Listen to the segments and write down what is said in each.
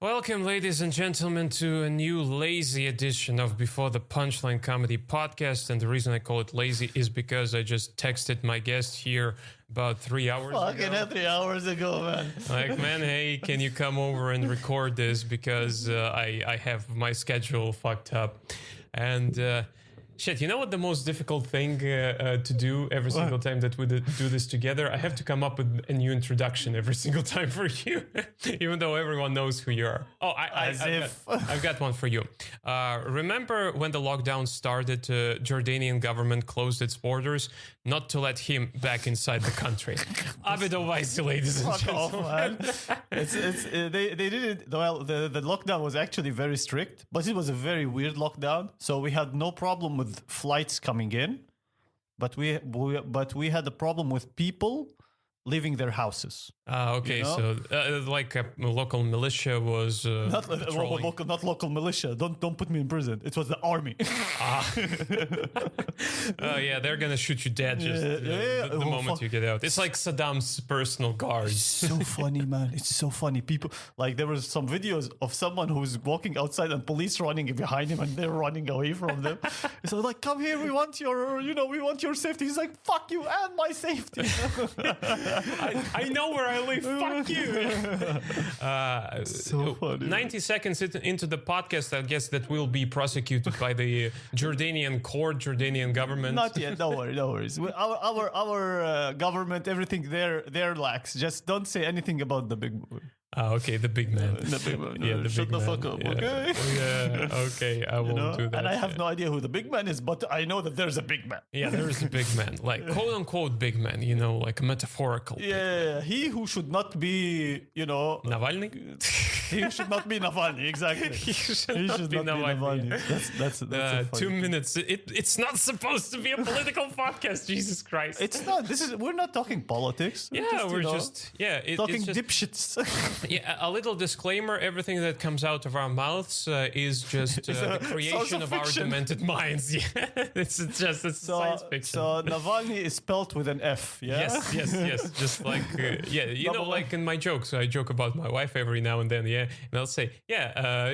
Welcome, ladies and gentlemen, to a new lazy edition of Before the Punchline Comedy Podcast. And the reason I call it lazy is because I just texted my guest here about 3 hours ago. Fucking 3 hours ago, man. Like, man, hey, can you come over and record this? Because I have my schedule fucked up. And shit, you know what the most difficult thing to do every single time that we do this together? I have to come up with a new introduction every single time for you, even though everyone knows who you are. Oh, I've got one for you. Remember when the lockdown started, Jordanian government closed its borders not to let him back inside the country. Abed Owaysi, ladies and gentlemen. They did it. Well, the lockdown was actually very strict, but it was a very weird lockdown. So we had no problem with flights coming in, but we had a problem with people leaving their houses. Okay, you know? So like a local militia was not local militia. Don't put me in prison. It was the army. Yeah, they're gonna shoot you dead just the moment you get out. It's like Saddam's personal guards. It's so funny, man. It's so funny. People, like, there was some videos of someone who's walking outside and police running behind him and they're running away from them. So like, come here, we want your safety. He's like, fuck you and my safety. I know where I live. Fuck you. So funny. 90 seconds into the podcast, I guess that will be prosecuted by the Jordanian court, Jordanian government. Not yet. No worries. Our government, everything they're lax. Just don't say anything about the big. Okay, the big man. The big man. Yeah, Shut the fuck up, okay? Yeah, okay, I won't do that. And I have no idea who the big man is, but I know that there's a big man. Yeah, there is a big man, like quote unquote big man, like metaphorical. Yeah, he who should not be, Navalny? He should not be Navalny, exactly. He should not be Navalny. That's so funny. 2 minutes. It's not supposed to be a political podcast, Jesus Christ. It's not. We're not talking politics. We're just talking dipshits. Yeah, a little disclaimer: everything that comes out of our mouths is just the creation of our demented minds. Yeah, it's science fiction. So Navalny is spelled with an F. Yeah. Yes. Just like like in my jokes, I joke about my wife every now and then. Yeah, and I'll say,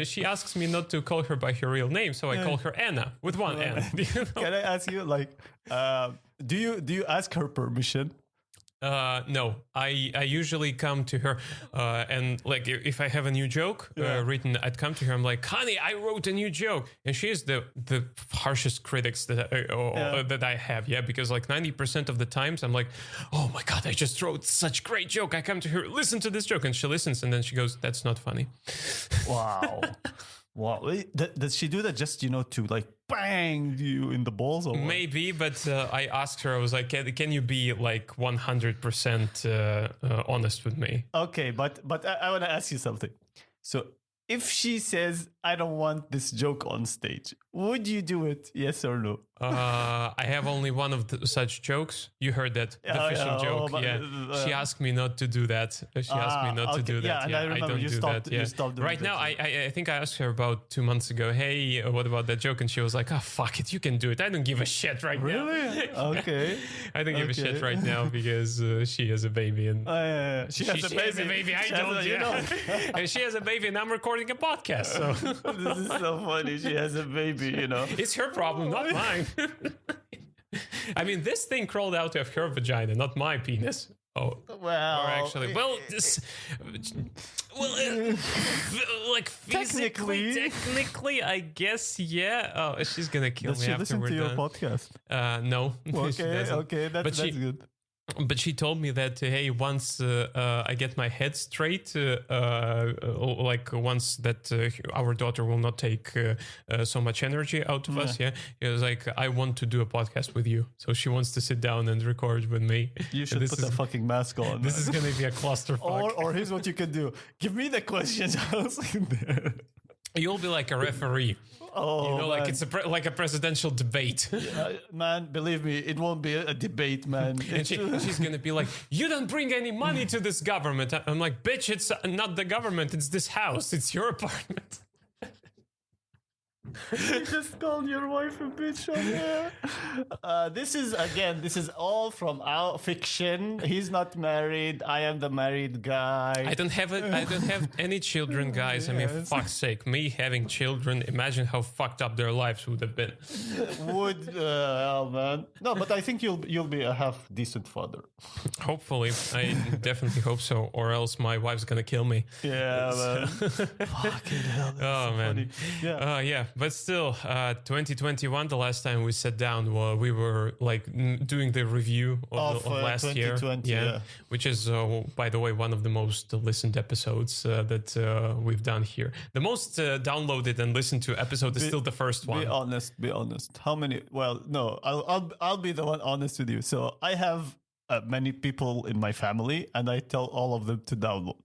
she asks me not to call her by her real name, so I call her Anna with one N. Can I ask you, like, do you ask her permission? No, I usually come to her and like if I have a new joke written, I'd come to her. I'm like, honey, I wrote a new joke, and she is the harshest critics that I have. Yeah, because like 90% of the times I'm like, oh my god, I just wrote such great joke. I come to her, listen to this joke, and she listens, and then she goes, that's not funny. Wow. Does she do that just to like bang you in the balls or what? Maybe, but I asked her, I was like, can you be like 100% honest with me? Okay, but I want to ask you something. So if she says, I don't want this joke on stage, would you do it? Yes or no? I have only one of such jokes. You heard that, the fishing joke. She asked me not to do that. She asked me not to do that. Yeah, and I remember you stopped doing right that. Now, I think I asked her about 2 months ago, hey, what about that joke? And she was like, fuck it, you can do it. I don't give a shit right now. Really? Okay. I don't give a shit right now because she has a baby. And she has a baby. I don't, and she has a baby and I'm recording a podcast. So this is so funny. She has a baby, It's her problem, not mine. I mean, this thing crawled out of her vagina, not my penis. Oh, well, or actually, like technically, I guess, yeah. Oh, she's gonna kill me after we're done. Does she listen to your podcast? No. Okay, that's good. But she told me that, hey, once I get my head straight, like once that our daughter will not take so much energy out of us, it was like, I want to do a podcast with you. So she wants to sit down and record with me. You should put a fucking mask on. This is going to be a clusterfuck. Or here's what you can do. Give me the questions. I was in there. You'll be like a referee. Oh, like it's like a presidential debate. Man, believe me, it won't be a debate, man. And she's going to be like, you don't bring any money to this government. I'm like, bitch, it's not the government. It's this house. It's your apartment. You just called your wife a bitch on there. This is all from our fiction. He's not married. I am the married guy. I don't have any children, guys. I mean, for fuck's sake, me having children. Imagine how fucked up their lives would have been. Oh man. No, but I think you'll be a half decent father. Hopefully, I definitely hope so, or else my wife's gonna kill me. Yeah, man. Fucking hell. Oh man. Funny. Yeah. Yeah, but still, 2021. The last time we sat down, we were like doing the review of last year. Yeah, which is, by the way, one of the most listened episodes that we've done here. The most downloaded and listened to episode is still the first one. Be honest. How many? Well, no, I'll be the one honest with you. So I have many people in my family, and I tell all of them to download.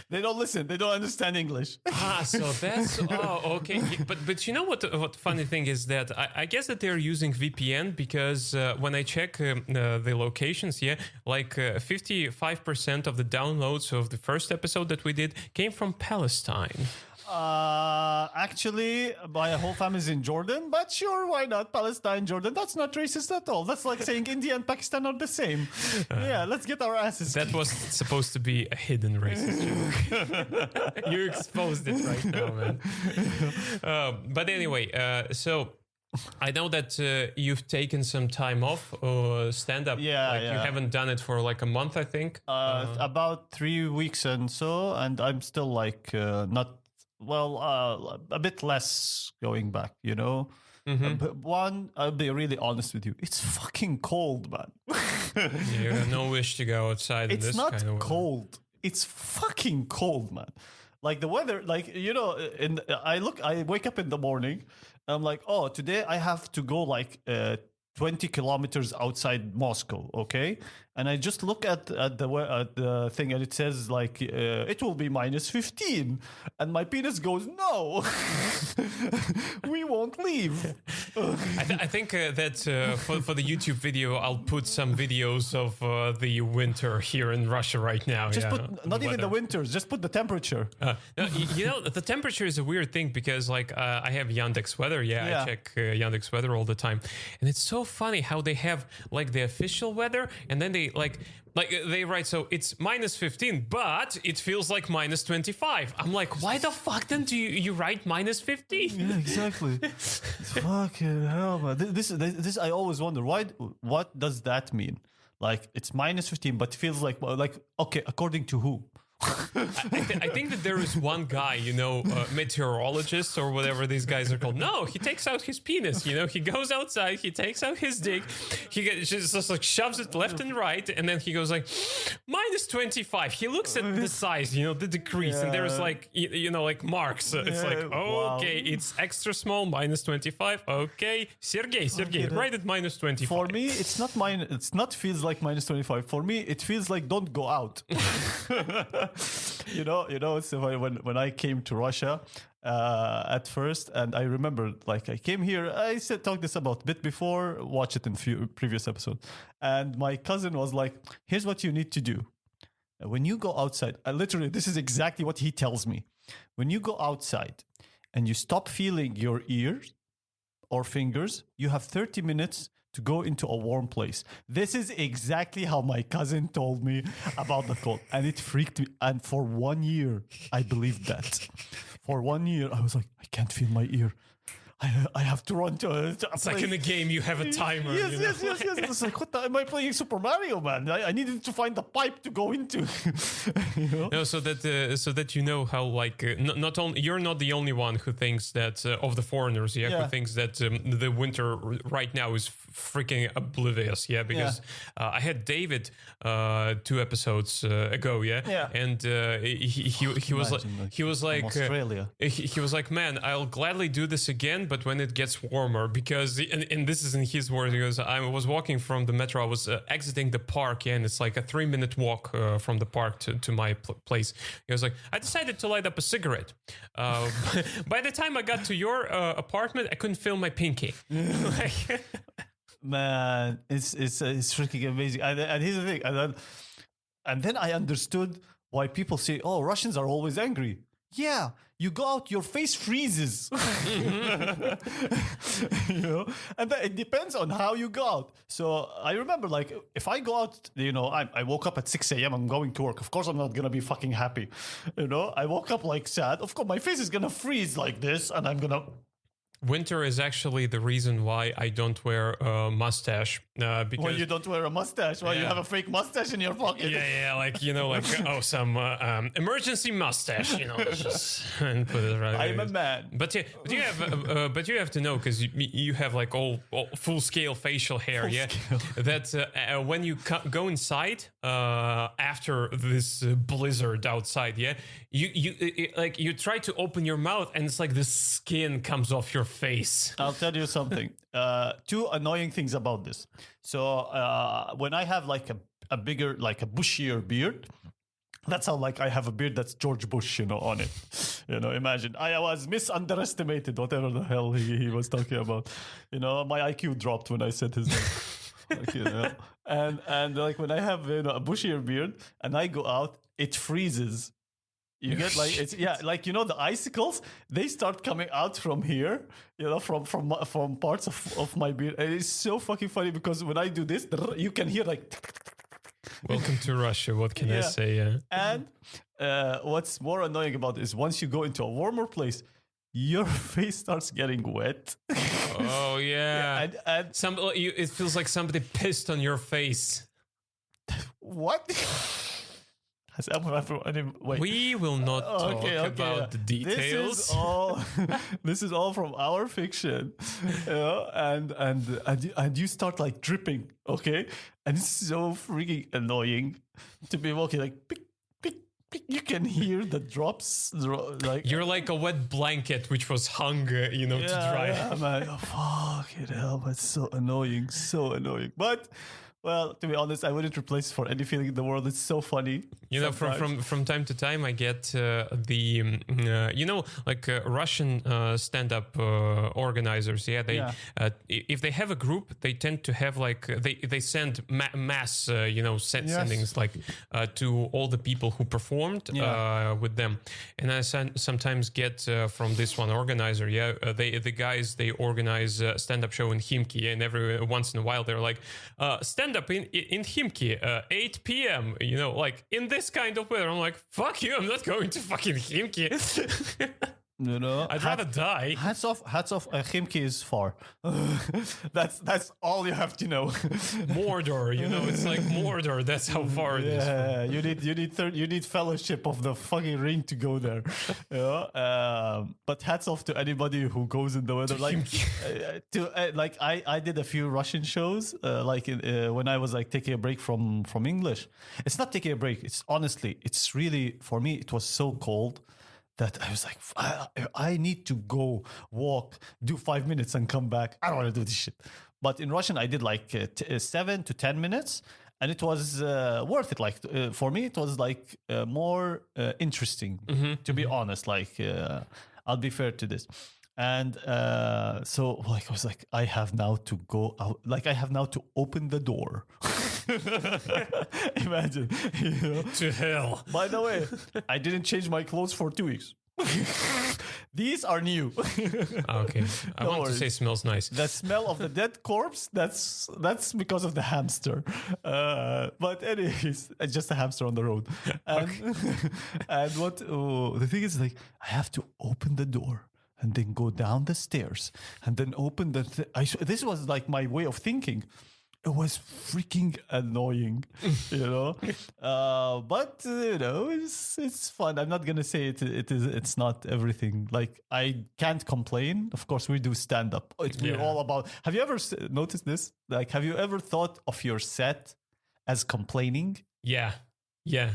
They don't listen. They don't understand English. So that's okay. But you know what funny thing is that I guess that they're using VPN because when I check the locations, like 55% of the downloads of the first episode that we did came from Palestine. Actually, my whole family's in Jordan, but sure, why not? Palestine, Jordan. That's not racist at all. That's like saying India and Pakistan are the same. Yeah, let's get our asses That was supposed to be a hidden racist joke. You exposed it right now, man. But anyway, so I know that you've taken some time off stand up. Yeah. You haven't done it for like a month, I think. About 3 weeks and so, and I'm still like not. Well, a bit less going back, you know. But one, I'll be really honest with you. It's fucking cold, man. You have no wish to go outside in It's this not kind of weather. cold. It's fucking cold, man. Like the weather, like, you know, I wake up in the morning. I'm like, oh, today I have to go like 20 kilometers outside Moscow, okay? And I just look at the thing, and it says like it will be minus 15, and my penis goes, no, we won't leave. I think that for the YouTube video, I'll put some videos of the winter here in Russia right now. Just put not even the winters, just put the temperature. No, you know, the temperature is a weird thing because like I have Yandex Weather. I check Yandex Weather all the time, and it's so funny how they have like the official weather, and then they like they write, so it's minus 15, but it feels like minus 25. I'm like, why the fuck then do you write minus 15? Yeah, exactly. Fucking hell, man. This I always wonder, what does that mean? Like it's minus 15, but it feels like okay, according to who? I think that there is one guy, you know, meteorologist or whatever these guys are called. No, he takes out his penis. You know, he goes outside, he takes out his dick, just like shoves it left and right, and then he goes like minus 25. He looks at the size, you know, the decrease, and there's like you know, like marks. It's like okay, it's extra small, minus 25. Okay, Sergey, write it minus 25. For me, it's not mine. It's not feels like minus 25. For me, it feels like don't go out. You know. So when I came to Russia at first, and I remember like I came here. I talked this about a bit before. Watch it in few previous episodes. And my cousin was like, "Here's what you need to do when you go outside." Literally, this is exactly what he tells me. When you go outside and you stop feeling your ears or fingers, you have 30 minutes to go into a warm place. This is exactly how my cousin told me about the cold, and it freaked me. And for 1 year, I believed that. For 1 year, I was like, I can't feel my ear. I have to run to a It's place. like in the game, you have a timer. Yes, you know? yes. It's like, what am I playing Super Mario, man? I needed to find the pipe to go into. You know? No, so that you know how like not only you're not the only one who thinks that of the foreigners, who thinks that the winter right now is freaking oblivious, because I had David 2 episodes ago, and he was like Australia. He was like, man, I'll gladly do this again, but when it gets warmer, because and this is in his words, he goes, I was walking from the metro, I was exiting the park, and it's like a 3-minute walk from the park to my place. He was like, I decided to light up a cigarette. By the time I got to your apartment, I couldn't feel my pinky. Man, it's freaking amazing. And here's the thing, and then I understood why people say, "Oh, Russians are always angry." Yeah, you go out, your face freezes. You know, and it depends on how you go out. So I remember, like, if I go out, you know, I woke up at 6 a.m. I'm going to work. Of course, I'm not gonna be fucking happy. You know, I woke up like sad. Of course, my face is gonna freeze like this, and I'm gonna. Winter is actually the reason why I don't wear a mustache. Because Well, you don't wear a mustache. Well, you Yeah. have a fake mustache in your pocket. yeah, like you know, like some emergency mustache, you know, let's just and put it right. I'm a man. But you have to know because you have like all full scale facial hair, that when you go inside after this blizzard outside, like you try to open your mouth and it's like the skin comes off your face. I'll tell you something. Two annoying things about this. So when I have like a bigger, like a bushier beard, that's how like I have a beard that's George Bush, you know, on it. You know, imagine I was misunderestimated, whatever the hell he was talking about. You know, my IQ dropped when I said his name. Like, you know, and like when I have, you know, a bushier beard and I go out, it freezes. You get like it's like, you know, the icicles, they start coming out from here, you know, from parts of my beard. And it's so fucking funny because when I do this, you can hear like. Welcome to Russia. What can I say? Yeah. And what's more annoying about it is once you go into a warmer place, your face starts getting wet. Oh yeah. and it feels like somebody pissed on your face. what? Has anyone, wait. We will not talk about the details. This is all from our fiction, you know, and you start like dripping, okay, and it's so freaking annoying to be walking like pick, pick, pick. You can hear the drops, like you're like a wet blanket which was hung, to dry. Yeah, man. Oh, fucking hell, but it's so annoying, but. Well, to be honest, I wouldn't replace it for any feeling in the world. It's so funny. You know, from time to time, I get Russian stand-up organizers. Yeah, they if they have a group, they tend to have like they send mass sendings like to all the people who performed with them. And I sometimes get from this one organizer. The guys, they organize a stand-up show in Khimki, and every once in a while they're like stand up in Khimki, 8 p.m. You know, like in this kind of weather. I'm like, fuck you, I'm not going to fucking Khimki. You know, I'd rather die. Hats off. Khimki is far. that's all you have to know. Mordor, you know, it's like Mordor. That's how far it is. Yeah, you need fellowship of the fucking ring to go there. You know? But hats off to anybody who goes in the weather. Like I did a few Russian shows. When I was like taking a break from English. It's not taking a break. It's honestly, it's really, for me, it was so cold that I was like, I need to go walk, do 5 minutes and come back. I don't want to do this shit. But in Russian, I did like 7 to 10 minutes. And it was worth it. Like for me, it was like more interesting, to be honest. Like I'll be fair to this. And so like I was like, I have now to go out. Like I have now to open the door. Imagine, you know? To hell. By the way, I didn't change my clothes for 2 weeks. These are new. Okay, I want to say smells nice. The smell of the dead corpse, that's because of the hamster. But anyways, it's just a hamster on the road. And, and the thing is, like, I have to open the door and then go down the stairs and then open this was like my way of thinking. It was freaking annoying, you know. But you know, it's fun. I'm not gonna say it's not everything. Like I can't complain. Of course, we do stand up. We're all about. Have you ever noticed this? Like, have you ever thought of your set as complaining? Yeah,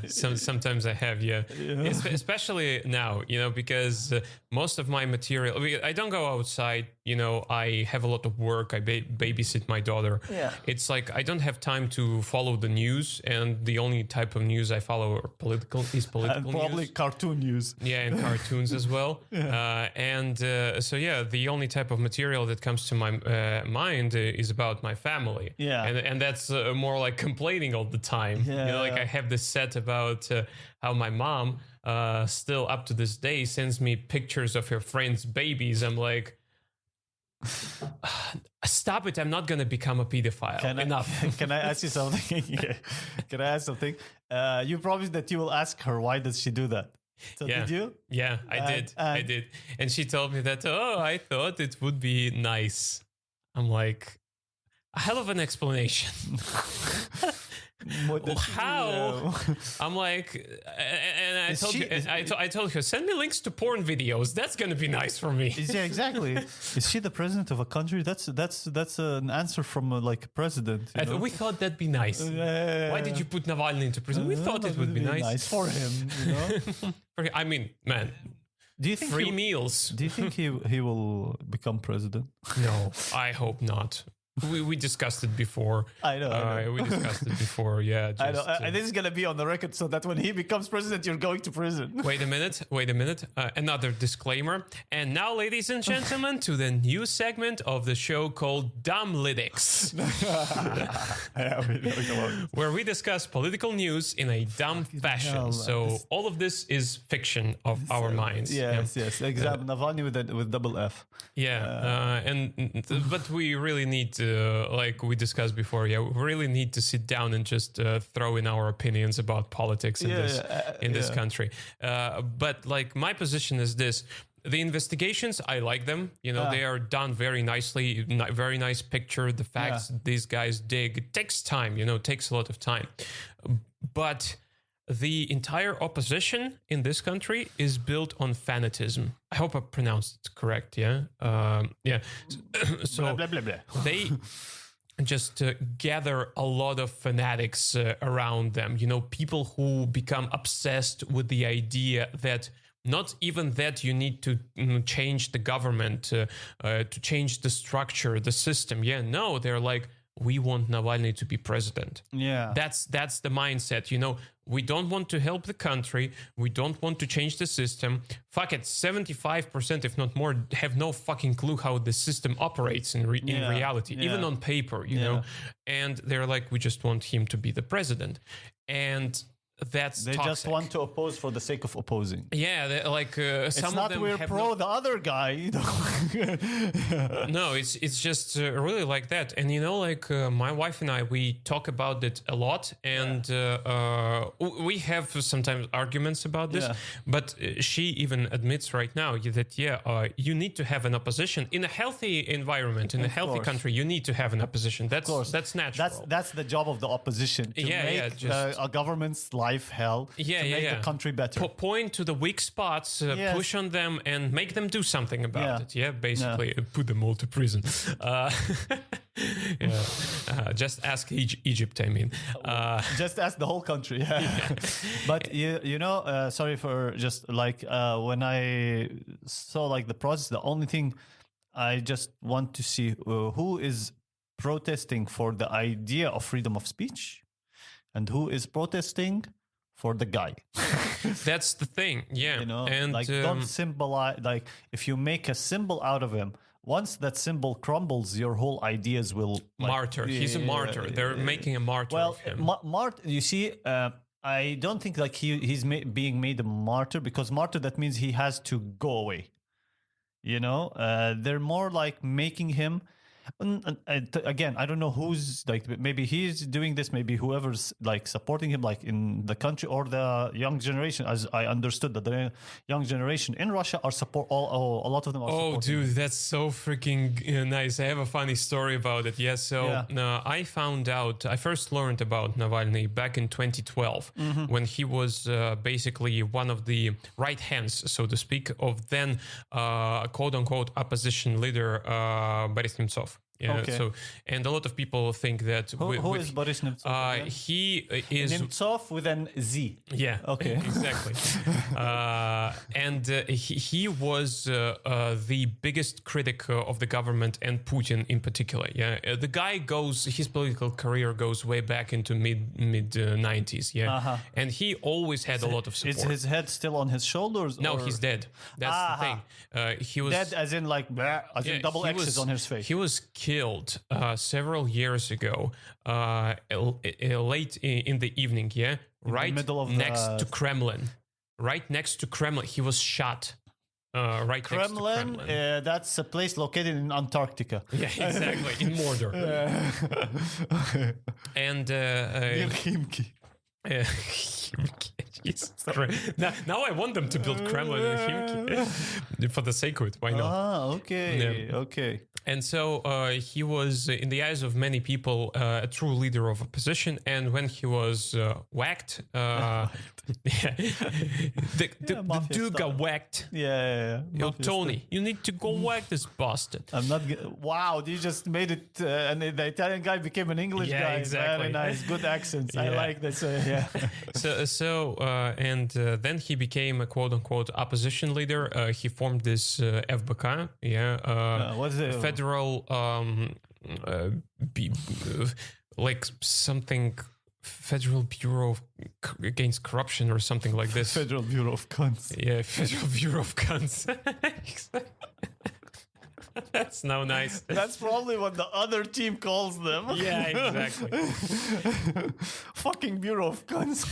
sometimes I have, especially now, you know, because most of my material, I don't go outside, you know, I have a lot of work, I babysit my daughter. Yeah. It's like I don't have time to follow the news, and the only type of news I follow are political and probably news. Cartoon news. Yeah, and cartoons as well. So the only type of material that comes to my mind is about my family. Yeah. And that's more like complaining all the time. Yeah. You know, like I have this set about how my mom still up to this day sends me pictures of her friends' babies. I'm like, stop it! I'm not gonna become a pedophile. Enough. Can I ask you something? Yeah. Can I ask something? You promised that you will ask her why does she do that. So Yeah. did you? Yeah, I did. And she told me that, I thought it would be nice. I'm like, a hell of an explanation. What did she How? do? I'm like, and I Is told she- you, is- I told her, send me links to porn videos. That's gonna be nice for me. Yeah, exactly. Is she the president of a country? That's an answer from like a president. You know? We thought that'd be nice. Why did you put Navalny into prison? We thought it would be nice. for him. You know? I mean, man, Do you think free meals. Do you think he will become president? No, I hope not. We discussed it before. I know. We discussed it before. Yeah. I know. just, This is gonna be on the record so that when he becomes president, you're going to prison. Wait a minute. Another disclaimer. And now, ladies and gentlemen, to the new segment of the show called Dumb Lytics, where we discuss political news in a dumb fashion. hell, man. So all of this is fiction of our minds. Yes. Example Navalny with double F. But we really need to, like we discussed before, we really need to sit down and just throw in our opinions about politics in this country. But like my position is this: the investigations, I like them. You know, they are done very nicely. Very nice picture. The facts these guys dig. It takes time. You know, it takes a lot of time. But the entire opposition in this country is built on fanatism. I hope I pronounced it correct. Yeah. So Blah, blah, blah, blah. they just gather a lot of fanatics around them. You know, people who become obsessed with the idea that not even that you need to change the government, to change the structure, the system. Yeah, no, they're like, we want Navalny to be president. Yeah. That's the mindset. You know, we don't want to help the country. We don't want to change the system. Fuck it, 75%, if not more, have no fucking clue how the system operates in reality, even on paper, you know. And they're like, we just want him to be the president. And that's They toxic. just want to oppose for the sake of opposing. Yeah, like It's some not of them we're have pro the other guy. You know? No, it's just really like that. And you know, like my wife and I, we talk about it a lot, and we have sometimes arguments about this. But she even admits right now that you need to have an opposition in a healthy environment, in a healthy country. You need to have an opposition. That's natural. That's the job of the opposition to make a government's life hell. To make the country better. Point to the weak spots, push on them, and make them do something about it. Yeah, basically put them all to prison. Just ask Egypt. I mean, just ask the whole country. But you know, sorry for just like when I saw like the process, the only thing I just want to see who is protesting for the idea of freedom of speech and who is protesting for the guy. That's the thing. Yeah. You know, and like don't symbolize, like if you make a symbol out of him, once that symbol crumbles, your whole ideas will martyr. He's a martyr. They're making a martyr of him. You see, I don't think like he's being made a martyr, because martyr, that means he has to go away. You know, they're more like making him. Again, I don't know who's like, maybe he's doing this, maybe whoever's like supporting him, like in the country or the young generation, as I understood that the young generation in Russia are a lot of them are supporting dude, him. that's so freaking nice. I have a funny story about it. I found out, I first learned about Navalny back in 2012 when he was basically one of the right hands, so to speak, of then quote unquote opposition leader Boris Nemtsov. Yeah, Okay. So, and a lot of people think that Who is Boris Nemtsov? he is Nemtsov with an Z. Yeah. Okay. Exactly. He was the biggest critic of the government and Putin in particular. Yeah. The guy his political career goes way back into mid 90s. Yeah. And he always had a lot of support. Is his head still on his shoulders? No, or? he's dead. That's the thing. He was Dead as in like, as in double X's on his face. He was killed several years ago, late in the evening, right middle of next to Kremlin. right next to Kremlin. He was shot. Right Kremlin, next to Kremlin. That's a place located in Antarctica. Yeah, exactly. In Mordor. And Near Khimki. Jesus Christ. Now I want them to build Kremlin in Khimki for the sake of it. Why not? Ah, okay, okay. And so he was, in the eyes of many people, a true leader of opposition. And when he was whacked, the dude got whacked. Yeah. Yo, Tony, you need to go whack this bastard. I'm not. Wow, you just made it, and the Italian guy became an English guy. Exactly. Very nice, good accents. I like this. Yeah. Then he became a quote unquote opposition leader. He formed this FBK. What's it? Federal like something. Federal Bureau Against Corruption or something like this. Federal Bureau of Cunts. Yeah, Federal Bureau of Cunts. That's now nice. That's probably what the other team calls them. Yeah, exactly. Fucking Bureau of Cunts.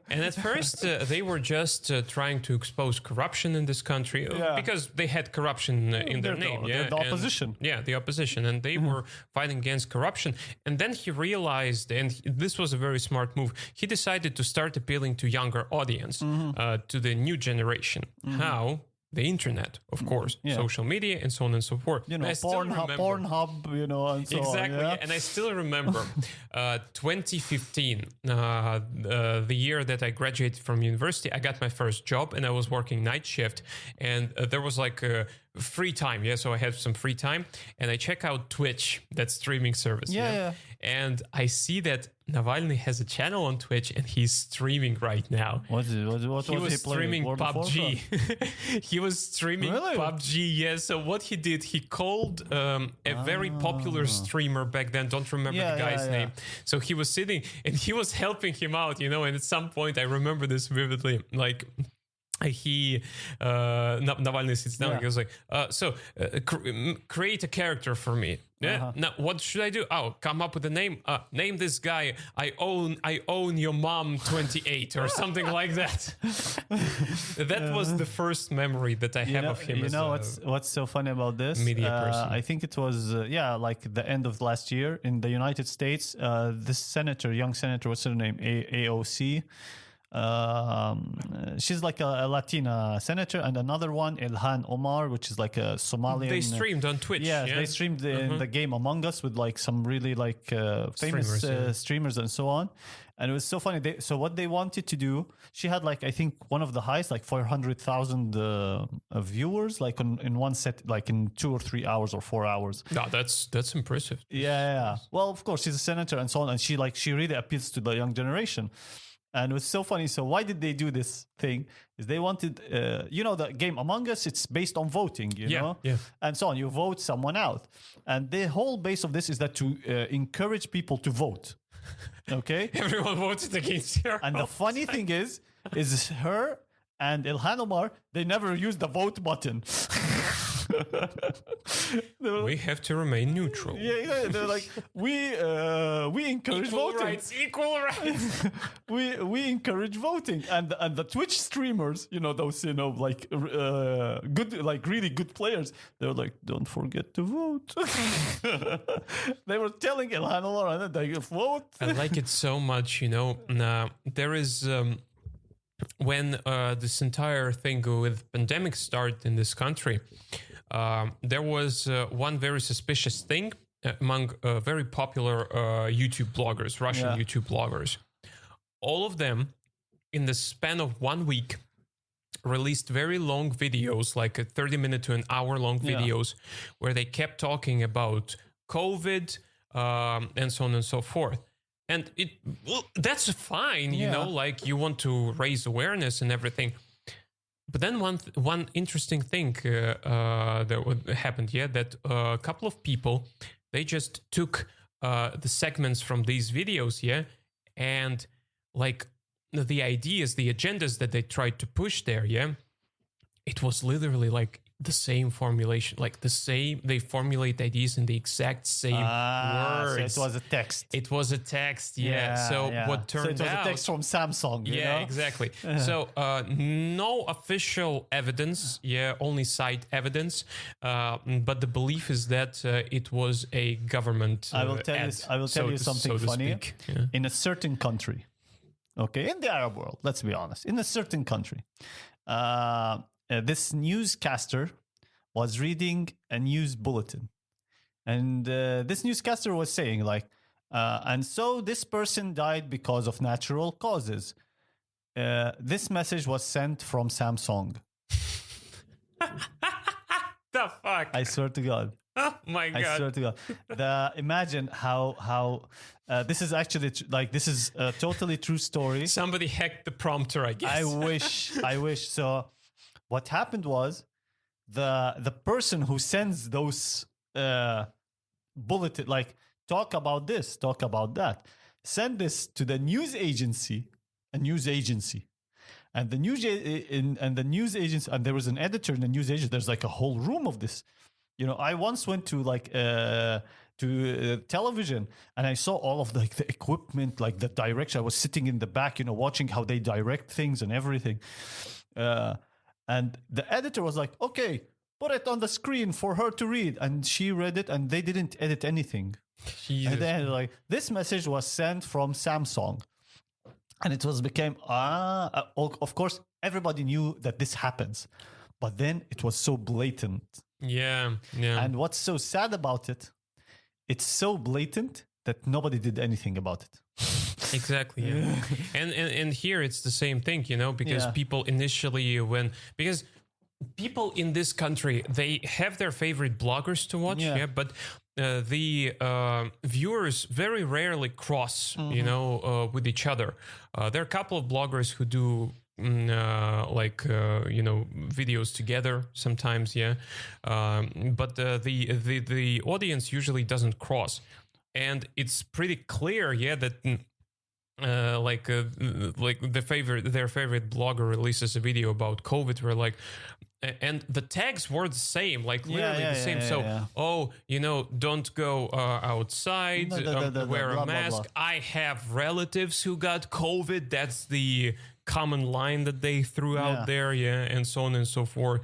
And at first, they were just trying to expose corruption in this country because they had corruption in their name. They're the opposition. The opposition. And they were fighting against corruption. And then he realized, and this was a very smart move, he decided to start appealing to younger audience, to the new generation. How? The internet, of course, social media, and so on and so forth. You know, Pornhub, you know, and so exactly. on. Yeah? And I still remember 2015, the year that I graduated from university. I got my first job, and I was working night shift, and there was like free time. Yeah, so I had some free time, and I check out Twitch, that streaming service. Yeah. And I see that Navalny has a channel on Twitch, and he's streaming right now. What he was streaming PUBG. He was streaming PUBG. Yeah. So what he did, he called a very popular streamer back then. Don't remember the guy's name. So he was sitting, and he was helping him out, you know. And at some point, I remember this vividly, like. Navalny sits down and goes like, create a character for me. Yeah. Now, what should I do? Oh, come up with a name. Name this guy. I own your mom 28 or something like that. That was the first memory that I have of him. You know what's so funny about this? Media person. I think it was like the end of last year in the United States. This young senator, what's her name? AOC. She's like a Latina senator, and another one, Ilhan Omar, which is like a Somalian. They streamed on Twitch. Yeah, they streamed the game Among Us with like some really like famous streamers and so on. And it was so funny. So what they wanted to do, she had like, I think one of the highest, like 400,000 viewers, like in one set, like in 2 or 3 hours or 4 hours. No, that's impressive. Yeah. Well, of course, she's a senator and so on, and she really appeals to the young generation. And it was so funny. So why did they do this thing? Is they wanted, the game Among Us, it's based on voting, you know? Yeah. And so on. You vote someone out. And the whole base of this is that to encourage people to vote. Okay? Everyone voted against her. And the funny thing is her and Ilhan Omar, they never used the vote button. We have to remain neutral. Yeah, they're like, we encourage voting. Equal rights. we encourage voting, and the Twitch streamers, you know, those like good, like really good players, they're like, don't forget to vote. They were telling Ilhan Omar, they vote. I like it so much, you know. There is. When this entire thing with pandemic started in this country, there was one very suspicious thing among very popular YouTube bloggers, Russian YouTube bloggers. All of them, in the span of 1 week, released very long videos, like a 30-minute to an hour-long videos, where they kept talking about COVID and so on and so forth. And that's fine, you know, like you want to raise awareness and everything. But then one interesting thing that happened, that a couple of people, they just took the segments from these videos, and like the ideas, the agendas that they tried to push there, it was literally like the same formulation, like the same. They formulate ideas in the exact same words. So it was a text. It was a text, yeah. So what turned so it was out? a text from Samsung. You know? Exactly. So no official evidence, only side evidence. But the belief is that it was a government. I will tell you something funny. Yeah. In a certain country, okay, in the Arab world, let's be honest, in a certain country, this newscaster was reading a news bulletin, and this newscaster was saying like, and so this person died because of natural causes. This message was sent from Samsung. The fuck? I swear to God. Oh my God. I swear to God. Imagine how this is actually this is a totally true story. Somebody hacked the prompter, I guess. I wish. So what happened was the person who sends those bulletin, like, talk about this, talk about that, send this to the news agency, and the news agency, and there was an editor in the news agency. There's like a whole room of this. You know, I once went to television, and I saw all of like the equipment, like the direction. I was sitting in the back, you know, watching how they direct things and everything. And the editor was like, okay, put it on the screen for her to read. And she read it, and they didn't edit anything. Jesus. And then like, this message was sent from Samsung. And it became, of course, everybody knew that this happens. But then it was so blatant. Yeah. And what's so sad about it, it's so blatant that nobody did anything about it. Exactly. Yeah. And here it's the same thing, you know, because people initially because people in this country, they have their favorite bloggers to watch, but the viewers very rarely cross, you know, with each other. There are a couple of bloggers who do you know, videos together sometimes, but the audience usually doesn't cross, and it's pretty clear, that their favorite blogger releases a video about COVID, where like, and the tags were the same, like literally the same. Oh, you know, don't go outside, wear a mask. I have relatives who got COVID. That's the common line that they threw out there, and so on and so forth.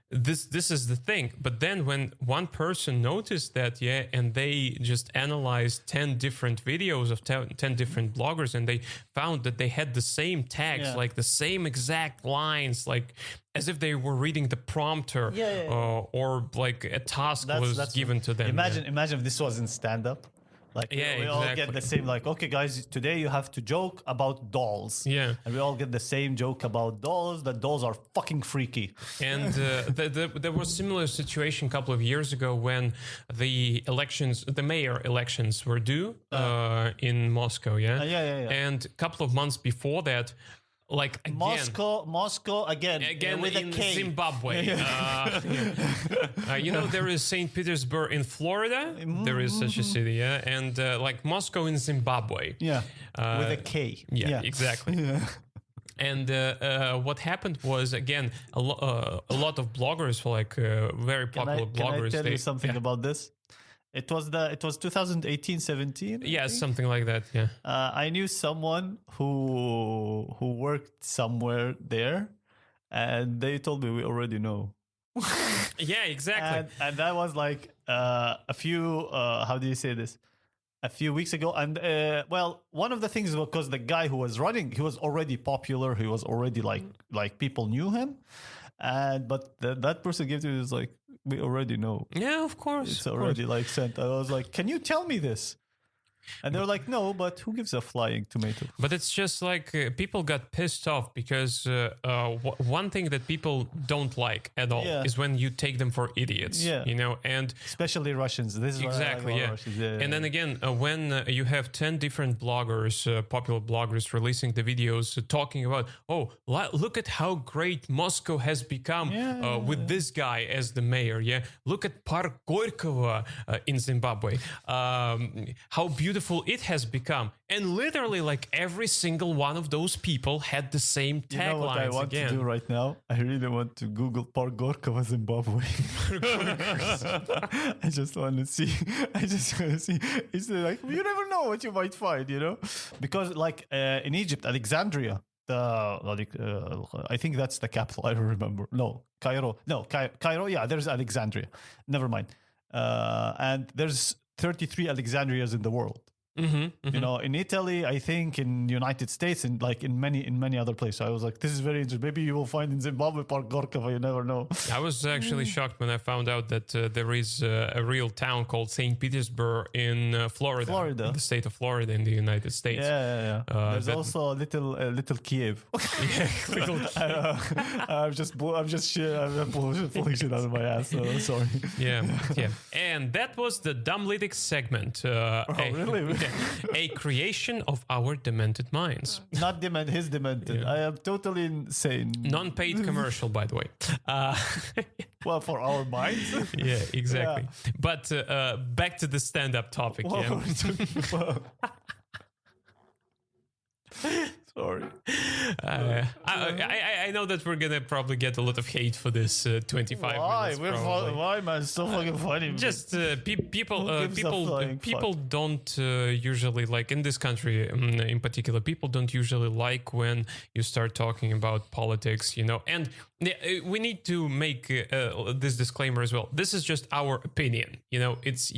This is the thing. But then when one person noticed that, and they just analyzed 10 different videos of 10 different bloggers, and they found that they had the same tags, like the same exact lines, like as if they were reading the prompter, or like a task was given to them. Imagine if this was in stand-up. Like, we all get the same, like, okay, guys, today you have to joke about dolls. Yeah. And we all get the same joke about dolls, that dolls are fucking freaky. And there was a similar situation a couple of years ago when the mayor elections were due in Moscow, And a couple of months before that, like again, Moscow again with in a K. Zimbabwe. You know, there is St. Petersburg in Florida. There is such a city, and like Moscow in Zimbabwe. With a K. Yeah. Exactly. And what happened was, again, a lot of bloggers, like very popular bloggers. Can I tell you something about this? It was 2018-17. Yeah, something like that. Yeah. I knew someone who worked somewhere there, and they told me, we already know. Yeah, exactly. And that was like a few. How do you say this? A few weeks ago, and one of the things was because the guy who was running, he was already popular. He was already like people knew him, but that person gave to me was like, we already know. Yeah, of course. It's already like sent. I was like, can you tell me this? And they were like, no, but who gives a flying tomato? But it's just like people got pissed off because one thing that people don't like at all is when you take them for idiots. Yeah. You know, and especially Russians. This is exactly Russians. And then again, when you have 10 different bloggers, popular bloggers, releasing the videos talking about, oh, look at how great Moscow has become with this guy as the mayor. Yeah, look at Park Gorького in Zimbabwe. How beautiful beautiful it has become. And literally, like every single one of those people had the same You know what I taglines want to do again. right now? I really want to Google Pargorkova Zimbabwe. I just want to see. It's like, you never know what you might find, you know? Because like in Egypt, Alexandria, I think that's the capital. I don't remember. No, Cairo. No, Cairo. Yeah, there's Alexandria. Never mind. And there's 33 Alexandrias in the world. You know, in Italy, I think in United States, and like in many other places. I was like, this is very interesting. Maybe you will find in Zimbabwe Park Gorkova. You never know. I was actually shocked when I found out that there is a real town called St. Petersburg in Florida, in the state of Florida in the United States. Yeah. There's also a little Kiev. Yeah, little I'm pulling shit out of my ass. So sorry. Yeah. And that was the Dumblytics segment. Really? A creation of our demented minds. Not his demented. I am totally insane. Non-paid commercial, by the way. Well, for our minds. Yeah, exactly. Yeah. But back to the stand-up topic. What were we talking about? Sorry. I know that we're gonna probably get a lot of hate for this 25 minutes. Why, man? It's so fucking funny. Just people don't usually like in this country in particular. People don't usually like when you start talking about politics, you know. And we need to make this disclaimer as well. This is just our opinion, you know. It's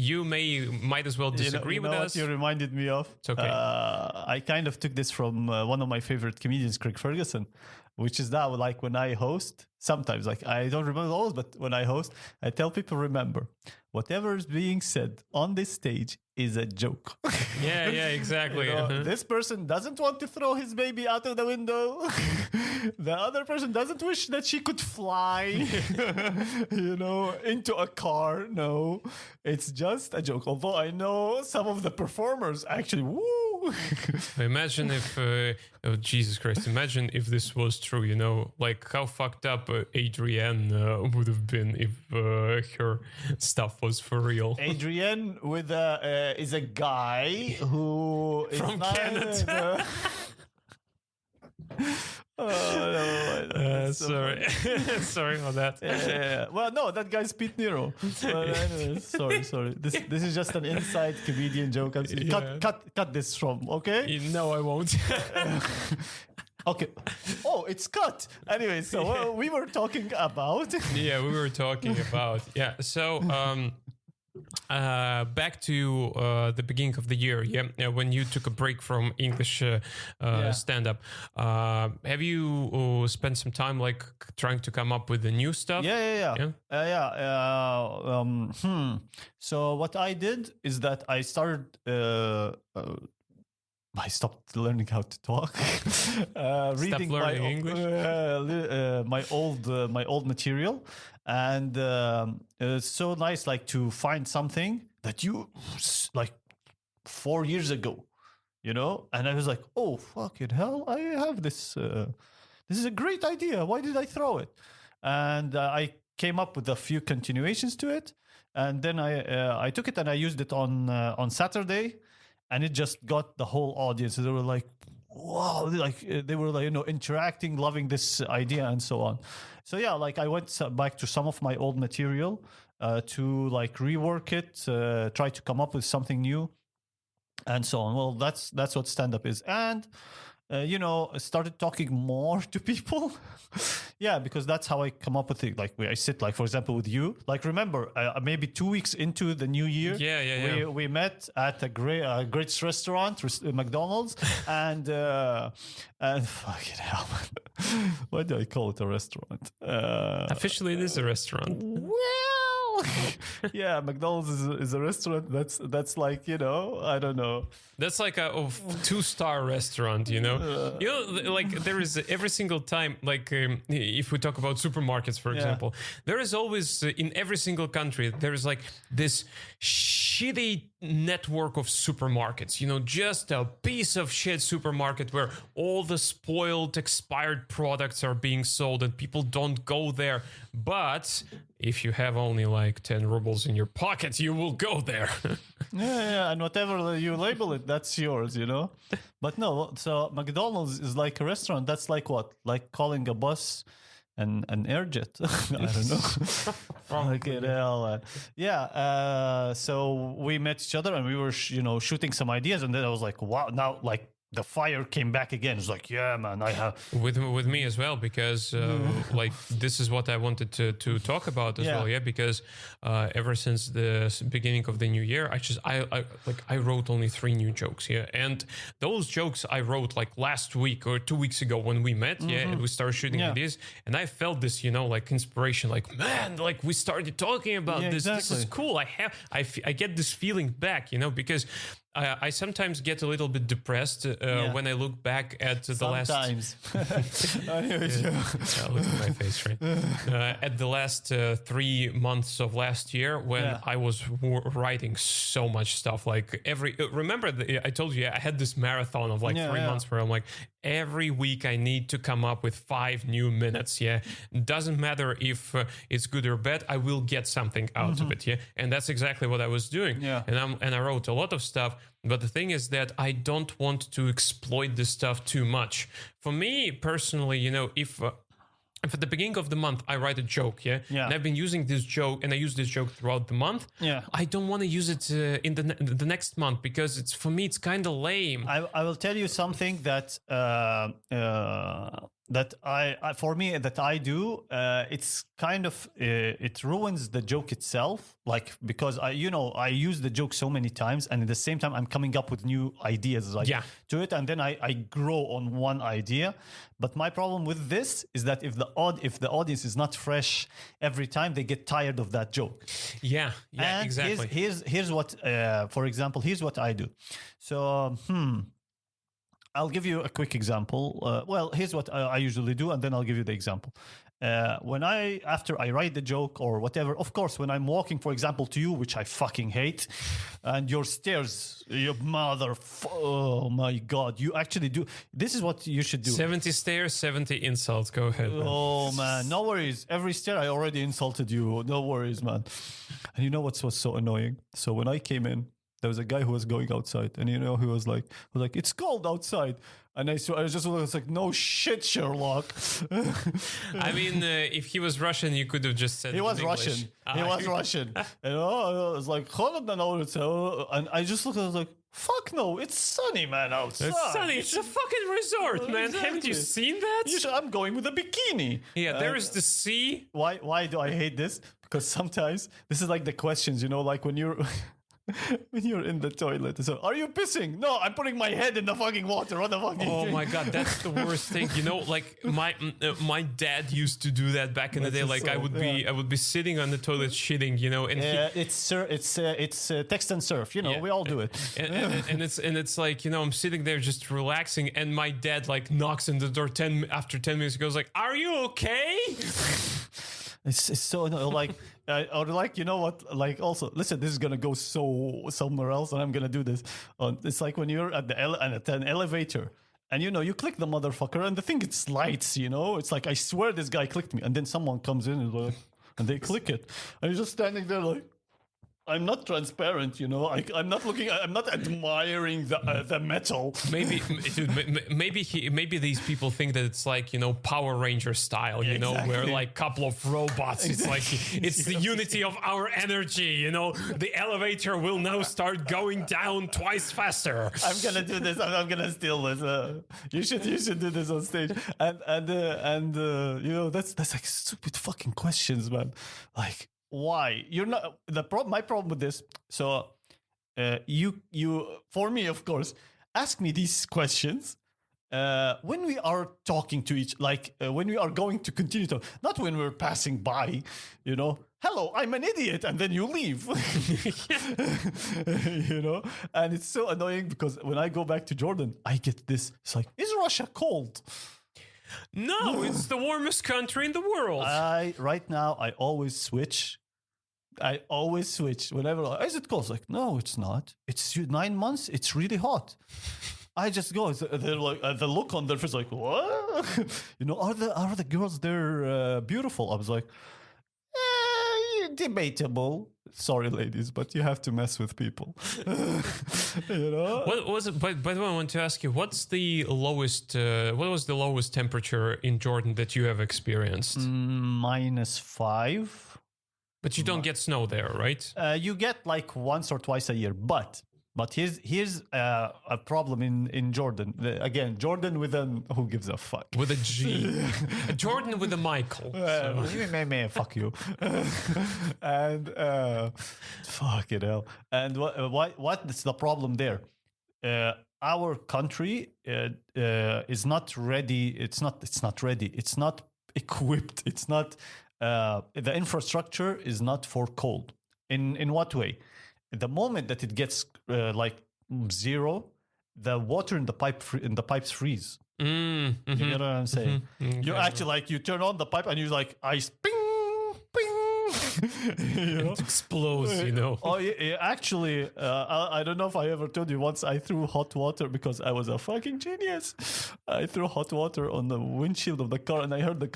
might as well disagree with us. What you reminded me of. It's okay. I kind of took this from one of my favorite comedians, Craig Ferguson, which is that like when I host, sometimes like I don't remember always, but when I host, I tell people, remember, whatever is being said on this stage is a joke. Yeah, exactly. You know, this person doesn't want to throw his baby out of the window. The other person doesn't wish that she could fly, you know, into a car. No, it's just a joke. Although I know some of the performers actually, woo. Imagine if, oh, Jesus Christ, imagine if this was true, you know, like how fucked up Adrienne would have been if her stuff was for real. Adrienne is a guy who is from Canada. Sorry. Sorry about that. Yeah. Well, no, that guy's Pete Nero. Anyways, sorry. This is just an inside comedian joke. Cut this from, okay? No, I won't. Okay. Oh, it's cut. Anyway, so we were talking about. Yeah, we were talking about. Yeah. So, back to the beginning of the year, when you took a break from English stand-up, have you spent some time like trying to come up with the new stuff? So what I did is that I started. I stopped learning how to talk. Reading my old material, and it's so nice, like to find something that you like 4 years ago, you know. And I was like, oh fucking hell, I have this. This is a great idea. Why did I throw it? And I came up with a few continuations to it, and then I took it and I used it on Saturday. And it just got the whole audience. They were like, wow, like they were like, you know, interacting, loving this idea and so on. So yeah, like I went back to some of my old material to like rework it, try to come up with something new and so on. Well, that's what stand-up is. And you know, started talking more to people. Yeah, because that's how I come up with it. Like I sit, like for example, with you. Like remember, maybe 2 weeks into the new year, we met at a great restaurant, McDonald's, and fucking hell, man. Why do I call it a restaurant? Officially, it is a restaurant. Well, yeah, McDonald's is a restaurant. That's like, you know, I don't know. That's like a 2-star restaurant, you know. You know, like there is every single time, like if we talk about supermarkets, for example, there is always in every single country there is like this shitty network of supermarkets, you know, just a piece of shit supermarket where all the spoiled, expired products are being sold and people don't go there. But if you have only like 10 rubles in your pocket, you will go there. Yeah, and whatever you label it, that's yours, you know. But no, so McDonald's is like a restaurant. That's like what? Like calling a bus an airjet. I don't know. Okay, hell, yeah. So we met each other and we were, shooting some ideas, and then I was like, wow, now like the fire came back again. It's like, yeah, man, I have with me as well, because like this is what I wanted to talk about as well. Yeah, because ever since the beginning of the new year, I wrote only 3 new jokes. Yeah, and those jokes I wrote like last week or 2 weeks ago when we met. Yeah, and we started shooting ideas, and I felt this, like inspiration. Like, man, like we started talking about this. Exactly. This is cool. I get this feeling back. Because I sometimes get a little bit depressed when I look back at the Sometimes. Look at my face, right? At the last 3 months of last year, when I was writing so much stuff. Like remember, I told you I had this marathon of like 3 months where I'm like, every week I need to come up with 5 new minutes. Yeah, doesn't matter if it's good or bad. I will get something out of it. Yeah, and that's exactly what I was doing. Yeah, and I wrote a lot of stuff. But the thing is that I don't want to exploit this stuff too much. For me personally, if at the beginning of the month I write a joke, and I've been using this joke, and I use this joke throughout the month, I don't want to use it in the next month, because for me it's kind of lame. I will tell you something that I do. It's kind of it ruins the joke itself, like, because I use the joke so many times, and at the same time I'm coming up with new ideas to it, and then I grow on one idea. But my problem with this is that if the audience is not fresh every time, they get tired of that joke. Yeah, and exactly. Here's what, for example, here's what I do. So I'll give you a quick example. Well, here's what I usually do, and then I'll give you the example. After I write the joke or whatever, of course, when I'm walking, for example, to you, which I fucking hate, and your stairs, oh my God, you actually do. This is what you should do. 70 stairs, 70 insults. Go ahead, man. Oh, man, no worries. Every stair, I already insulted you. No worries, man. And you know what was so annoying? So when I came in, there was a guy who was going outside, and he was like, it's cold outside. And I just was like, no shit, Sherlock. I mean, if he was Russian, you could have just said he was Russian. He was Russian. And I was like, and I just looked at it, I was like, fuck no, it's sunny, man, outside. It's sunny. It's a fucking resort, man. Exactly. Haven't you seen that? I'm going with a bikini. Yeah, there is the sea. Why do I hate this? Because sometimes this is like the questions, like when you're when you're in the toilet. So, are you pissing? No, I'm putting my head in the fucking water. What the fuck? Oh my God, that's the worst thing. Like my dad used to do that back in the day. Like I would be sitting on the toilet shitting, and it's text and surf. We all do it. And it's like, I'm sitting there just relaxing, and my dad like knocks on the door after 10 minutes. He goes like, "Are you okay?" It's so like, or like, like, also listen, this is gonna go somewhere else, and I'm gonna do this. It's like when you're at an elevator, and you click the motherfucker, and the thing it slides. It's like, I swear this guy clicked me, and then someone comes in and they click it, and you're just standing there like, I'm not transparent, I'm not looking. I'm not admiring the metal. Maybe these people think that it's like Power Ranger style, exactly. where like couple of robots. It's like it's the unity of our energy. The elevator will now start going down twice faster. I'm gonna do this. I'm gonna steal this. You should do this on stage. And that's like stupid fucking questions, man. Like, why? You're not my problem with this. So you for me, of course, ask me these questions when we are talking to when we are going to continue to, not when we're passing by, hello, I'm an idiot, and then you leave. And it's so annoying, because when I go back to Jordan, I get this. It's like, is Russia cold? No, it's the warmest country in the world. Right now, I always switch. Whenever, is it cold? Like, no, it's not. It's 9 months. It's really hot. I just go. They're like, the look on their face, like, what? Are the girls there beautiful? I was like, debatable. Sorry, ladies, but you have to mess with people. You know? What was it? By the way, I want to ask you, what's the lowest? What was the lowest temperature in Jordan that you have experienced? -5. But you don't get snow there, right? You get like once or twice a year, but here's a problem in Jordan. Again, Jordan with an who gives a fuck. With a G. Jordan with a Michael. So. Fuck you. And fuck it hell. And what is the problem there? Our country is not ready. It's not ready. It's not equipped. It's not. The infrastructure is not for cold. In what way? The moment that it gets like 0, the water in the pipes freeze. Mm-hmm. You know what I'm saying? Mm-hmm. You actually like you turn on the pipe and you like ice, ping, ping. You know? It explodes, you know. Oh, yeah, actually, I don't know if I ever told you. Once I threw hot water because I was a fucking genius. I threw hot water on the windshield of the car, and I heard the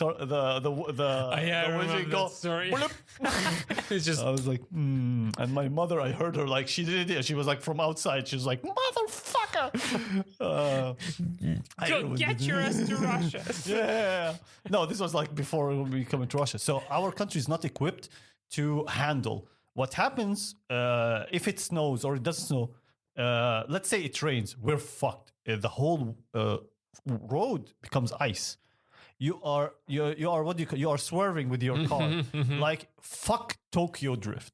remember go. that story. Blip. It's just I was like, and my mother, I heard her like she did it. She was like from outside. She was like, motherfucker. go get your ass to Russia. Yeah. No, this was like before we come into Russia. So our country is not equipped to handle what happens if it snows or it doesn't snow. Let's say it rains, we're fucked. The whole road becomes ice. You are what do you call, you are swerving with your car. Like fuck Tokyo Drift.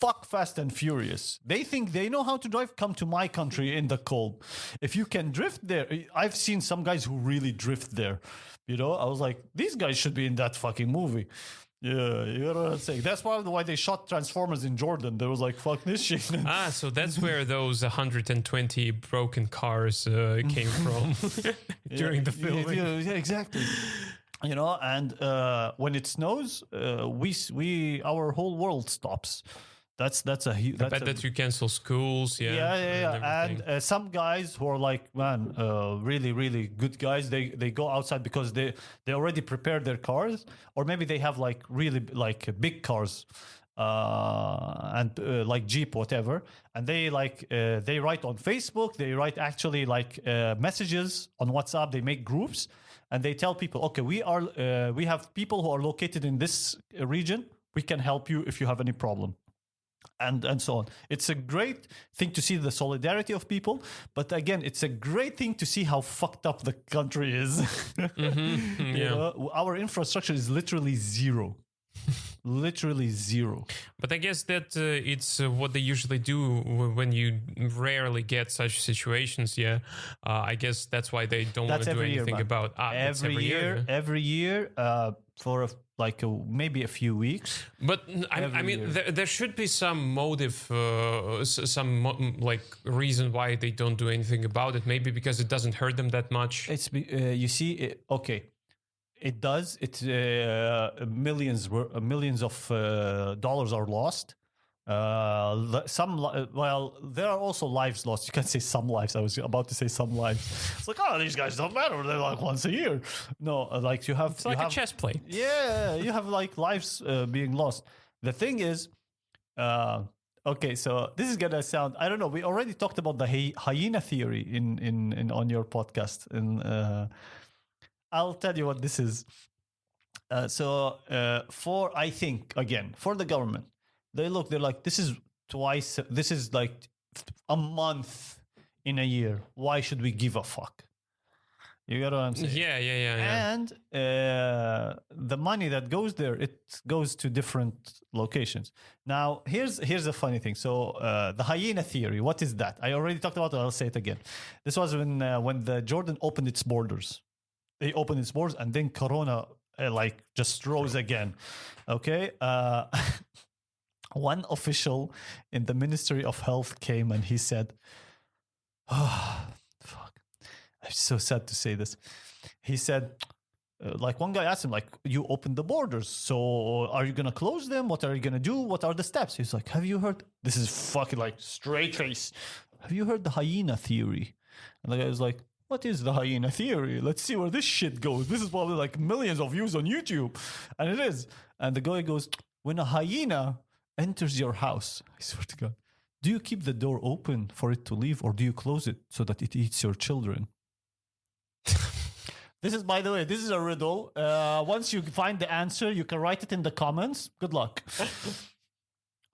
Fuck Fast and Furious. They think they know how to drive. Come to my country in the cold. If you can drift there, I've seen some guys who really drift there. You know, I was like, these guys should be in that fucking movie. Yeah, you know what I'm saying? That's probably why they shot Transformers in Jordan. They was like, fuck this shit. So that's where those 120 broken cars came from during the filming. Yeah, exactly. You know, and when it snows, our whole world stops. That's a huge. I bet that you cancel schools. Yeah. And some guys who are like, man, really, really good guys. They go outside because they already prepared their cars, or maybe they have like really like big cars, and like Jeep, whatever. And they like they write on Facebook. They write actually like messages on WhatsApp. They make groups. And they tell people, okay, we have people who are located in this region. We can help you if you have any problem, and so on. It's a great thing to see the solidarity of people, but again, it's a great thing to see how fucked up the country is. Mm-hmm. You know, our infrastructure is literally zero. Literally zero. But I guess that it's what they usually do when you rarely get such situations. Yeah, I guess that's why they don't want to do anything about. Every year, for maybe a few weeks. But I mean, there should be some motive, like reason why they don't do anything about it. Maybe because it doesn't hurt them that much. It's you see, okay. It does. It's millions of dollars are lost. There are also lives lost. You can say some lives. I was about to say some lives. It's like, oh, these guys don't matter. They're like once a year. No, like you have. It's like a chess play. Yeah, you have like lives being lost. The thing is, okay, so this is gonna sound. I don't know. We already talked about the hyena theory in on your podcast and. I'll tell you what this is. I think, again, for the government, they're like, this is like a month in a year. Why should we give a fuck? You get what I'm saying? Yeah. And the money that goes there, it goes to different locations. Now, here's a funny thing. So the hyena theory, what is that? I already talked about it. I'll say it again. This was when the Jordan opened its borders. They opened its borders, and then Corona just rose again. Okay, one official in the Ministry of Health came and he said, "Oh, fuck, I'm so sad to say this." He said, one guy asked him, like, "You opened the borders, so are you gonna close them? What are you gonna do? What are the steps?" He's like, "Have you heard? This is fucking like straight face. Have you heard the hyena theory?" And the guy was like, "What is the hyena theory? Let's see where this shit goes. This is probably like millions of views on YouTube." And it is. And the guy goes, when a hyena enters your house, I swear to God, do you keep the door open for it to leave, or do you close it so that it eats your children? This is, by the way, this is a riddle. Once you find the answer, you can write it in the comments. Good luck.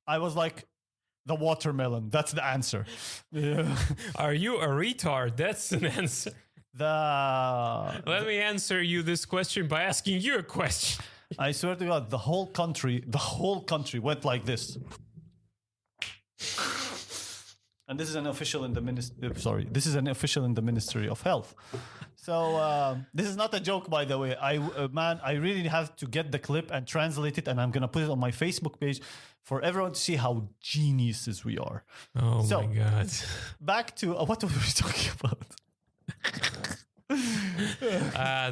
I was like, the watermelon. That's the answer. Yeah. Are you a retard? That's an answer. Let me answer you this question by asking you a question. I swear to God, the whole country went like this. And this is an official in the this is an official in the Ministry of Health. So this is not a joke, by the way. I really have to get the clip and translate it, and I'm gonna put it on my Facebook page for everyone to see how geniuses we are. Oh my God! Back to what were we talking about?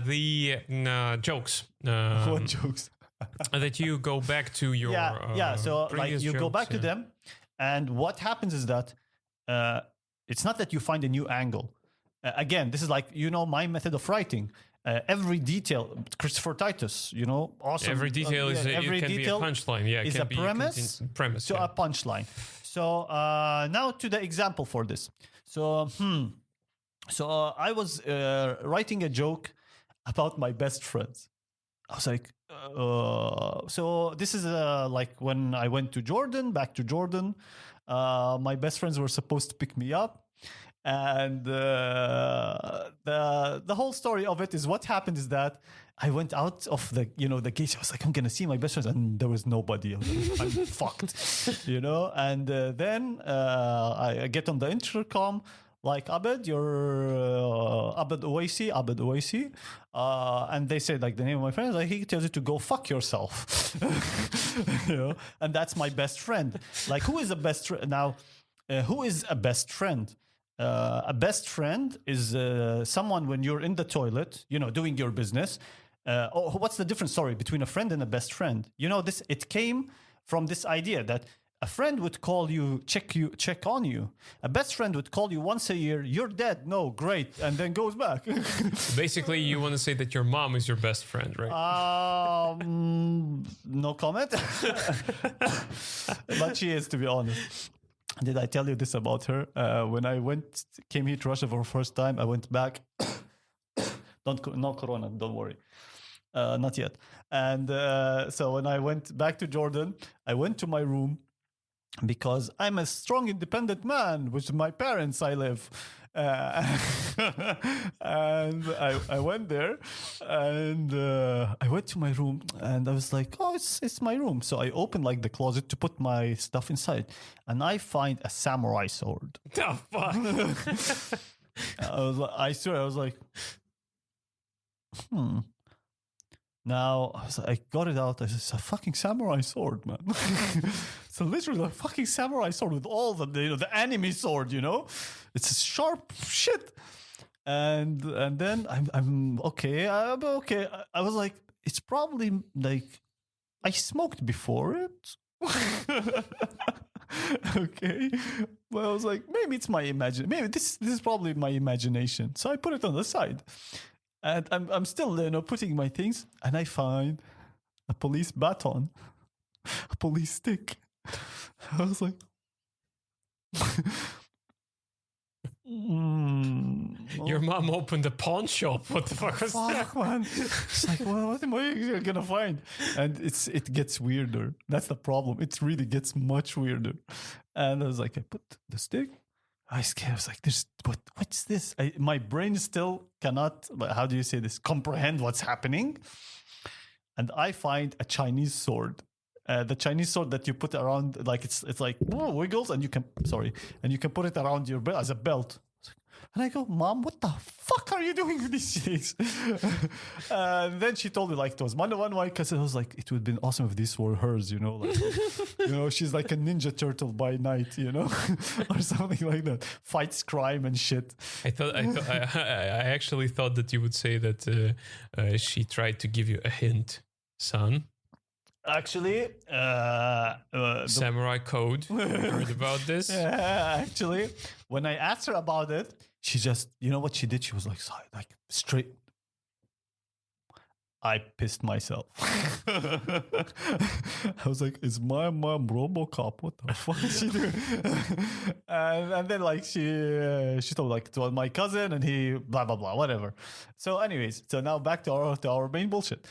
The jokes. What jokes? That you go back to your So like you go back to yeah. them, and what happens is that it's not that you find a new angle. Again, this is like, my method of writing. Every detail, Christopher Titus, awesome. Every detail is every it can detail be a punchline. Yeah, it is can a be premise to yeah. a punchline. So now to the example for this. So I was writing a joke about my best friends. I was like, so this is like when I went to Jordan, back to Jordan. My best friends were supposed to pick me up. And the whole story of it is, what happened is that I went out of the gate. I was like, I'm gonna see my best friends, and there was nobody. I was like, I'm fucked, And then I get on the intercom, like, Abed, you're Abed Owaysi, and they say like the name of my friend. Like, he tells you to go fuck yourself, And that's my best friend. Like, who is a best friend now? Who is a best friend? A best friend is someone when you're in the toilet, doing your business. What's the difference, between a friend and a best friend? It came from this idea that a friend would call you, check on you. A best friend would call you once a year. You're dead. No, great. And then goes back. Basically, you want to say that your mom is your best friend, right? No comment. But she is, to be honest. Did I tell you this about her? When I came here to Russia for the first time, I went back. No corona, don't worry. Not yet. And so when I went back to Jordan, I went to my room because I'm a strong, independent man, which my parents I live. And I went there, and I went to my room, and I was like, oh, it's my room. So I opened like the closet to put my stuff inside, and I find a samurai sword. The fuck? I swear, I was like, Now, I got it out. It's a fucking samurai sword, man. It's literally a fucking samurai sword with all the enemy sword, It's a sharp shit. And then I'm okay. I'm okay. I was like, it's probably like I smoked before it. Okay. But I was like, maybe it's my imagination. Maybe this is probably my imagination. So I put it on the side. And I'm still, putting my things, and I find a police baton, a police stick. I was like, Your mom opened a pawn shop. What the fuck was that? Fuck, man. It's like, well, what am I gonna find? And it gets weirder. That's the problem. It really gets much weirder. And I was like, I put the stick. I was like, what's this? My brain still cannot, how do you say this, comprehend what's happening. And I find a Chinese sword. The Chinese sword that you put around, like it's like wiggles, and you can put it around your belt as a belt. And I go, Mom, what the fuck are you doing with these things? And then she told me like it was one why, because I was like, it would have been awesome if these were hers, like, she's like a ninja turtle by night, or something like that. Fights crime and shit. I actually thought that you would say that she tried to give you a hint, son. Actually, Samurai Code. Heard about this? Yeah, actually, when I asked her about it, she just, what she did? She was like straight. I pissed myself. I was like, is my mom RoboCop? What the fuck is she doing? and then like she told like it was my cousin and he blah blah blah whatever. So anyways, so now back to our main bullshit.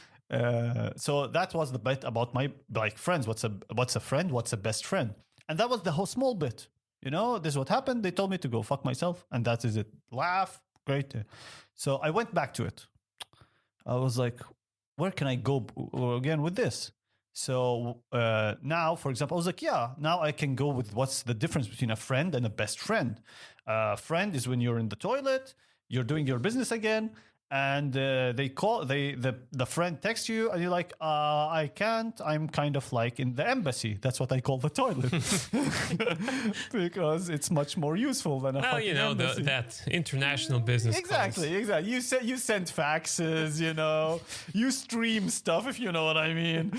So that was the bit about my like friends. What's a friend? What's a best friend? And that was the whole small bit. You know, this is what happened. They told me to go fuck myself, and that is it. Laugh, great. So I went back to it. I was like, where can I go again with this? So now, for example, I was like, yeah, now I can go with what's the difference between a friend and a best friend. A friend is when you're in the toilet, you're doing your business again, and the friend texts you, and you're like, I can't. I'm kind of like in the embassy. That's what I call the toilet because it's much more useful than a fucking embassy. That international business. Exactly. You send faxes. You know, you stream stuff if you know what I mean.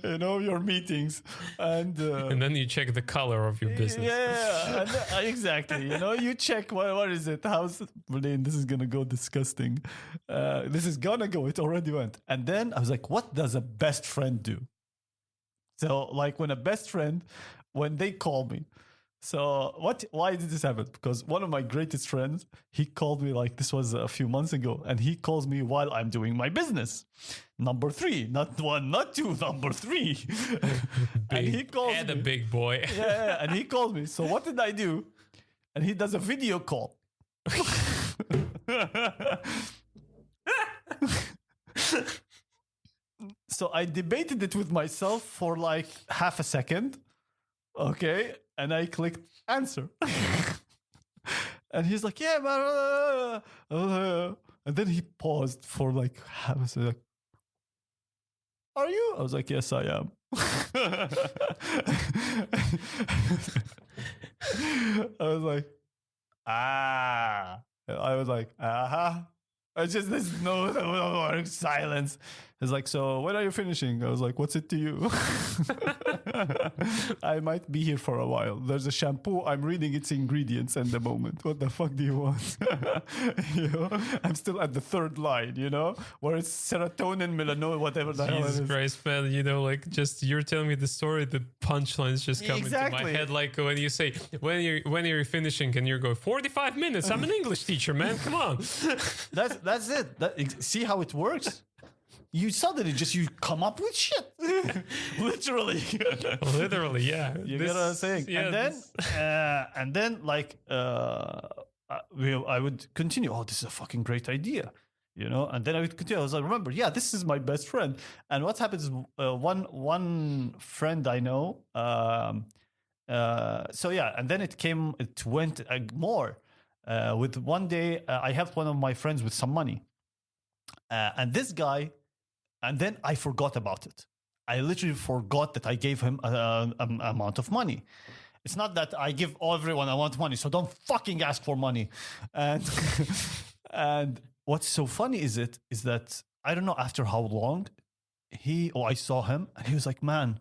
You know your meetings, and then you check the color of your business. Yeah, exactly. You know, you check what is it? How's this is gonna go disgusting. This is gonna go. It already went. And then I was like, what does a best friend do? So like when they call me. So why did this happen? Because one of my greatest friends, he called me like this was a few months ago, and he calls me while I'm doing my business. Number 3, not 1, not 2, number 3. And he calls me. A big boy. Yeah, and he called me. So what did I do? And he does a video call. So I debated it with myself for like half a second. Okay. And I clicked answer. And he's like, yeah, man. And then he paused for like half a second. Are you? I was like, yes, I am. I was like, I was like, I just, there's no silence. It's like, so when are you finishing? I was like, what's it to you? I might be here for a while. There's a shampoo. I'm reading its ingredients at the moment. What the fuck do you want? You know, I'm still at the 3rd line, you know, where it's serotonin, melanoma, whatever the hell it is. Jesus Christ, man. You know, like just you're telling me the story, the punchlines just come into my head. Like when you say, when you're finishing and you're going 45 minutes. I'm an English teacher, man. Come on. That's it. See how it works? You suddenly you come up with shit. Literally. Literally, yeah. You get what I'm saying? Yeah, and then like I would continue. Oh, this is a fucking great idea. You know, and then I would continue. I was like, remember, yeah, this is my best friend. And what happens is one friend I know. So yeah, and then it went more. With one day, I helped one of my friends with some money. And this guy, and then I forgot about it. I literally forgot that I gave him an amount of money. It's not that I give everyone I want money, so don't fucking ask for money. And and what's so funny is that I don't know after how long I saw him, and he was like, man,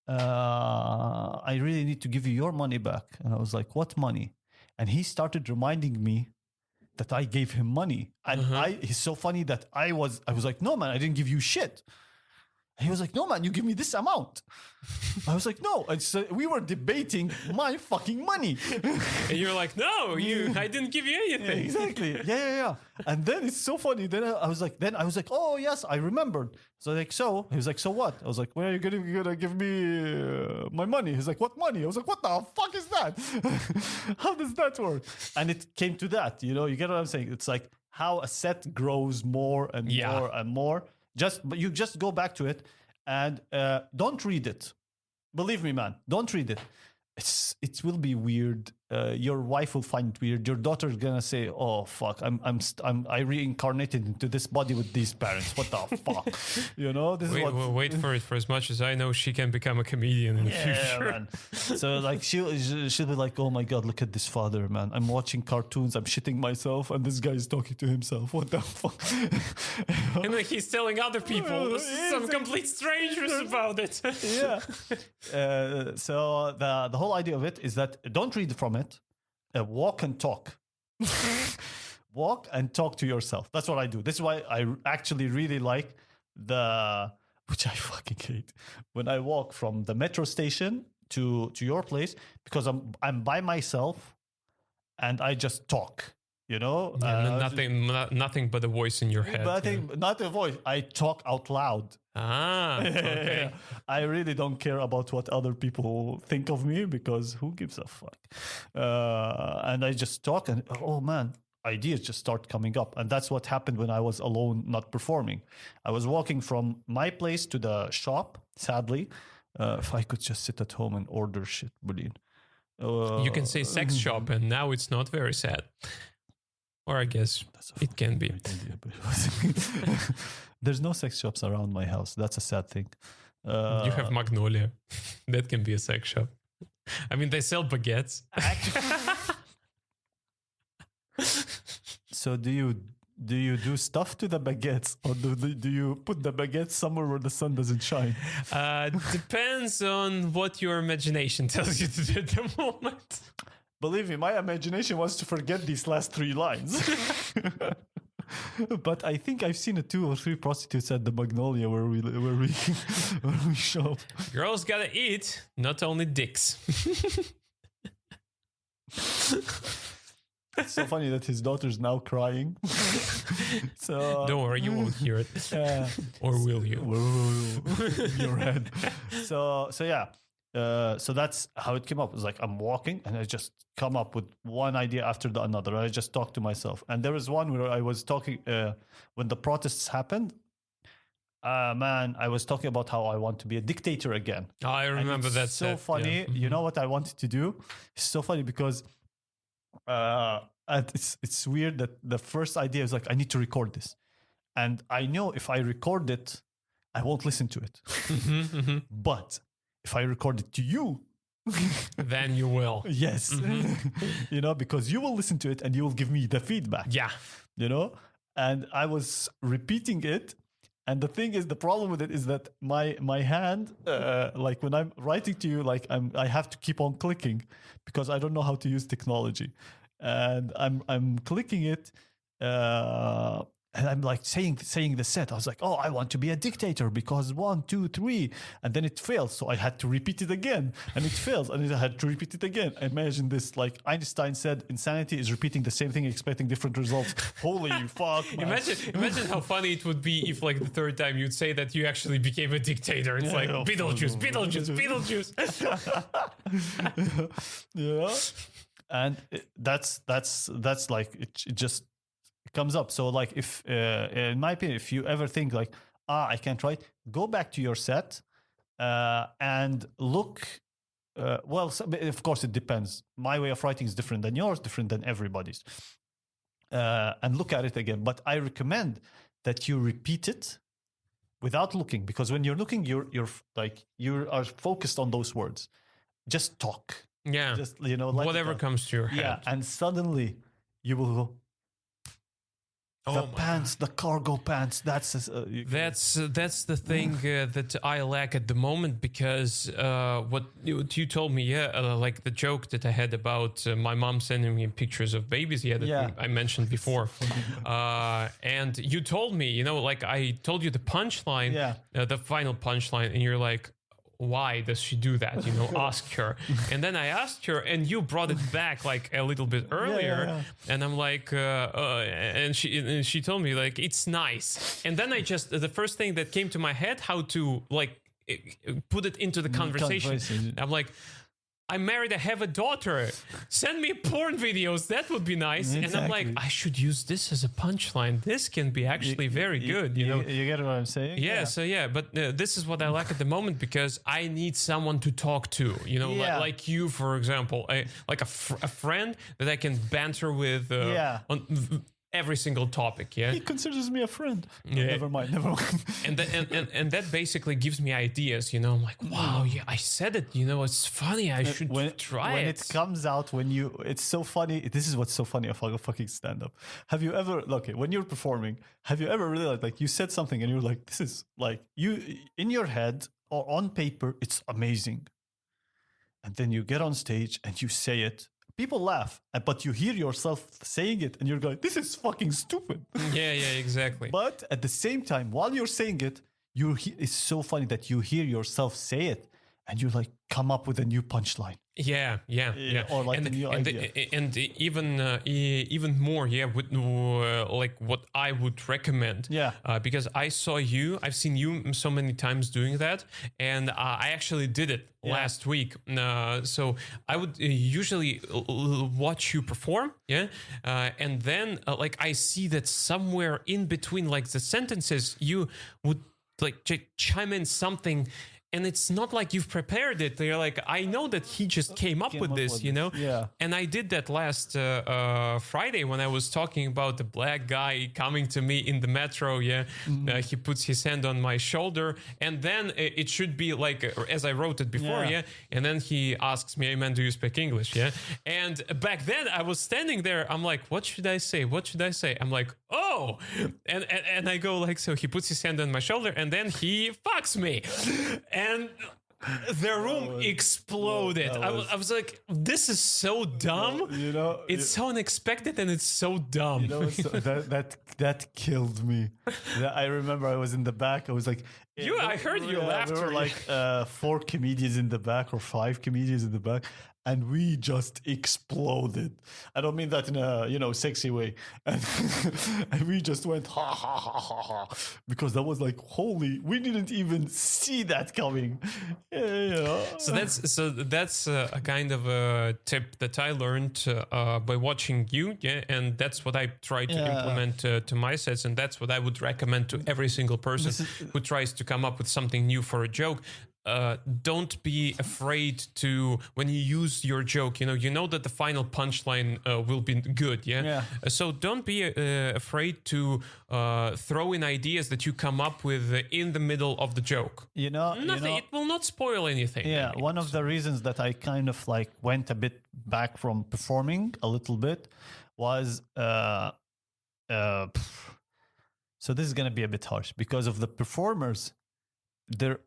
I really need to give you your money back. And I was like, what money? And he started reminding me that I gave him money. And he's so funny that I was like, no, man, I didn't give you shit. And he was like, no, man, you give me this amount. I was like, no. And so we were debating my fucking money. And you're like, no, I didn't give you anything. Yeah, exactly. Yeah. And then it's so funny. Then I was like, oh, yes, I remembered. So he was like, so what? I was like, when are you gonna give me my money? He's like, what money? I was like, what the fuck is that? How does that work? And it came to that, you know, you get what I'm saying? It's like how a set grows more and more and more. But you just go back to it and don't read it. Believe me, man, don't read it. It will be weird. Your wife will find it weird. Your daughter's gonna say, "Oh fuck, I reincarnated into this body with these parents. What the fuck?" You know, wait for it. For as much as I know, she can become a comedian in the future. Man. So like she'll be like, "Oh my god, look at this father, man. I'm watching cartoons. I'm shitting myself, and this guy is talking to himself. What the fuck?" And like he's telling other people, some complete strangers about it. Yeah. So the whole idea of it is that don't read from it. Walk and talk. walk and talk to yourself. That's what I do. This is why I actually really like which I fucking hate, when I walk from the metro station to your place, because I'm by myself and I just talk. You know, nothing but a voice in your head. Not a voice. I talk out loud. Okay. I really don't care about what other people think of me, because who gives a fuck? And I just talk, and oh man, ideas just start coming up. And that's what happened when I was alone, not performing. I was walking from my place to the shop. Sadly, if I could just sit at home and order shit, brilliant. You can say sex shop, and now it's not very sad. Or I guess it can be. There's no sex shops around my house. That's a sad thing. You have Magnolia. That can be a sex shop. I mean, they sell baguettes. So do you do stuff to the baguettes, or do you put the baguettes somewhere where the sun doesn't shine? Depends on what your imagination tells you to do at the moment. Believe me, my imagination wants to forget these last 3 lines. But I think I've seen 2 or 3 prostitutes at the Magnolia where we shop. Girls gotta eat, not only dicks. It's so funny that his daughter's now crying. So don't worry, you won't hear it. Or will you? In your head. So yeah. So that's how it came up. It was like I'm walking and I just come up with one idea after another. I just talk to myself. And there was one where I was talking when the protests happened. Man, I was talking about how I want to be a dictator again. Oh, I remember that. So funny. Yeah. You know what I wanted to do? It's so funny because it's weird that the first idea is like, I need to record this. And I know if I record it, I won't listen to it. But if I record it to you, then you will. Yes. You know, because you will listen to it and you will give me the feedback. Yeah. You know? And I was repeating it. And the thing is, the problem with it is that my hand, like when I'm writing to you, like I have to keep on clicking because I don't know how to use technology. And I'm clicking it, and I'm like saying the set. I was like, oh, I want to be a dictator because 1, 2, 3, and then it fails. So I had to repeat it again, and it fails, and I had to repeat it again. Imagine this, like Einstein said, insanity is repeating the same thing, expecting different results. Holy fuck! Man. Imagine how funny it would be if, like, the third time you'd say that you actually became a dictator. It's like Beetlejuice. Yeah, and that's like it just comes up. So like if in my opinion, if you ever think like I can't write, go back to your set and look. Well, of course it depends. My way of writing is different than yours, different than everybody's, and look at it again. But I recommend that you repeat it without looking, because when you're looking, you are focused on those words. Just talk. Yeah, just let whatever comes to your head. Yeah, and suddenly you will go. The pants, the cargo pants. That's the thing that I lack at the moment, because what you told me, like the joke that I had about my mom sending me pictures of babies, that I mentioned before, and you told me, like I told you the punchline, the final punchline, and you're like, why does she do that? Ask her. And then I asked her, and you brought it back like a little bit earlier. And I'm like, and she told me like, it's nice. And then the first thing that came to my head, how to like put it into the conversation. I'm like, I'm married, I have a daughter. Send me porn videos. That would be nice. Exactly. And I'm like, I should use this as a punchline. This can be actually very good. You get what I'm saying? Yeah. So but this is what I lack at the moment, because I need someone to talk to. Like you, for example, like a friend that I can banter with. On every single topic. Yeah, he considers me a friend. No, yeah. Never mind. And that basically gives me ideas. I'm like, wow, yeah, I said it. It's funny. I should try it. When it comes out, it's so funny. This is what's so funny about fucking stand up. Have you ever, when you're performing, have you ever realized like you said something and you're like, this is like you in your head or on paper, it's amazing. And then you get on stage and you say it. people laugh, but you hear yourself saying it and you're going, this is fucking stupid. Yeah, exactly. But at the same time, while you're saying it, it's so funny that you hear yourself say it and you like come up with a new punchline. Yeah. Or like a new idea. And even more, with like what I would recommend. Yeah. Because I've seen you so many times doing that, and I actually did it last week. So I would usually watch you perform, and then like I see that somewhere in between like the sentences you would like chime in something. And it's not like you've prepared it. They're like, I know that he just came up with this, you know? Yeah. And I did that last Friday when I was talking about the black guy coming to me in the metro, he puts his hand on my shoulder. And then it should be like, as I wrote it before, And then he asks me, hey man, do you speak English, And back then I was standing there. I'm like, what should I say? What should I say? I'm like, oh. And I go like, so he puts his hand on my shoulder and then he fucks me. And the room exploded. I was like, this is so dumb. It's so unexpected and it's so dumb. That killed me. I remember I was in the back. I was like, I heard your laughter. There were like 4 comedians in the back or 5 comedians in the back. And we just exploded. I don't mean that in a, sexy way. And we just went ha ha ha ha ha, because that was like, holy, we didn't even see that coming. So that's a kind of a tip that I learned by watching you, and that's what I try to implement to my sets, and that's what I would recommend to every single person who tries to come up with something new for a joke. Don't be afraid to, when you use your joke, you know that the final punchline will be good, so don't be afraid to throw in ideas that you come up with in the middle of the joke. Nothing, it will not spoil anything. One of the reasons that I kind of like went a bit back from performing a little bit was so this is gonna be a bit harsh because of the performers. This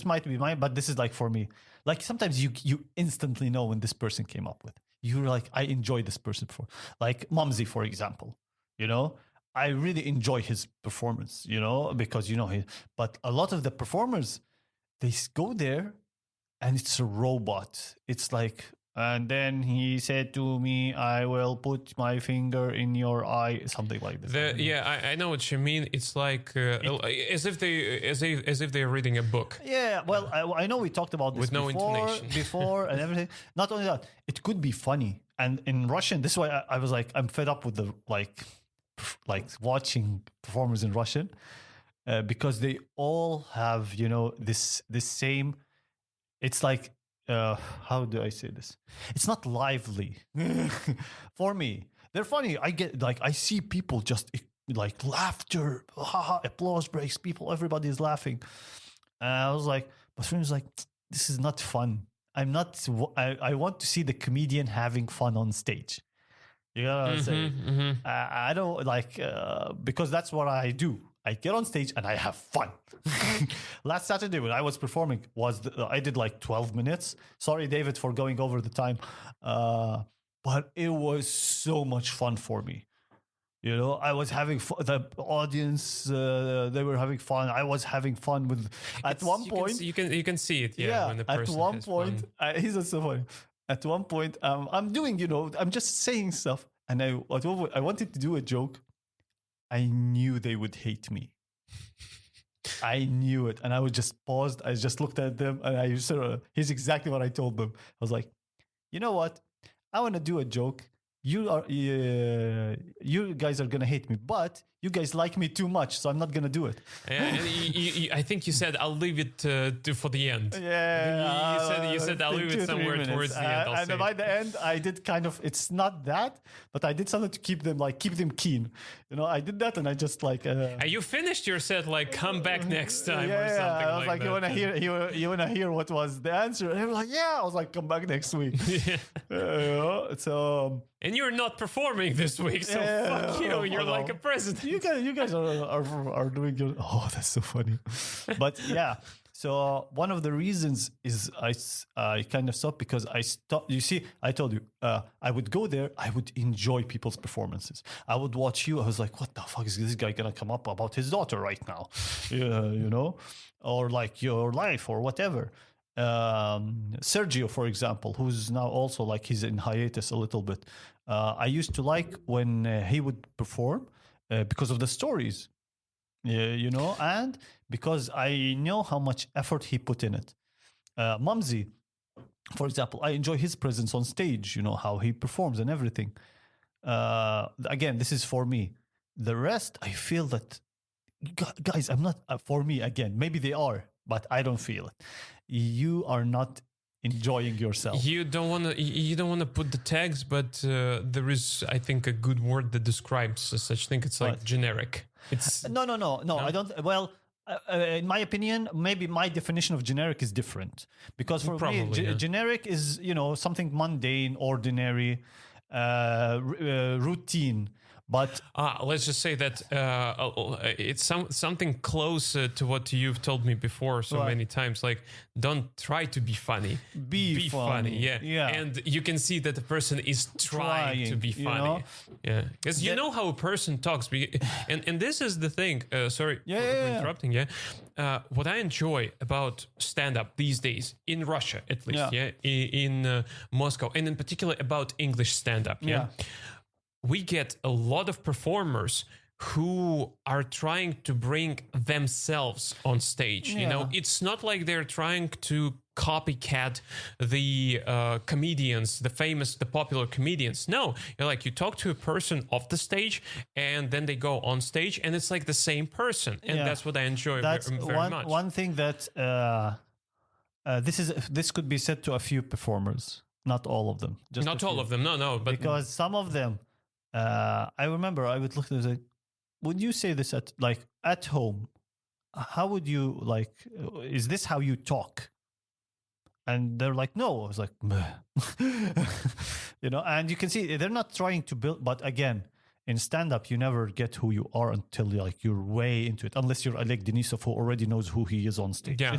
might be mine, but this is like for me. Like sometimes you instantly know when this person came up with. You're like, I enjoy this person for, like Mumsy, for example. I really enjoy his performance. Because but a lot of the performers, they go there, and it's a robot. It's like. And then he said to me, I will put my finger in your eye, something like this. I know what you mean. It's like as if they're reading a book. Yeah, well, I know we talked about this with no intonation before and everything. Not only that, it could be funny. And in Russian, this is why I was like, I'm fed up with the like watching performers in Russian because they all have this same. It's like. How do I say this? It's not lively for me. They're funny. I see people just like laughter, applause breaks. Everybody is laughing. And I was like, my friend was like, this is not fun. I want to see the comedian having fun on stage. You know what I'm saying? I don't like, because that's what I do. I get on stage and I have fun. Last Saturday when I was performing, I did like 12 minutes. Sorry, David, for going over the time. But it was so much fun for me. I was having fun. The audience, they were having fun. I was having fun with. At one point, you can see it. When the person at one has point, fun. He's so funny. At one point, I'm doing. I'm just saying stuff, and I wanted to do a joke. I knew they would hate me. I knew it. And I was just paused. I just looked at them and here's exactly what I told them. I was like, you know what? I want to do a joke. You guys are going to hate me, but you guys like me too much, so I'm not going to do it. I think you said, I'll leave it for the end. Yeah. You said I'll leave it somewhere towards the end. And by the end, I did kind of, it's not that, but I did something to keep them keen. I did that and I just like... you finished your set like, come back next time or something I was like, that. you want to hear what was the answer? And they were like, yeah. I was like, come back next week. And you're not performing this week, so fuck you. You're like a president. You guys are doing good. Oh, that's so funny. But yeah, So one of the reasons is I kind of stopped because I stopped. You see, I told you I would go there. I would enjoy people's performances. I would watch you. I was like, what the fuck is this guy gonna come up about his daughter right now? You know, or like your life or whatever. Sergio, for example, who's now also like he's in hiatus a little bit. I used to like when he would perform because of the stories. You know, and because I know how much effort he put in it. Mumsy, for example, I enjoy his presence on stage, you know, how he performs and everything. Again, this is for me. The rest, I feel that, guys, I'm not, for me, again, maybe they are, but I don't feel it. You are not enjoying yourself. You don't want to put the tags, but there is, I think, a good word that describes such thing. It's like generic. It's no. I don't. Well, in my opinion, maybe my definition of generic is different because for Probably, me, yeah. generic is something mundane, ordinary, routine. But let's just say that it's something close to what you've told me before so many times. Like, don't try to be funny. Be funny. Yeah. And you can see that the person is trying to be funny. Yeah. Because you know how a person talks. And this is the thing. Sorry for interrupting. Yeah. What I enjoy about stand-up these days, in Russia at least, in Moscow, and in particular about English stand-up, we get a lot of performers who are trying to bring themselves on stage. You know, it's not like they're trying to copycat the comedians, the popular comedians. No, you talk to a person off the stage and then they go on stage and it's like the same person. And that's what I enjoy very much. One thing that this could be said to a few performers, not all of them. Not all of them, no. But because some of them, I remember I would look at them and say, would you say this at home? How would you is this how you talk? And they're like, no. I was like, and you can see they're not trying to build, but again, in stand-up, you never get who you are until you're way into it, unless you're Oleg Denisov, who already knows who he is on stage. Yeah.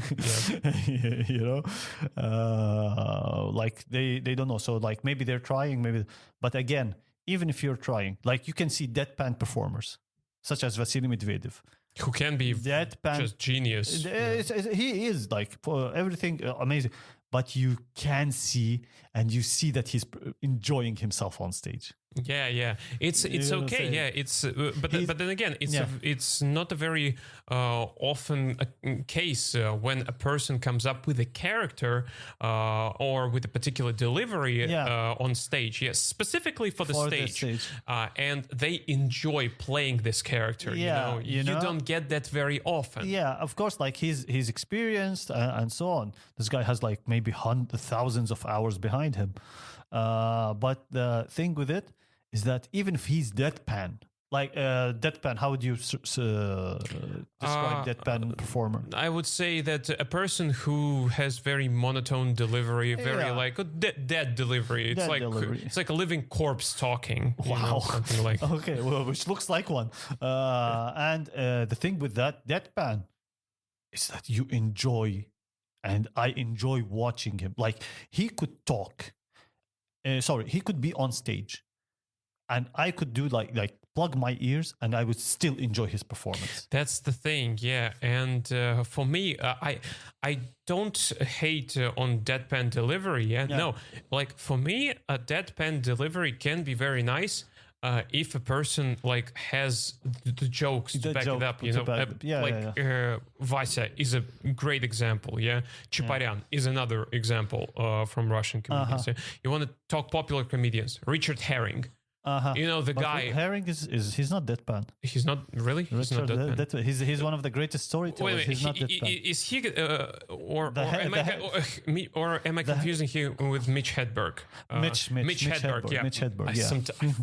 They don't know. So maybe they're trying, but again, even if you're trying, you can see deadpan performers, such as Vasily Medvedev, who can be deadpan, just genius. He is for everything amazing, but you can see and you see that he's enjoying himself on stage. Yeah. It's okay. Yeah, it's but then again, it's not a very often case when a person comes up with a character or with a particular delivery on stage. Yes, specifically for the stage. And they enjoy playing this character. You don't get that very often. Yeah, of course. He's experienced and so on. This guy has maybe thousands of hours behind him. But the thing with it is that even if he's deadpan, how would you describe deadpan performer? I would say that a person who has very monotone delivery, dead delivery. It's like a living corpse talking. Wow, something like okay, well, which looks like one. And the thing with that deadpan is that you enjoy, and I enjoy watching him. He could talk. He could be on stage. And I could do plug my ears and I would still enjoy his performance. That's the thing, yeah. And for me, I don't hate on deadpan delivery. Yeah, no. For me, a deadpan delivery can be very nice if a person has the jokes to back it up. Vasya is a great example. Yeah, Chaparyan is another example from Russian comedians. You want to talk popular comedians? Richard Herring. The guy Herring he's not deadpan. He's not really. He's not deadpan. He's one of the greatest storytellers. He's not deadpan. Is he or am I confusing him with Mitch Hedberg? Mitch Hedberg. Yeah. Mitch Hedberg. Yeah.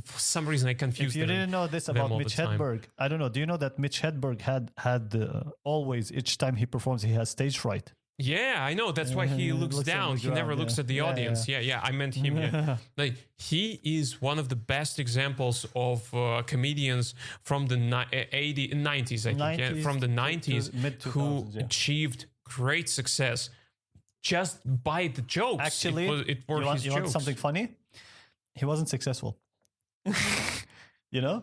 For some reason, I confused. If you didn't know this about Mitch Hedberg, I don't know. Do you know that Mitch Hedberg had always each time he performs, he has stage fright? Yeah, I know. That's why he looks down. He never looks at the audience. Yeah. I meant him. Yeah. He is one of the best examples of comedians from the 90s, I think. From the 90s who achieved great success just by the jokes. Actually, it were you want, his you jokes. want something funny? He wasn't successful. You know?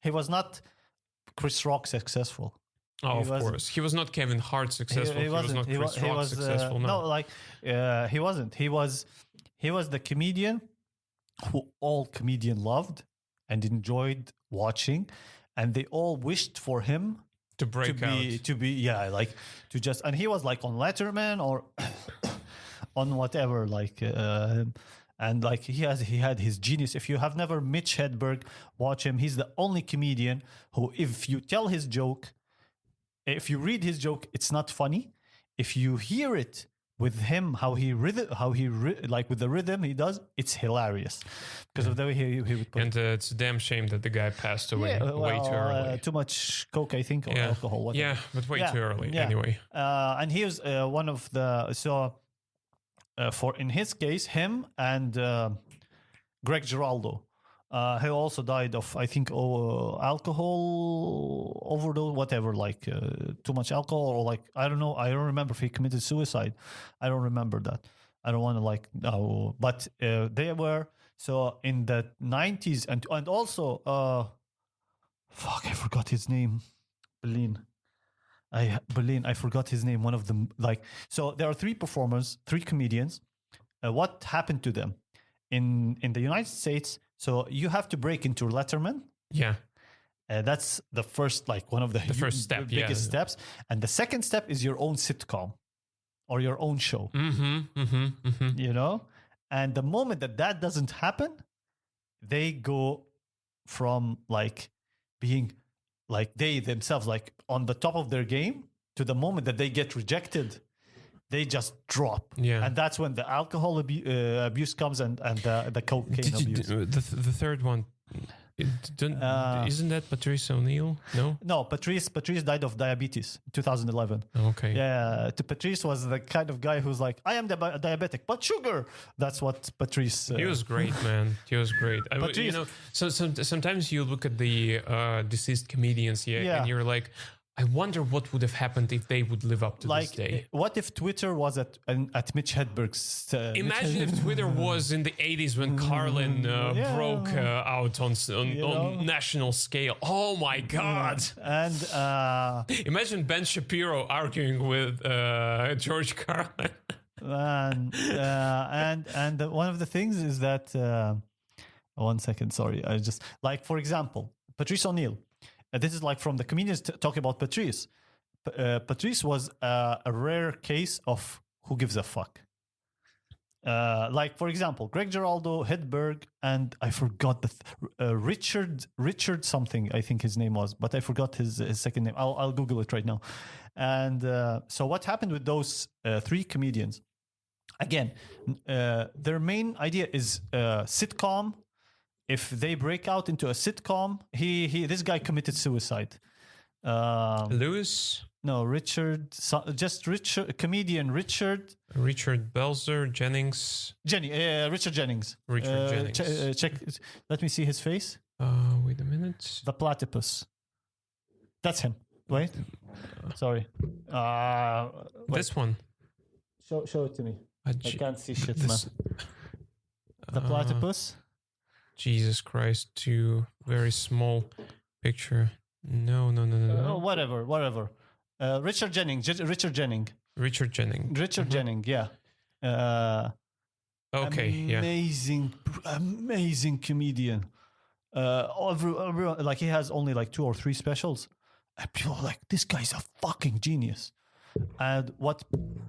He was not Chris Rock successful. Oh, He of wasn't. course. He was not Kevin Hart successful. He was not Chris Rock successful. No. like he wasn't. He was the comedian who all comedian loved and enjoyed watching, and they all wished for him To break out. to be like to just, and he was like on Letterman or on whatever, like and like he had his genius. If you have never Mitch Hedberg, watch him. He's the only comedian who, if you tell his joke, if you read his joke, it's not funny. If you hear it with him, like with the rhythm he does, it's hilarious because of the way he would put And it's a damn shame that the guy passed away way too early. too much coke, I think, or alcohol. Whatever. Yeah, but way too early yeah. anyway. And he was one of the for in his case, him and Greg Giraldo, who also died of, I think, alcohol overdose, whatever, like too much alcohol, or like I don't know. I don't remember if he committed suicide. I don't remember that. I don't want to like no, but they were so in the 90s and also fuck, I forgot his name. Berlin, I forgot his name. One of them, like, so there are three performers, three comedians. What happened to them in the United States? So you have to break into Letterman. Yeah. That's the first, like one of the first step, biggest steps. And the second step is your own sitcom or your own show. You know? And the moment that doesn't happen, they go from like being like they themselves like on the top of their game to the moment that they get rejected, they just drop. Yeah. And that's when the alcohol abuse comes and the cocaine abuse. The third one, isn't that Patrice O'Neill? No, Patrice died of diabetes in 2011. Okay. Yeah, Patrice was the kind of guy who's like, I am diabetic, but sugar. That's what Patrice. He was great, man. He was great. Patrice, you know, sometimes you look at the deceased comedians, and you're like, I wonder what would have happened if they would live up to this day. What if Twitter was at Mitch Hedberg's? Imagine if Twitter was in the 80s when Carlin broke out on national scale. Oh my God. And imagine Ben Shapiro arguing with George Carlin. and one of the things is that 1 second, sorry, I just like, for example, Patrice O'Neill. This is like from the comedians talking about Patrice. Patrice was a rare case of who gives a fuck. Like, for example, Greg Giraldo, Hedberg, and I forgot the Richard something, I think his name was, but I forgot his second name. I'll Google it right now. And so what happened with those three comedians? Again, their main idea is sitcom. If they break out into a sitcom, this guy committed suicide. Lewis? No, Richard. Comedian Richard. Richard Belzer, Jennings. Richard Jennings. Richard Jennings. Check. Let me see his face. Wait a minute. The platypus. That's him. Wait. Sorry. This one. Show it to me. I can't see shit, man. The platypus. Jesus Christ, too very small picture. No. Oh, whatever. Richard Jennings. Yeah. Okay. Amazing comedian. Everyone, like, he has only like 2 or 3 specials. And people are like, this guy's a fucking genius. And what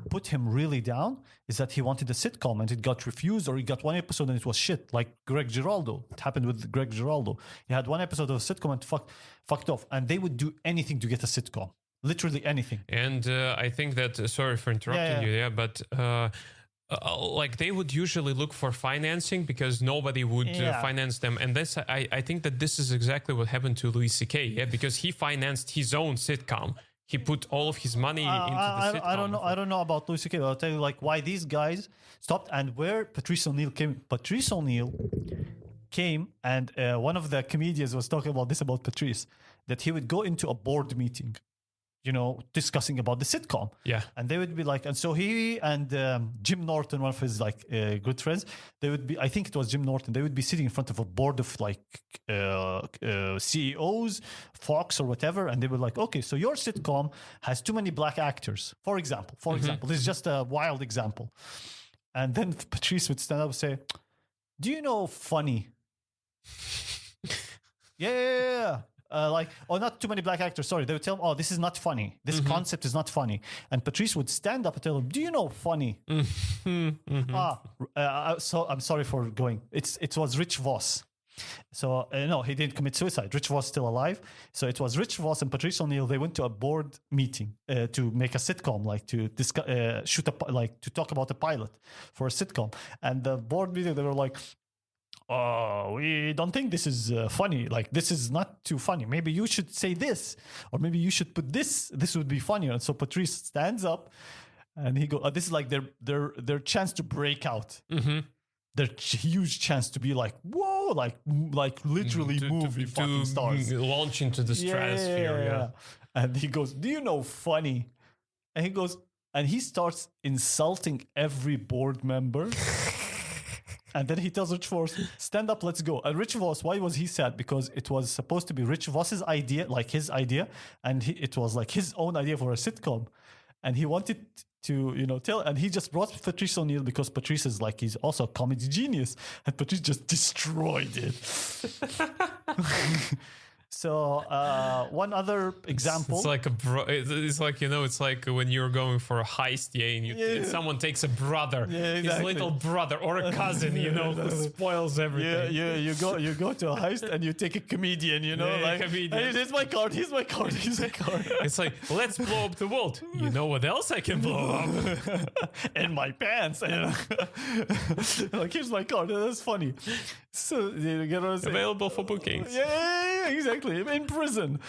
put him really down is that he wanted a sitcom and it got refused, or he got 1 episode and it was shit, like Greg Giraldo. It happened with Greg Giraldo. He had 1 episode of a sitcom and fucked off. And they would do anything to get a sitcom. Literally anything. And I think that, sorry for interrupting you, but like they would usually look for financing because nobody would finance them. And this, I think that this is exactly what happened to Louis C.K., because he financed his own sitcom. He put all of his money into the sitcom. I don't know about Louis C.K., but I'll tell you like why these guys stopped and where Patrice O'Neill came. Patrice O'Neill came, and one of the comedians was talking about this about Patrice, that he would go into a board meeting discussing about the sitcom. Yeah. And they would be like, and so he and Jim Norton, one of his like good friends, they would be, I think it was Jim Norton, they would be sitting in front of a board of like CEOs, Fox or whatever, and they were like, okay, so your sitcom has too many black actors, for example. This is just a wild example. And then Patrice would stand up and say, do you know funny? Yeah. Not too many black actors. Sorry, they would tell him, "Oh, this is not funny. This concept is not funny." And Patrice would stand up and tell him, "Do you know funny?" So I'm sorry for going. It was Rich Voss. So no, he didn't commit suicide. Rich Voss still alive. So it was Rich Voss and Patrice O'Neill. They went to a board meeting to make a sitcom, like to discuss, to talk about a pilot for a sitcom. And the board meeting, they were like, we don't think this is funny. Like, this is not too funny. Maybe you should say this, or maybe you should put this. This would be funnier. And so Patrice stands up, and he goes, "This is like their chance to break out. Their huge chance to be like, whoa, like literally movie fucking stars, launch into the stratosphere." Yeah. And he goes, "Do you know funny?" And he goes, and he starts insulting every board member. And then he tells Rich Voss, "Stand up, let's go." And Rich Voss, why was he sad? Because it was supposed to be Rich Voss's idea, like his idea, and it was like his own idea for a sitcom. And he wanted to, tell, and he just brought Patrice O'Neill because Patrice is like, he's also a comedy genius. And Patrice just destroyed it. So one other example. It's like it's like, it's like when you're going for a heist, and someone takes a brother, his little brother or a cousin, who spoils everything. Yeah, you go to a heist and you take a comedian, comedian. Hey, here's my card. It's like, let's blow up the world. You know what else I can blow up? In my pants. Like, here's my card. That's funny. So available for bookings. Yeah, exactly. In prison.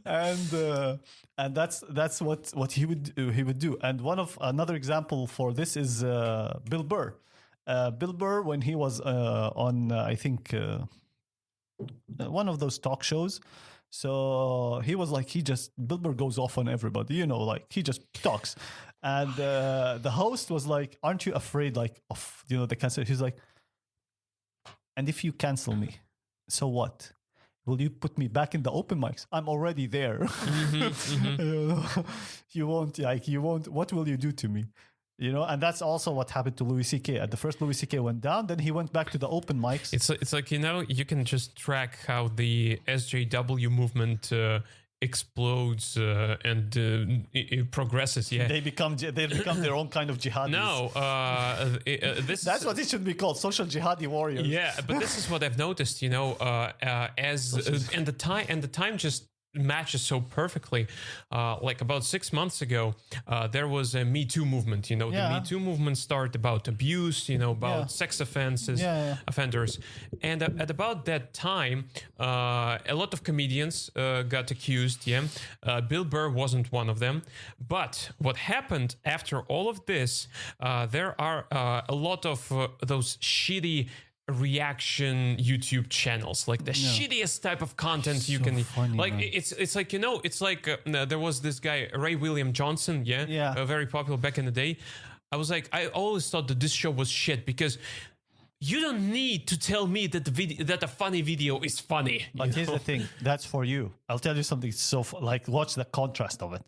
and that's what he would do. And another example for this is Bill Burr. Bill Burr, when he was on I think one of those talk shows. So he was like, Bill Burr goes off on everybody, like he just talks. And the host was like, "Aren't you afraid of the cancel?" He's like, "And if you cancel me, so what? Will you put me back in the open mics? I'm already there." You won't. What will you do to me? And that's also what happened to Louis C.K. At the first, Louis C.K. went down, then he went back to the open mics. It's like, you can just track how the SJW movement explodes and it progresses. Yeah, they become their own kind of jihadis. No, that's what it should be called, social jihadi warriors. Yeah, but this is what I've noticed. And the time just matches so perfectly. Like about 6 months ago, there was a Me Too movement. The Me Too movement started about abuse, about sex offenders. And at about that time, a lot of comedians got accused. Bill Burr wasn't one of them. But what happened after all of this, there are a lot of those shitty reaction YouTube channels, like the shittiest type of content you can funny, like. Man. It's like there was this guy Ray William Johnson, very popular back in the day. I always thought that this show was shit because you don't need to tell me that that a funny video is funny. But here's the thing, that's for you. I'll tell you something watch the contrast of it.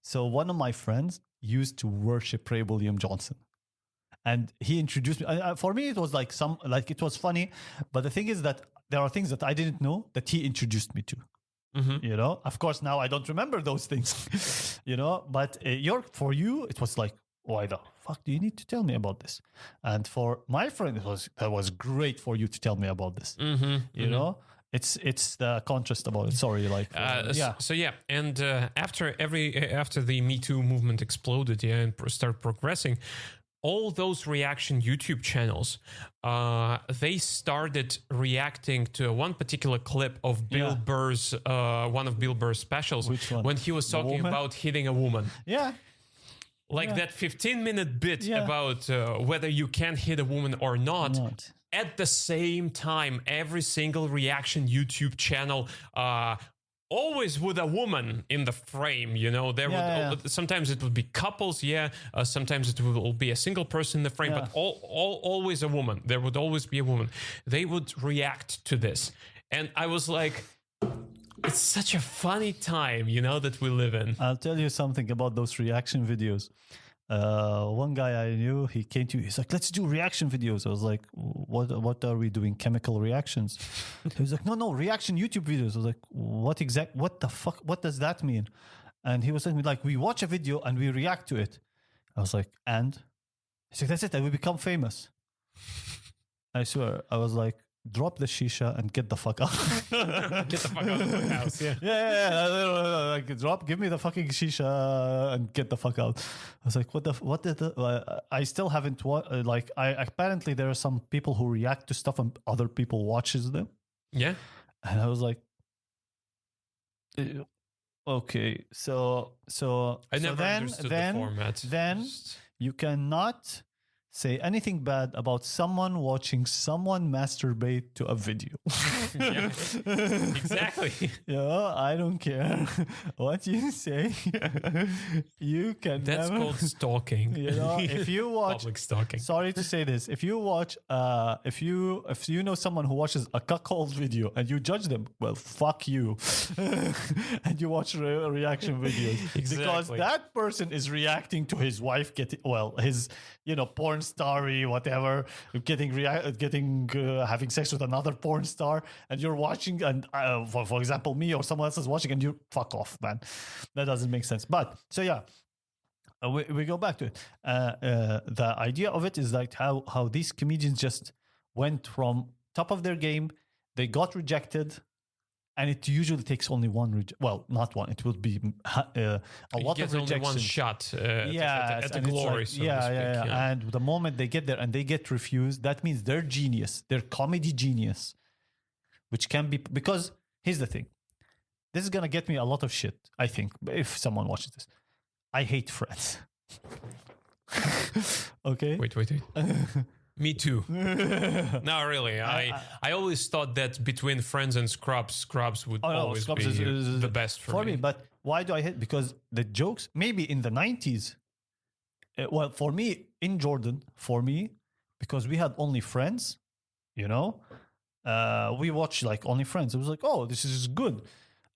So one of my friends used to worship Ray William Johnson. And he introduced me. For me, it was it was funny. But the thing is that there are things that I didn't know that he introduced me to. Of course, now I don't remember those things. But for you, it was like, why the fuck do you need to tell me about this? And for my friend, that was great for you to tell me about this. It's the contrast about it. Sorry, and after the Me Too movement exploded, and started progressing, all those reaction YouTube channels, they started reacting to one particular clip of Bill Burr's, one of Bill Burr's specials. Which one? When he was talking about hitting a woman. Yeah. That 15-minute bit about whether you can hit a woman or not. At the same time, every single reaction YouTube channel always with a woman in the frame, there would sometimes it would be couples, sometimes it will be a single person in the frame, but always a woman. There would always be a woman. They would react to this, and I was like, it's such a funny time, that we live in. I'll tell you something about those reaction videos. One guy I knew, he came to me, he's like, let's do reaction videos. I was like, what are we doing? Chemical reactions? He was like, no, reaction YouTube videos. I was like, what the fuck? What does that mean? And he was telling me, like, we watch a video and we react to it. I was like, and? He's like, that's it, and we become famous. I swear, I was like, drop the shisha and get the fuck out. Get the fuck out of the house. Yeah. Like, give me the fucking shisha and get the fuck out. I was like, I still haven't apparently there are some people who react to stuff and other people watches them. Yeah. And I was like, okay, so I never understood the format. Then you cannot say anything bad about someone watching someone masturbate to a video. Yeah, exactly. I don't care what you say. You can. That's called stalking. If you watch public stalking. Sorry to say this. If you watch, if you know someone who watches a cuckold video and you judge them, well, fuck you. And you watch reaction videos because that person is reacting to his wife his porn starry, whatever, having sex with another porn star, and you're watching, and for example, me or someone else is watching, and you fuck off, man. That doesn't make sense. But so yeah, we go back to it. The idea of it is like how these comedians just went from top of their game, they got rejected. And it usually takes only one not one. It will be a lot of rejection. Only one shot at the like, glory. So to speak. And the moment they get there and they get refused, that means they're genius. They're comedy genius, which can be, because here's the thing. This is gonna get me a lot of shit, I think, if someone watches this. I hate Friends. Okay. Wait. Me too. No, really. I always thought that between Friends and Scrubs would always Scrubs be is the best for me. But why do I hate? Because the jokes, maybe in the 90s, for me, in Jordan, because we had only Friends, we watched like only Friends. It was like, oh, this is good.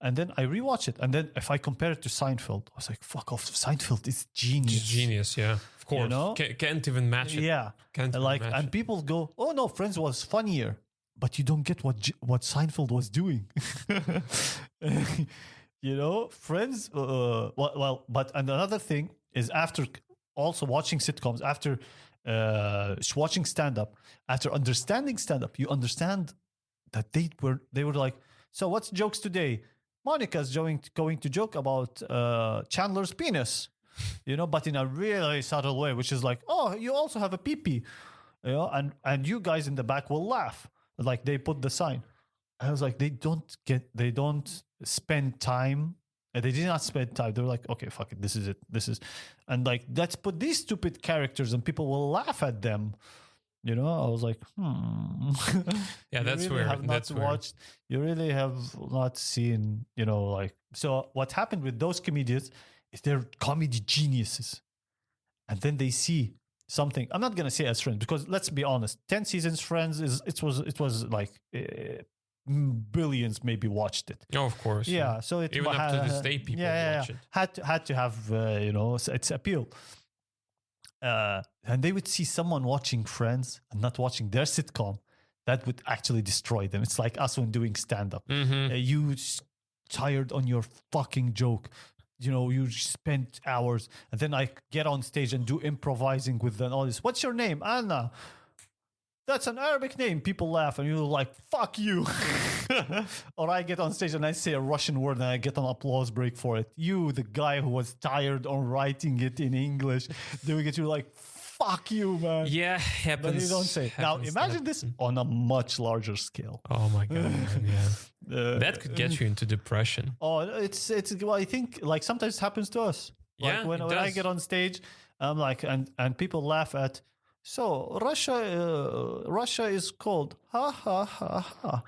And then I rewatch it. And then if I compare it to Seinfeld, I was like, fuck off. Seinfeld is genius. It's genius, yeah. Of course. Can't even match it. Yeah. And people go, oh no, Friends was funnier. But you don't get what Seinfeld was doing. Friends, but another thing is, after also watching sitcoms, after watching stand-up, after understanding stand-up, you understand that they were like, so what's jokes today? Monica's going to joke about Chandler's penis, but in a really subtle way, which is like, oh, you also have a pee-pee, and you guys in the back will laugh. Like, they put the sign. I was like, they don't spend time. They did not spend time. They were like, okay, fuck it, this is it. And like, let's put these stupid characters and people will laugh at them. I was like, Yeah, that's really weird. You really have not seen, so what happened with those comedians is they're comedy geniuses. And then they see something. I'm not going to say as Friends, because let's be honest, 10 seasons Friends it was like billions maybe watched it. Oh, of course. Yeah. So it even up to this day, people watch it. Had to have, its appeal. And they would see someone watching Friends and not watching their sitcom, that would actually destroy them. It's like us when doing stand-up. Mm-hmm. You tired on your fucking joke. You spent hours, and then I get on stage and do improvising with them, all this. What's your name? Anna. That's an Arabic name. People laugh, and you're like, fuck you. Or I get on stage and I say a Russian word and I get an applause break for it. You, the guy who was tired on writing it in English, doing it, you're like, fuck you, man. Yeah, happens. But you don't say. Now, imagine this on a much larger scale. Oh my God, man, yeah. That could get you into depression. Oh, it's. Well, I think like sometimes it happens to us. Like Yeah, when I get on stage, I'm like, and people laugh at. So Russia is cold. Ha ha ha ha.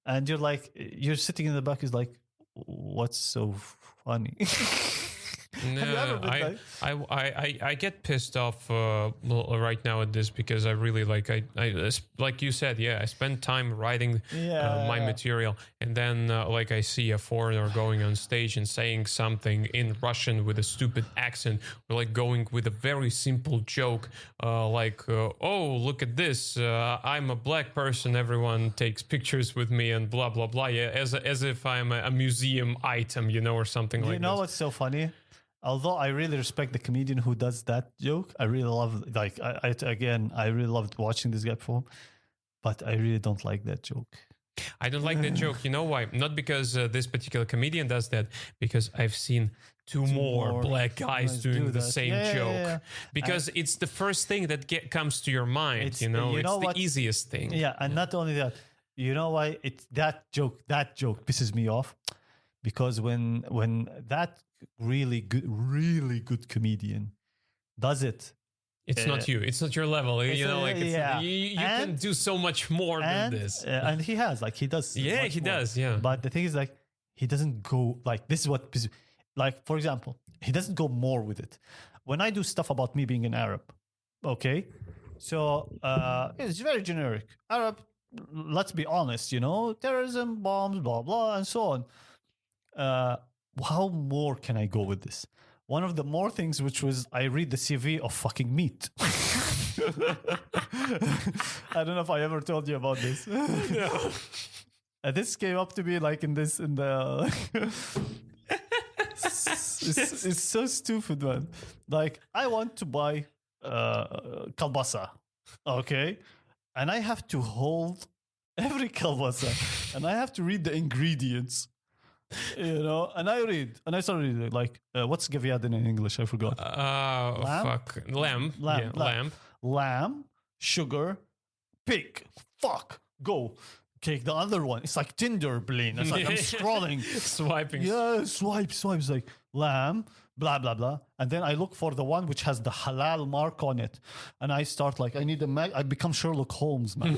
and you're like, you're sitting in the back, is like, what's so funny? Have you ever been like- I get pissed off right now at this because I really like you said, I spend time writing my material, and then I see a foreigner going on stage and saying something in Russian with a stupid accent, or like going with a very simple joke, oh, look at this, I'm a black person, everyone takes pictures with me and blah blah blah, as if I'm a museum item, or something like that. You know what's so funny? Although I really respect the comedian who does that joke, I really love, I really loved watching this guy perform, but I really don't like that joke. I don't like that joke. You know why? Not because this particular comedian does that, because I've seen two more black guys doing the same joke. Because it's the first thing that comes to your mind, it's the easiest thing. Yeah, and not only that, you know why? It's that joke pisses me off, because when that really good comedian does it, it's not you, it's not your level, you can do so much more than this, and he does he does. But the thing is, he doesn't go this is what, for example, he doesn't go more with it. When I do stuff about me being an Arab, okay, so it's very generic Arab, let's be honest, terrorism, bombs, blah blah, and so on. How more can I go with this? One of the more things, which was, I read the CV of fucking meat. I don't know if I ever told you about this. No. This came up to me it's so stupid, man. I want to buy kalbasa, okay? And I have to hold every kalbasa, and I have to read the ingredients. And I started reading what's gaviadin in English? I forgot. Lamb, sugar, pig. Fuck, go. Okay, the other one. It's like Tinder, Blaine. It's like I'm scrolling, swiping. Yeah, swipe. It's like lamb, blah blah blah, and then I look for the one which has the halal mark on it, and I start I need I become Sherlock Holmes, man.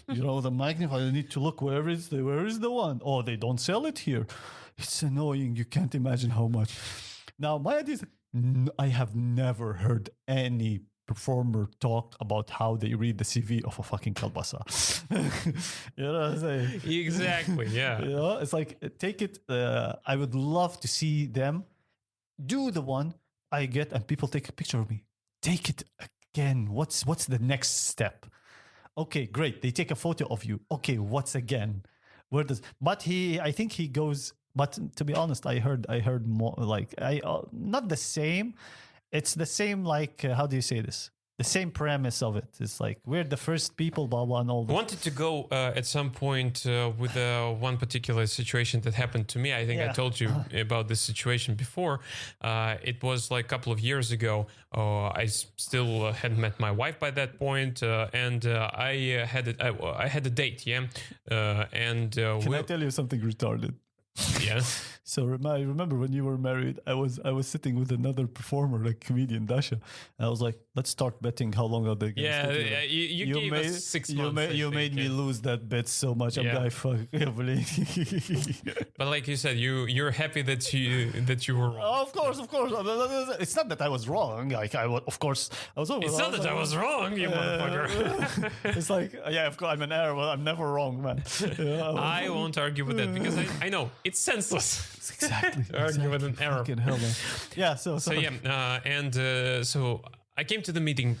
The magnifier. I need to look where is the one. Oh, they don't sell it here. It's annoying. You can't imagine how much. Now my idea is, I have never heard any performer talk about how they read the CV of a fucking kalbasa. You know what I'm saying? Exactly, yeah. It's take it. I would love to see them do the one I get, and people take a picture of me. Take it again. What's the next step? Okay, great. They take a photo of you. Okay, what's again? I think he goes. But to be honest, I heard more. Not the same. It's the same, how do you say this? The same premise of it. It's we're the first people, blah, blah, and all that. I wanted to go at some point with one particular situation that happened to me. I think I told you about this situation before. It was a couple of years ago. I still hadn't met my wife by that point, and I had a date, Can I tell you something retarded? Yeah. So I remember when you were married, I was sitting with another performer, comedian Dasha, and I was like, let's start betting how long are they going to stay together. You gave us 6 months. You made me lose that bet so much. I'm like, fuck. But like you said, you're happy that you were wrong. Oh, of course. It's not that I was wrong. I was wrong, you motherfucker. It's of course, I'm an Arab. I'm never wrong, man. I won't argue with that, because I know it's senseless. Exactly. Argue with an Arab. Hell, man. Yeah. So I came to the meeting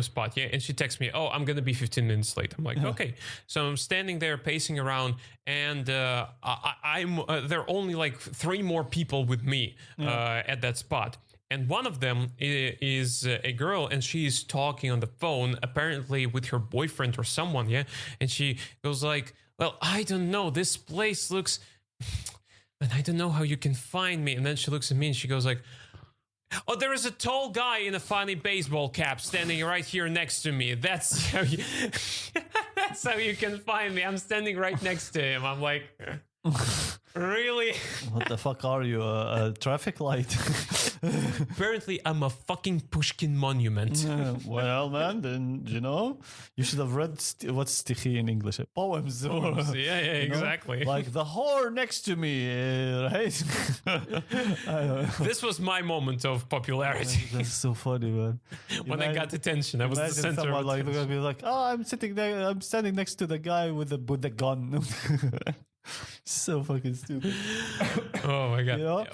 spot, and she texts me, "Oh, I'm gonna be 15 minutes late." I'm like, "Okay." So I'm standing there pacing around, and I'm there are only 3 more people with me at that spot. And one of them is a girl, and she's talking on the phone, apparently with her boyfriend or someone, And she goes well, I don't know, this place looks... And I don't know how you can find me. And then she looks at me and she goes oh, there is a tall guy in a funny baseball cap standing right here next to me. That's how you, that's how you can find me. I'm standing right next to him. I'm like, Really? What the fuck are you? A traffic light? Apparently, I'm a fucking Pushkin monument. Well, man, then, you should have read what's stichi in English? Poems. Yeah, you know? exactly. Like the whore next to me, right? This was my moment of popularity. That's so funny, man. When I got attention, I was the Imagine center someone of like attention. be like, oh, I'm standing next to the guy with the gun. So fucking stupid. Oh my god. You know?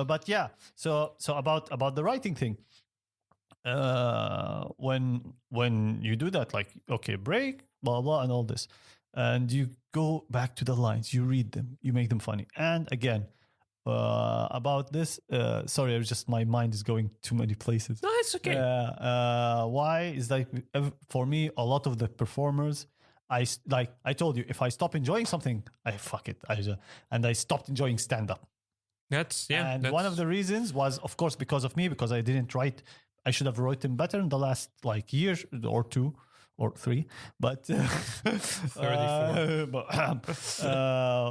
But yeah, so about the writing thing, when you do that, like, okay, break, blah blah, and all this, and you go back to the lines, you read them, you make them funny. And again, about this, sorry, my mind is going too many places. No, it's okay. Why is like, for me, a lot of the performers, I told you, if I stop enjoying something, I fuck it. I stopped enjoying stand up. And one of the reasons was, of course, because of me, because I didn't write. I should have written better in the last year or 2 or 3, but 34.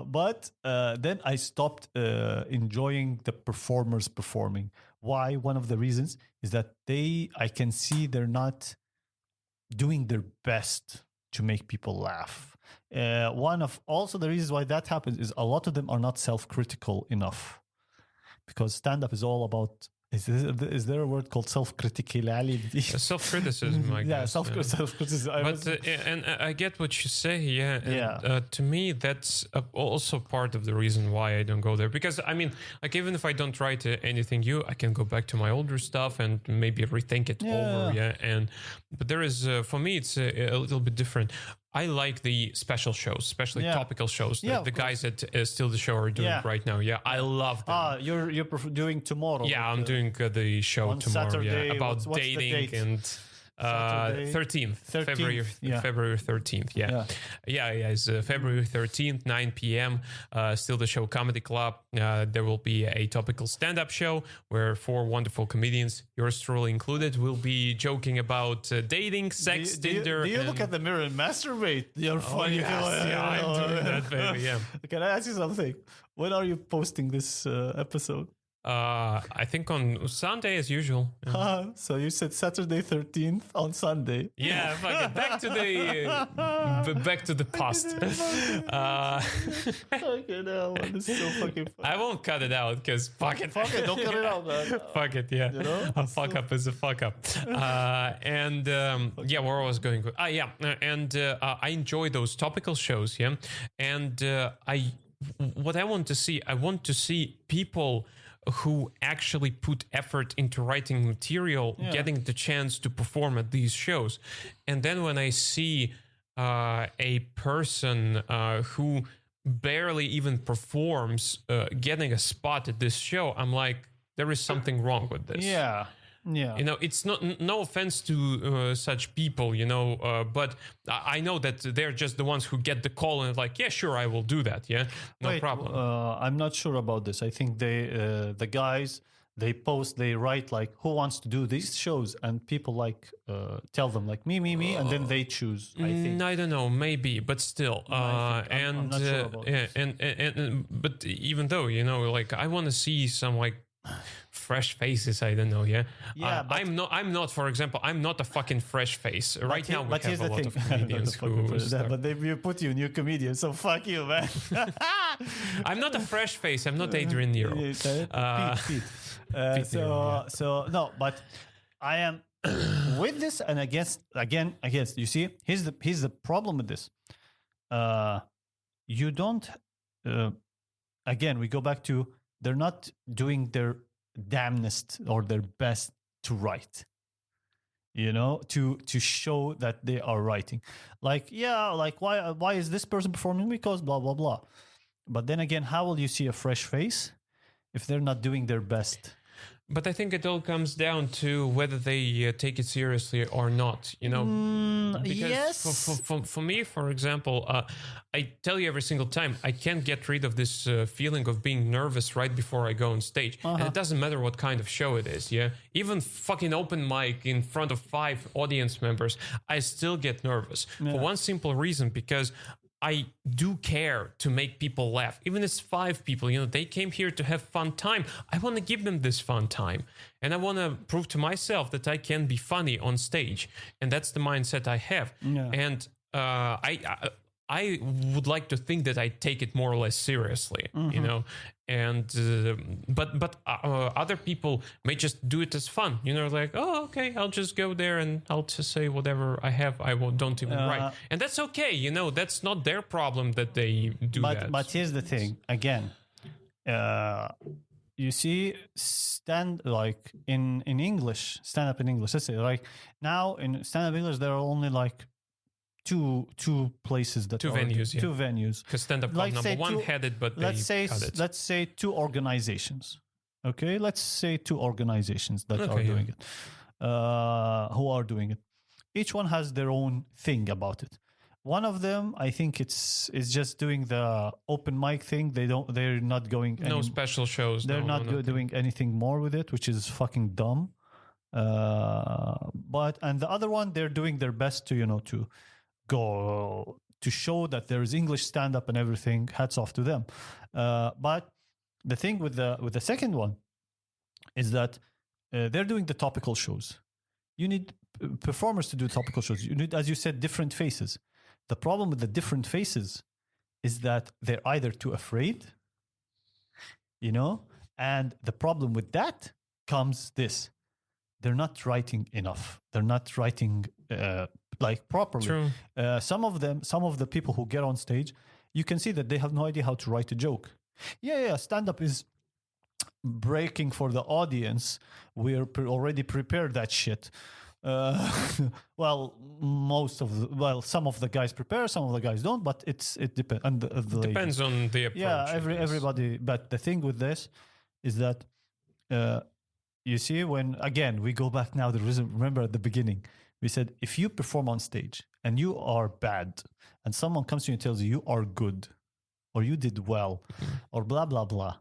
But then I stopped enjoying the performers performing. Why? One of the reasons is that I can see they're not doing their best to make people laugh. One of also the reasons why that happens is a lot of them are not self-critical enough, because stand-up is all about. Is there a word called self-criticality? Self-criticism, I guess. Self-criticism. But and I get what you say, yeah. And, to me, that's also part of the reason why I don't go there. Because I mean, like, even if I don't write anything new, I can go back to my older stuff and maybe rethink it over, yeah. But there is, for me, it's a little bit different. I like the special shows, especially topical shows. The guys at Still the Show are doing right now. Yeah, I love them. You're doing tomorrow. Yeah, I'm doing the show tomorrow. Saturday, about what's dating and 13th, February 13th. Yeah. It's February 13th, 9 p.m. Still the Show Comedy Club. There will be a topical stand-up show where 4 wonderful comedians, yours truly included, will be joking about dating, sex, Tinder. Do you look at the mirror and masturbate? You're funny. Yeah, I'm doing that, baby. Yeah. Can I ask you something? When are you posting this episode? I think on Sunday as usual. Yeah. So you said Saturday 13th on Sunday. Yeah, fuck it. Back to the past. Fucking hell, man, this is so fucking funny. I won't cut it out because fuck it, don't cut it out, man. Fuck it, yeah. You know? A fuck up is a fuck up. Yeah, where I was going. I enjoy those topical shows, yeah. And what I want to see people who actually put effort into writing material, getting the chance to perform at these shows. And then when I see a person who barely even performs getting a spot at this show, I'm like, there is something wrong with this. Yeah. You know, it's no offense to such people, you know, but I know that they're just the ones who get the call and like, yeah, sure, I will do that. Yeah, no problem. I'm not sure about this. I think the guys, they write like, who wants to do these shows, and people like tell them like me, and then they choose. I think. I don't know, maybe, but still, I'm not sure about and but even though, you know, like, I want to see some like fresh faces. I don't know. Yeah. I'm not. For example, I'm not a fucking fresh face right now. We have a lot of comedians who. But they put you new comedian, so fuck you, man. I'm not a fresh face. I'm not Adrian Nero. Pete. So no, but I am with this and against. You see, here's the problem with this. You don't. Again, we go back to. They're not doing their damnedest or their best to write, you know, to show that they are writing. Like, why is this person performing? Because blah, blah, blah. But then again, how will you see a fresh face if they're not doing their best? But I think it all comes down to whether they take it seriously or not, you know? Because yes. For me, for example, I tell you every single time, I can't get rid of this feeling of being nervous right before I go on stage. And it doesn't matter what kind of show it is, yeah? Even fucking open mic in front of 5 audience members, I still get nervous. For one simple reason, because I do care to make people laugh. Even as 5 people, they came here to have fun time. I want to give them this fun time. And I want to prove to myself that I can be funny on stage. And that's the mindset I have. Yeah. And I would like to think that I take it more or less seriously, and but other people may just do it as fun, like, oh, okay, I'll just go there and I'll just say whatever I have. Don't even write, and that's okay. That's not their problem that they do that. But here's the thing again. You see, like in English, stand up in English. Let's say like now in stand up English, there are only like two places that two venues, two venues. Because stand up club number one had it, but let's say cut it. Let's say 2 organizations. Okay, let's say 2 organizations that are doing it. Who are doing it? Each one has their own thing about it. One of them, I think is just doing the open mic thing. They're not going. No special shows. They're not doing anything more with it, which is fucking dumb. And the other one, they're doing their best to go to show that there is English stand up and everything. Hats off to them. But the thing with the second one is that they're doing the topical shows. You need performers to do topical shows. You need, as you said, different faces. The problem with the different faces is that they're either too afraid, and the problem with that comes this. They're not writing enough. They're not writing like properly. True. Some of the people who get on stage, you can see that they have no idea how to write a joke. Yeah. Stand-up is breaking for the audience. We're already prepared that shit. Well, some of the guys prepare, some of the guys don't, but it depends. And depends on the approach. Yeah, everybody. But the thing with this is that you see, when again we go back now, remember at the beginning we said if you perform on stage and you are bad, and someone comes to you and tells you are good, or you did well, or blah blah blah.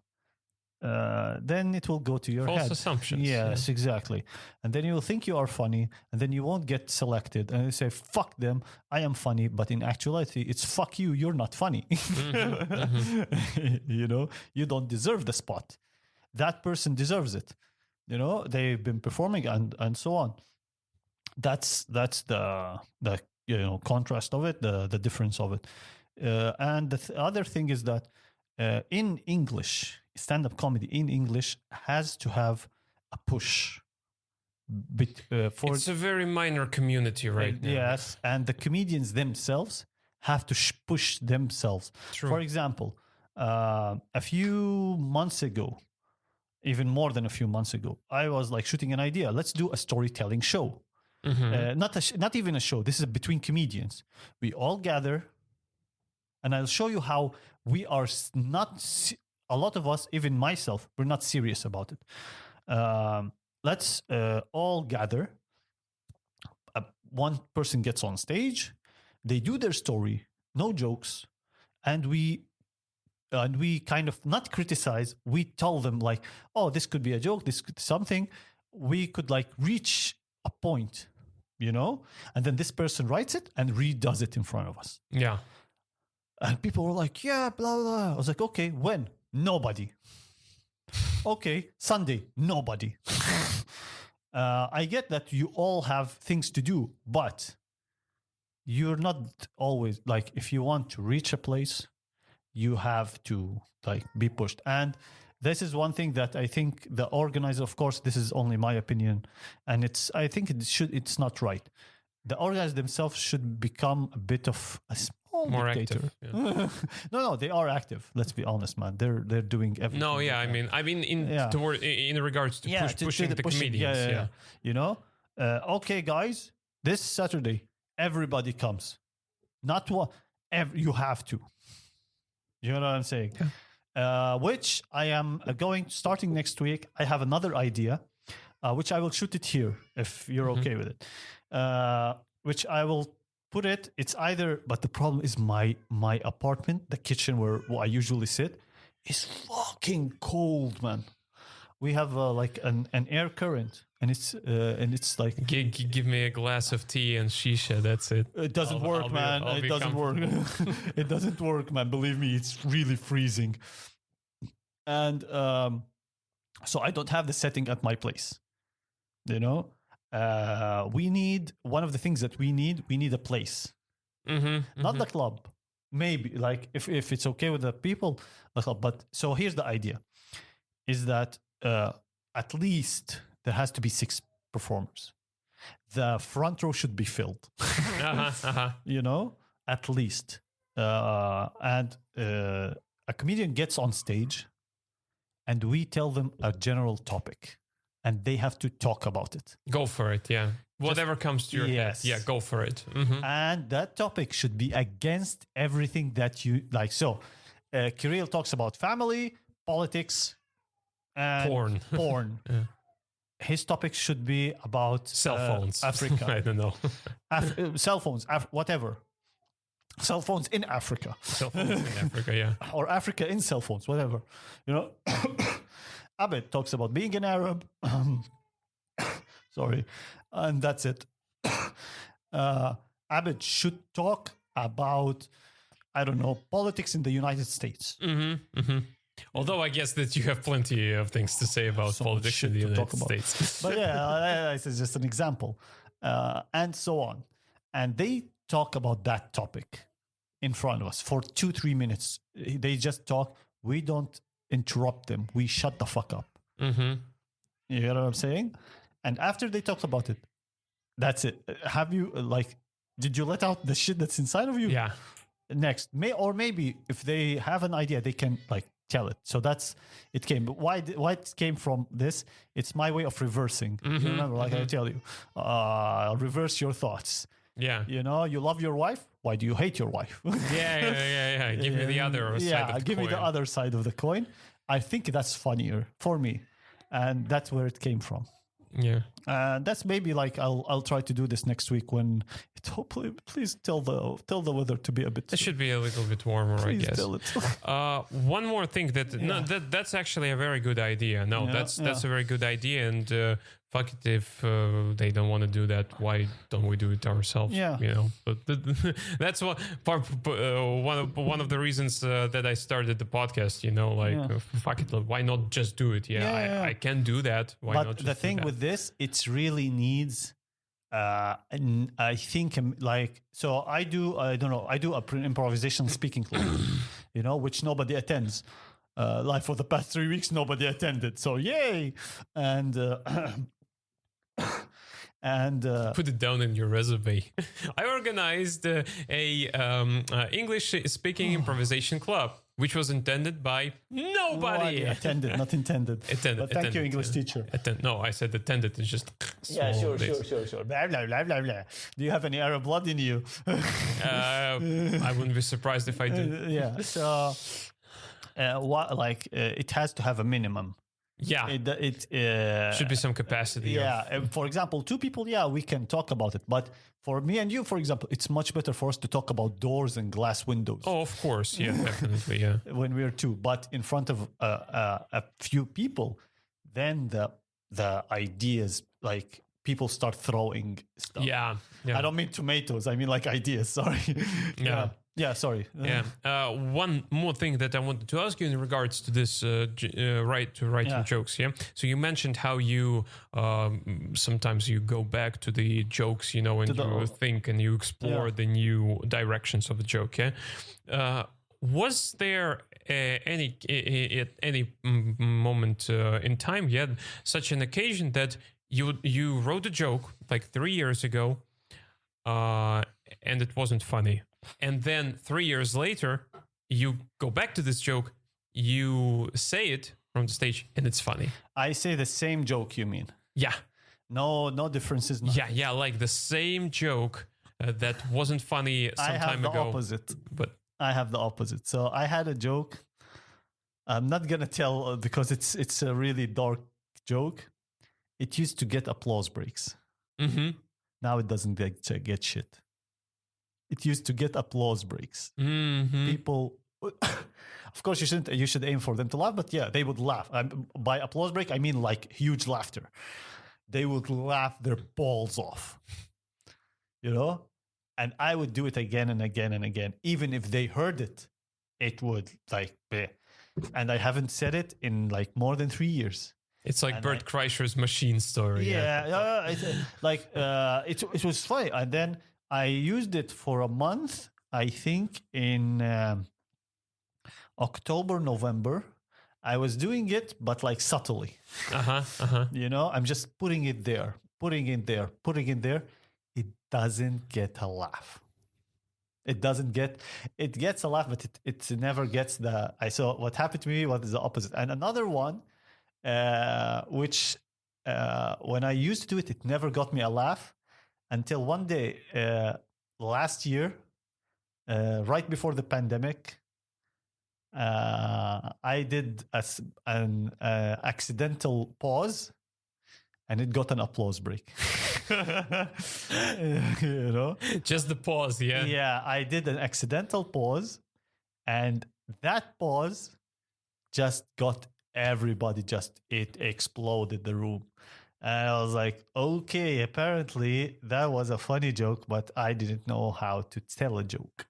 Then it will go to your head. False assumptions. Yes, exactly. And then you will think you are funny, and then you won't get selected. And you say, fuck them, I am funny. But in actuality, it's fuck you, you're not funny. You don't deserve the spot. That person deserves it. They've been performing and so on. That's the contrast of it, the difference of it. And the other thing is that in English, stand-up comedy in English has to have a push. It's a very minor community right now. Yes, and the comedians themselves have to push themselves. True. For example, a few months ago, even more than a few months ago, I was like shooting an idea. Let's do a storytelling show. Mm-hmm. Not even a show. This is between comedians. We all gather, and I'll show you how we are not. A lot of us, even myself, we're not serious about it. Let's all gather. One person gets on stage. They do their story, no jokes, and we kind of not criticize. We tell them like, oh, this could be a joke. This could something. We could like reach a point, and then this person writes it and redoes it in front of us. Yeah. And people were like, yeah, blah, blah. I was like, okay, when? Nobody. Okay, Sunday, nobody. I get that you all have things to do, but you're not always like, if you want to reach a place, you have to like be pushed. And this is one thing that I think the organizer, of course, this is only my opinion, and I think it's not right. The organizers themselves should become a bit of a small more dictator. active. Yeah. No, they are active. Let's be honest, man. They're doing everything. No, yeah, I mean, in regards to pushing the comedians. Yeah. Okay, guys, this Saturday, everybody comes. Not one. You have to. You know what I'm saying? Yeah. Which I am starting next week. I have another idea, which I will shoot it here if you're okay with it. Which I will put it. It's either, but the problem is my apartment, the kitchen where I usually sit, is fucking cold, man. we have like an air current, and it's like Give me a glass of tea and shisha. That's it. it doesn't work, man. It doesn't work. It doesn't work, man. Believe me, it's really freezing. And so I don't have the setting at my place. You know, we need one of the things that we need. We need a place, not the club. Maybe like if it's okay with the people, the club. But so here's the idea: is that at least there has to be 6 performers. The front row should be filled. You know, at least. And a comedian gets on stage, and we tell them a general topic, and they have to talk about it. Go for it, yeah. Whatever comes to your head, yeah, go for it. And that topic should be against everything that you like. So, Kirill talks about family, politics, and porn. Yeah. His topic should be about cell phones. Africa. I don't know. Cell phones, whatever. Cell phones in Africa. Cell phones in Africa, yeah. Or Africa in cell phones, whatever. You know, Abed talks about being an Arab. Sorry. And that's it. Abed should talk about, I don't know, politics in the United States. Although I guess that you have plenty of things to say about politics in the United States. But yeah, this is just an example. And so on. And they talk about that topic in front of us for 2-3 minutes. They just talk. We don't interrupt them. We shut the fuck up. You know what I'm saying? And after they talked about it, that's it. Have you, did you let out the shit that's inside of you? Yeah. Next. Maybe if they have an idea, they can, tell it. So that's it came. But why it came from this? It's my way of reversing. You remember, I tell you, reverse your thoughts. Yeah. You know, you love your wife. Why do you hate your wife? Yeah. Give me the other side of the coin. Give me the other side of the coin. I think that's funnier for me. And that's where it came from. Yeah. That's maybe I'll try to do this next week when it hopefully, please tell the weather to be a bit. It should be a little bit warmer, please I guess. Tell it. One more thing that's actually a very good idea. That's a very good idea. And fuck it, if they don't want to do that, why don't we do it ourselves? Yeah. You know, but that's one of the reasons that I started the podcast. You know, fuck it, why not just do it? I can do that. Why not? Just the thing with this, it really needs. And I think so. I do a improvisation speaking club, you know, which nobody attends. For the past 3 weeks, nobody attended. So yay! And put it down in your resume. I organized a English speaking improvisation club, which was intended by nobody. Attended, not intended. But thank you, English teacher. No, I said attended. It's just sure. Blah, blah, blah, blah, blah. Do you have any Arab blood in you? I wouldn't be surprised if I did. So it has to have a minimum. Yeah, it should be some capacity. For example, 2 people, we can talk about it. But for me and you, for example, it's much better for us to talk about doors and glass windows. Oh, of course, yeah, definitely, yeah. When we're 2, but in front of a few people, then the ideas, people start throwing stuff. Yeah. I don't mean tomatoes. I mean ideas. Sorry. Yeah, sorry. One more thing that I wanted to ask you in regards to this writing jokes. Yeah. So you mentioned how you sometimes you go back to the jokes, you know, and you think and you explore the new directions of the joke. Yeah. Was there at any moment in time yet such an occasion that you wrote a joke 3 years ago, and it wasn't funny? And then 3 years later, you go back to this joke, you say it from the stage, and it's funny. I say the same joke, you mean? Yeah. No differences. Yeah, like the same joke that wasn't funny some time ago. Opposite. But I have the opposite. So I had a joke. I'm not going to tell because it's a really dark joke. It used to get applause breaks. Now it doesn't get shit. It used to get applause breaks. People Of course, you should aim for them to laugh, but yeah, they would laugh. By applause break, I mean like huge laughter. They would laugh their balls off, you know? And I would do it again and again and again. Even if they heard it, it would like be. And I haven't said it in like more than 3 years. It's like And Bert Kreischer's machine story. It was funny. And then I used it for a month, I think in October, November. I was doing it, but like subtly. You know, I'm just putting it there, putting it there, putting it there. It doesn't get a laugh. It gets a laugh, but it never gets the. I saw what happened to me. What is the opposite? And another one, which when I used to do it, it never got me a laugh until one day last year, right before the pandemic. I did an accidental pause, and it got an applause break. You know, just the pause. Yeah, I did an accidental pause, and that pause just got everybody. It exploded the room. And I was like, okay, apparently that was a funny joke, but I didn't know how to tell a joke.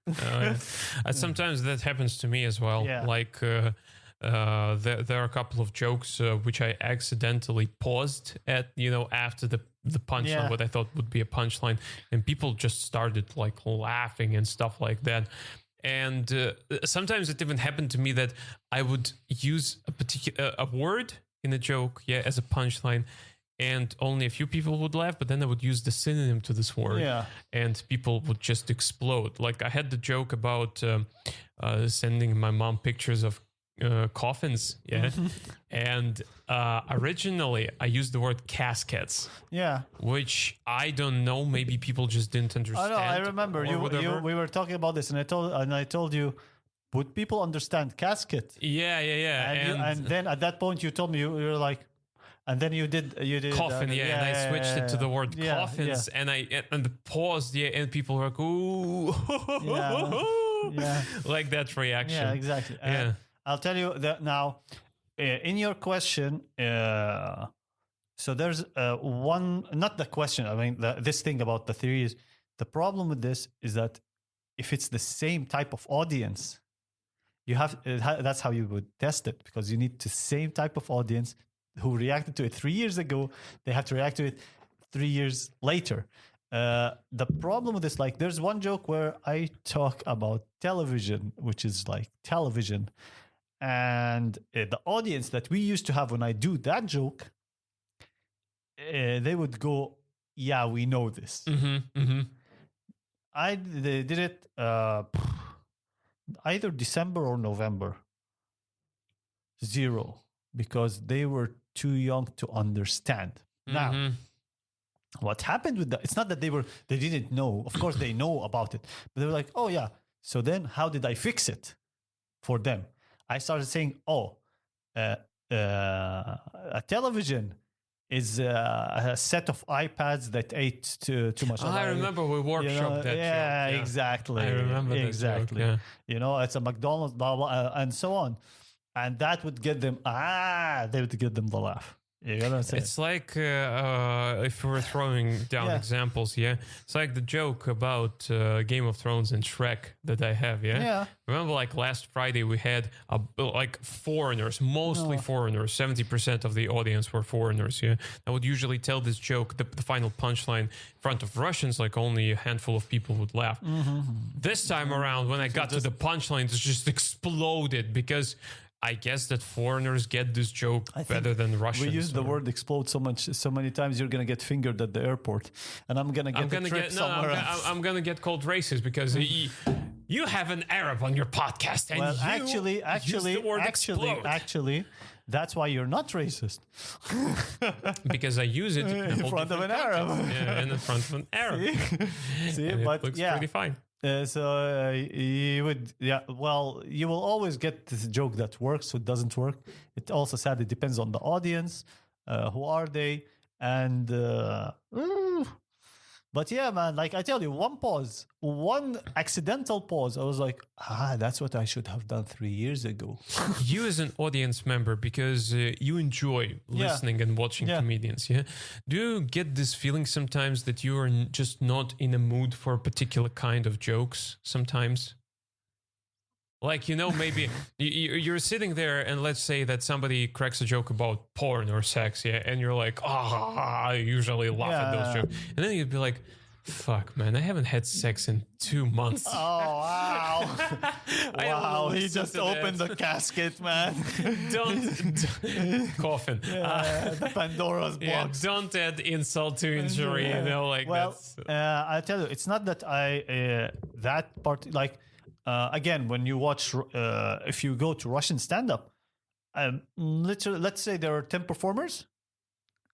Sometimes that happens to me as well. Yeah. Like there are a couple of jokes which I accidentally paused at, after the punchline, what I thought would be a punchline, and people just started like laughing and stuff like that. And sometimes it even happened to me that I would use a word in a joke, as a punchline, and only a few people would laugh, but then I would use the synonym to this word, and people would just explode. Like I had the joke about sending my mom pictures of coffins, and originally I used the word caskets, which I don't know, maybe people just didn't understand. Oh no, I remember we were talking about this, and I told you, would people understand casket? Yeah. And then at that point you told me you were like, and then you did coffin, and I switched it to the word coffins, and the pause, and people were like, ooh, like that reaction. Yeah, exactly. I'll tell you that now. In your question, so there's one, not the question. I mean, this thing about the theory is, the problem with this is that if it's the same type of audience, that's how you would test it, because you need the same type of audience who reacted to it 3 years ago. They have to react to it 3 years later. The problem with this, like, there's one joke where I talk about television, which is like television. And the audience that we used to have when I do that joke, they would go, yeah, we know this. They did it either December or November. 0, because they were too young to understand. Now, what happened with that? It's not that they didn't know. Of course, they know about it, but they were like, oh yeah. So then, how did I fix it for them? I started saying, a television is a set of iPads that ate too much. I remember we workshopped that. Yeah, exactly. I remember that exactly. Joke, it's a McDonald's, blah blah, and so on, and that would get them. They would get them the laugh. You know what I'm saying? It's like if we're throwing down examples, it's like the joke about Game of Thrones and Shrek that I have, Remember, like last Friday we had like foreigners, mostly foreigners. 70% of the audience were foreigners. I would usually tell this joke, the final punchline, in front of Russians, like only a handful of people would laugh. This time around, when I got to the punchline, it just exploded, because I guess that foreigners get this joke better than Russians. We use the word explode so many times. You're gonna get fingered at the airport, and I'm gonna get somewhere else. I'm gonna get called racist because you have an Arab on your podcast, and actually, that's why you're not racist. Because I use it in front of an Arab. In front of an Arab. See, but it looks pretty fine. You would, well, you will always get this joke that works, who doesn't work. It also sadly depends on the audience. Who are they? And But yeah, man, like I tell you, one pause, one accidental pause, I was like, that's what I should have done 3 years ago. You as an audience member, because you enjoy listening and watching comedians, yeah? Do you get this feeling sometimes that you are just not in a mood for a particular kind of jokes sometimes? Like, maybe you're sitting there and let's say that somebody cracks a joke about porn or sex, yeah? And you're like, I usually laugh at those jokes. And then you'd be like, fuck, man, I haven't had sex in 2 months. Oh, wow. Wow, he just opened the casket, man. Don't coffin. The Pandora's box. Don't add insult to injury, like that's... I tell you, it's not that that part, like, again, when you watch, if you go to Russian stand-up, literally, let's say there are 10 performers.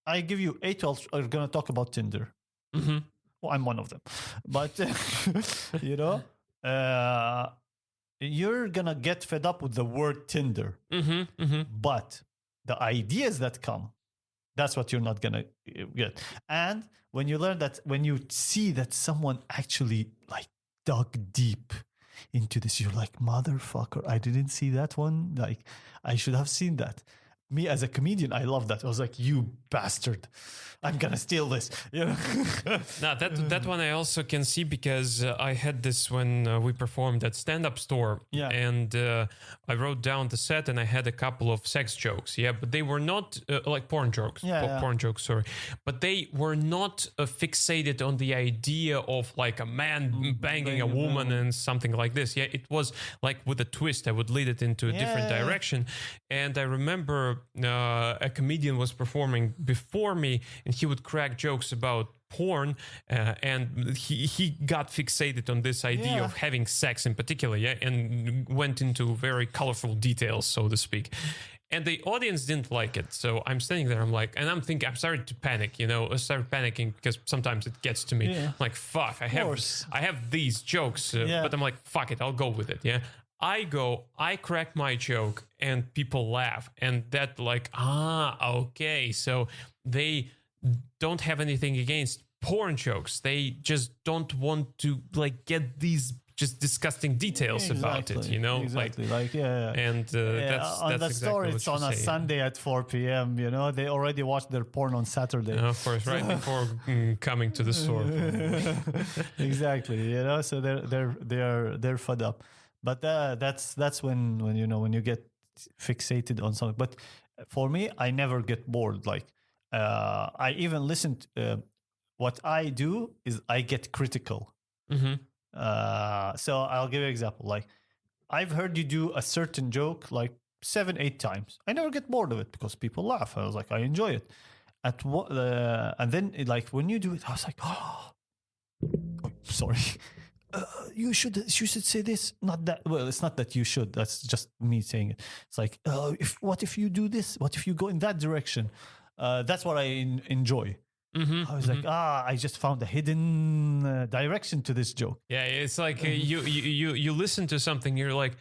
I give you 8 are going to talk about Tinder. Mm-hmm. Well, I'm one of them. But, you're going to get fed up with the word Tinder. Mm-hmm. Mm-hmm. But the ideas that come, that's what you're not going to get. And when you learn that, when you see that someone actually like dug deep into this, you're like, motherfucker, I didn't see that one. Like, I should have seen that. Me as a comedian, I love that. I was like, you bastard, I'm gonna steal this. No, that one I also can see because I had this when we performed at stand-up store. Yeah. And I wrote down the set and I had a couple of sex jokes. Yeah, but they were not like porn jokes. Porn jokes, sorry. But they were not fixated on the idea of like a man banging a woman and something like this. Yeah, it was like with a twist. I would lead it into a different direction. And I remember a comedian was performing before me and he would crack jokes about porn and he got fixated on this idea of having sex in particular, and went into very colorful details, so to speak. And the audience didn't like it. So I'm standing there, I'm starting to panic, I started panicking because sometimes it gets to me. I'm like, fuck, I have these jokes, but I'm like, fuck it, I'll go with it. Yeah. I crack my joke and people laugh, and that like, okay. So they don't have anything against porn jokes. They just don't want to like get these just disgusting details about it, Exactly. And that's on the exactly story, it's on a Sunday at 4 p.m. They already watched their porn on Saturday. Of course, right before coming to the store. Exactly. So they're fed up. But that's when you get fixated on something. But for me, I never get bored. Like I even listen. What I do is I get critical. Mm-hmm. So I'll give you an example. Like I've heard you do a certain joke like 7-8 times. I never get bored of it because people laugh. I was like, I enjoy it. And then like when you do it, I was like, oh sorry. You should say this, not that. Well, it's not that you should. That's just me saying it. It's like, what if you do this? What if you go in that direction? That's what I enjoy. Mm-hmm, I was like, I just found a hidden direction to this joke. Yeah, it's like you listen to something, you're like,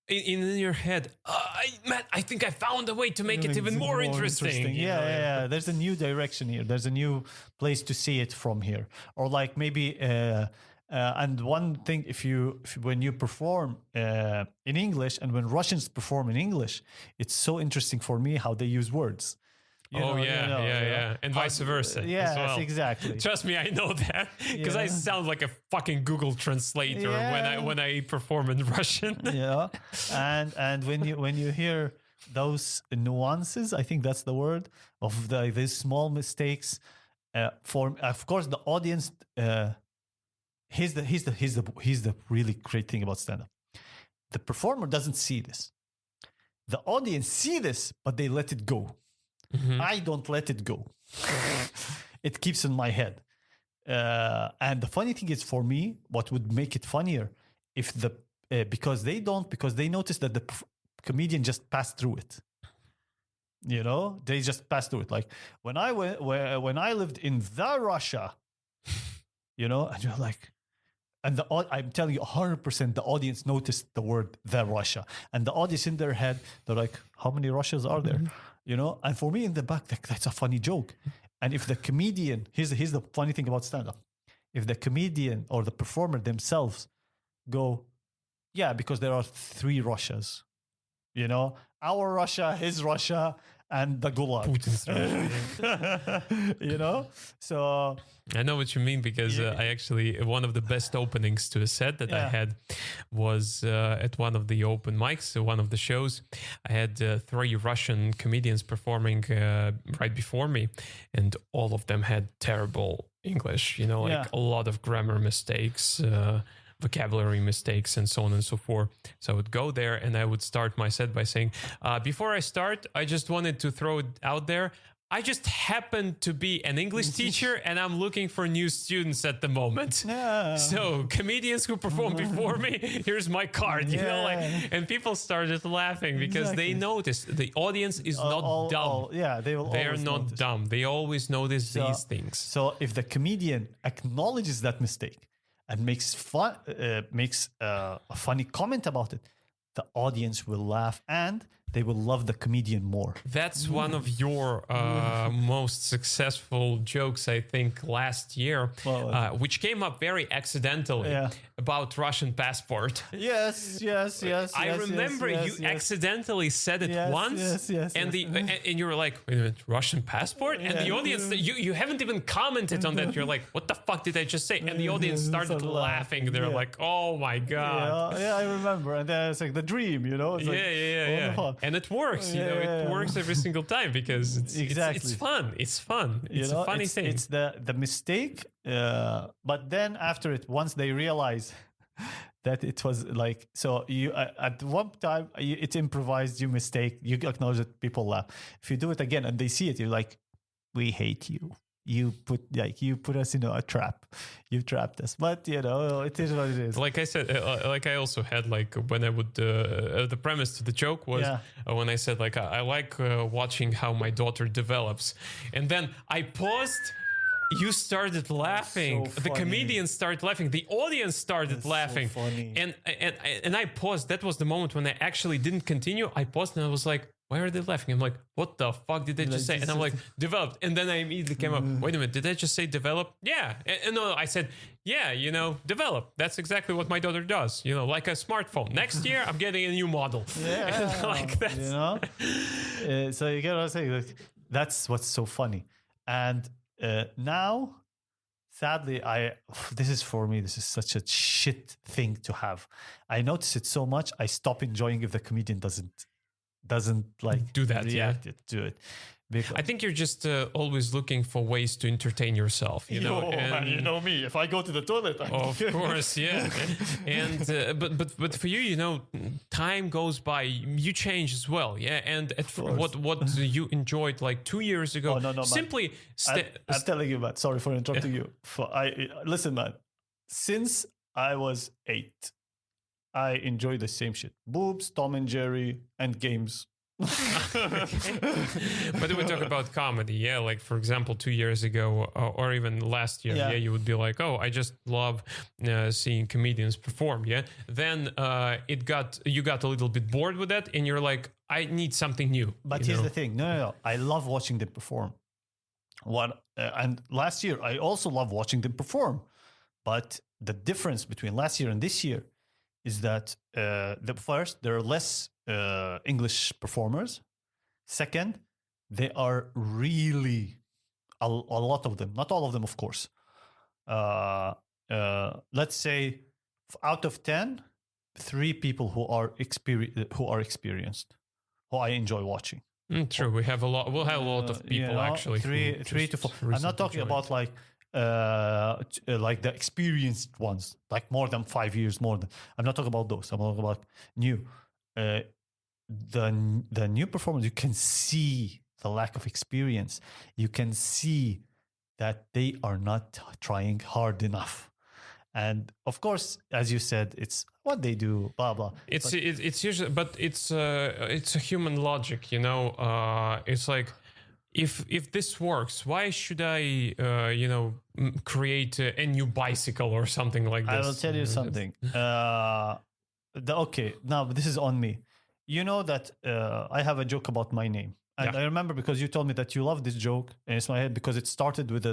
in your head, I think I found a way to make it even more interesting. Yeah. There's a new direction here. There's a new place to see it from here. Or like maybe. And one thing, when you perform in English and when Russians perform in English, it's so interesting for me how they use words. And vice versa. Yes, as well. Exactly. Trust me, I know that because I sound like a fucking Google translator when I perform in Russian. And when you hear those nuances, I think that's the word of these small mistakes. Of course, the audience. Here's the really great thing about stand-up. The performer doesn't see this. The audience see this, but they let it go. Mm-hmm. I don't let it go. It keeps in my head. And the funny thing is, for me, what would make it funnier if because they notice that the comedian just passed through it. They just passed through it. Like when I lived in the Russia, and you're like. And I'm telling you, 100%, the audience noticed the word "the Russia," and the audience in their head, they're like, "How many Russias are there?" And for me in the back, that's a funny joke. And if the comedian, here's the funny thing about stand-up: if the comedian or the performer themselves go, yeah, because there are three Russias, you know, our Russia, his Russia, and the Gulag. Putin's Russia. You know, so I know what you mean because I actually, one of the best openings to a set that I had was at one of the open mics, one of the shows. I had three Russian comedians performing right before me, and all of them had terrible English, you know, like a lot of grammar mistakes, vocabulary mistakes, and so on and so forth. So I would go there and I would start my set by saying, before I start, I just wanted to throw it out there. I just happen to be an English teacher and I'm looking for new students at the moment. Yeah. So comedians who performed before me, here's my card, you know, like, and people started laughing because they noticed the audience is not dumb. They're not dumb. They always notice these things. So if the comedian acknowledges that mistake and makes a funny comment about it, the audience will laugh and they will love the comedian more. That's one of your most successful jokes, I think, last year, which came up very accidentally about Russian passport. Yes. I remember you accidentally said it once, and you were like, "Wait a minute, Russian passport?" And the audience, you haven't even commented on that. You're like, "What the fuck did I just say?" And the audience started laughing. They're like, "Oh my god!" Yeah, I remember. And then it's like the dream, you know? It's yeah. And it works, you know, it works every single time because it's fun. It's fun. It's a funny thing. It's the mistake. But then after it, once they realize that it was like, so you at one time it's improvised, you mistake, you acknowledge it, people laugh. If you do it again and they see it, you're like, we hate you. You put us in a trap. You trapped us. But you know, it is what it is. Like I said, like I also had like when I would the premise to the joke was when I said like I like watching how my daughter develops, and then I paused. You started laughing. So the comedians started laughing. The audience started laughing. So funny. And I paused. That was the moment when I actually didn't continue. I paused and I was like, why are they laughing? I'm like, what the fuck did they just say? And I'm like, developed. And then I immediately came up, wait a minute, did I just say develop? Yeah. And no, I said, yeah, you know, develop. That's exactly what my daughter does. You know, like a smartphone. Next year, I'm getting a new model. Yeah. Like that. You know? So you get what I'm saying? Like, that's what's so funny. And now, sadly, this is for me, this is such a shit thing to have. I notice it so much, I stop enjoying if the comedian doesn't like do that, react to it. Because I think you're just always looking for ways to entertain yourself, you know. And you know me. If I go to the toilet, of course, yeah. And but for you, you know, time goes by. You change as well, yeah. And what you enjoyed like 2 years ago, simply. I'm telling you, man. Sorry for interrupting you. Listen, man. Since I was 8, I enjoy the same shit: boobs, Tom and Jerry, and games. But we talk about comedy, yeah, like for example 2 years ago or even last year, you would be like, oh, I just love seeing comedians perform, then you got a little bit bored with that and you're like, I need something new. But here's the thing, no, I love watching them perform. And last year I also love watching them perform, but the difference between last year and this year is that there are less English performers. Second, they are really a lot of them, not all of them, of course. Let's say out of 10, 3 people who are experienced, who I enjoy watching. True, we'll have a lot of people actually. 3 to 4. I'm not talking about like the experienced ones, like more than 5 years, I'm not talking about those. I'm talking about new. The new performers, you can see the lack of experience. You can see that they are not trying hard enough. And of course, as you said, it's what they do, blah blah. It's usually, but it's a human logic, you know. It's like, if this works, why should I, create a new bicycle or something like this? I will tell you something. Okay, now this is on me. You know that I have a joke about my name. And Yeah. I remember because you told me that you love this joke, and it's my head because it started with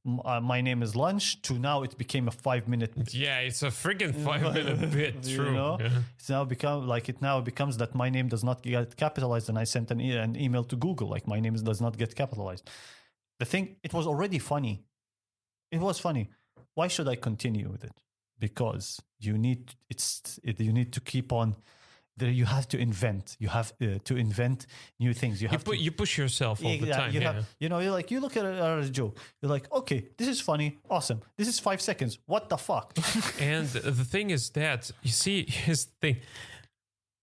my name is lunch to now it became a 5 minute. Yeah, it's a friggin' 5 minute bit. You True. know? Yeah. It's now become like it now becomes that my name does not get capitalized, and I sent an email to Google like my name does not get capitalized. The thing, it was already funny. It was funny. Why should I continue with it? Because you need you need to keep on. There, you have to invent. You have to invent new things. You push yourself all the time. Yeah. You're like, you look at it as a joke. You're like, okay, this is funny, awesome. This is 5 seconds. What the fuck? And the thing is that, you see, here's the thing.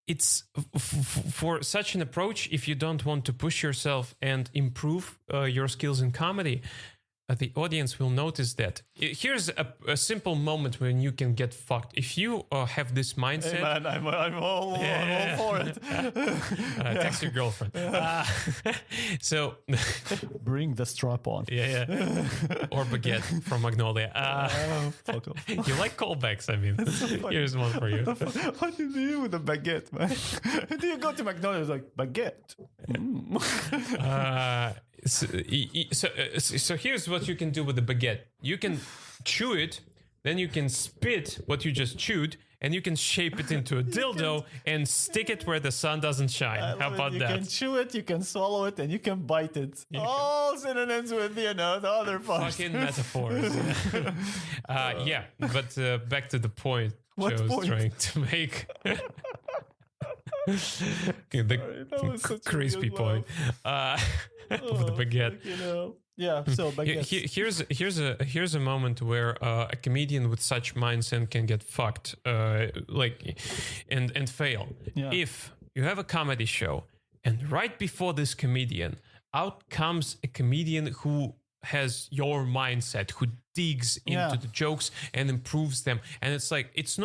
It's for such an approach, if you don't want to push yourself and improve your skills in comedy, the audience will notice that. Here's a simple moment when you can get fucked. If you have this mindset... Hey man, I'm all for it. Text your girlfriend. So... Bring the strap on. Yeah. Or baguette from Magnolia. Fuck off. You like callbacks, I mean. Here's one for you. What do you do with a baguette, man? Do you go to McDonald's like, baguette? So here's what you can do with the baguette. You can chew it, then you can spit what you just chewed, and you can shape it into a dildo and stick it where the sun doesn't shine. How about you that? You can chew it, you can swallow it, and you can bite it. All synonyms with, the other parts. Fucking metaphors. Yeah, but back to the point What Joe was point? trying to make. Okay, that was such a crispy good point of the baguette. Yeah, so baguette. Here's a moment where a comedian with such mindset can get fucked, and fail. Yeah. If you have a comedy show, and right before this comedian, out comes a comedian who has your mindset, who digs into the jokes and improves them, and it's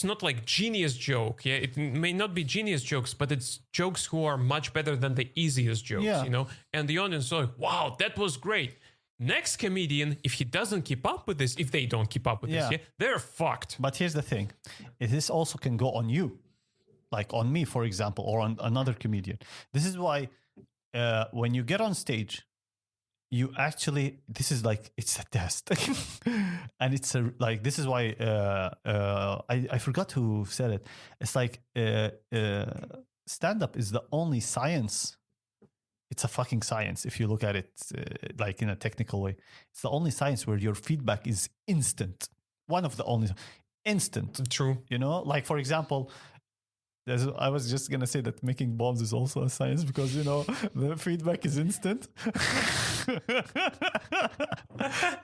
not like genius joke. Yeah, it may not be genius jokes, but it's jokes who are much better than the easiest jokes, And the audience is like, wow, that was great. Next comedian, if he doesn't keep up with this, if they don't keep up with this, they're fucked. But here's the thing. This also can go on you. Like on me, for example, or on another comedian. This is why when you get on stage, you actually, this is like, it's a test. And it's this is why I forgot who said it. It's like stand-up is the only science. It's a fucking science if you look at it like in a technical way. It's the only science where your feedback is instant. One of the only instant. True. Like for example, I was just going to say that making bombs is also a science because, the feedback is instant.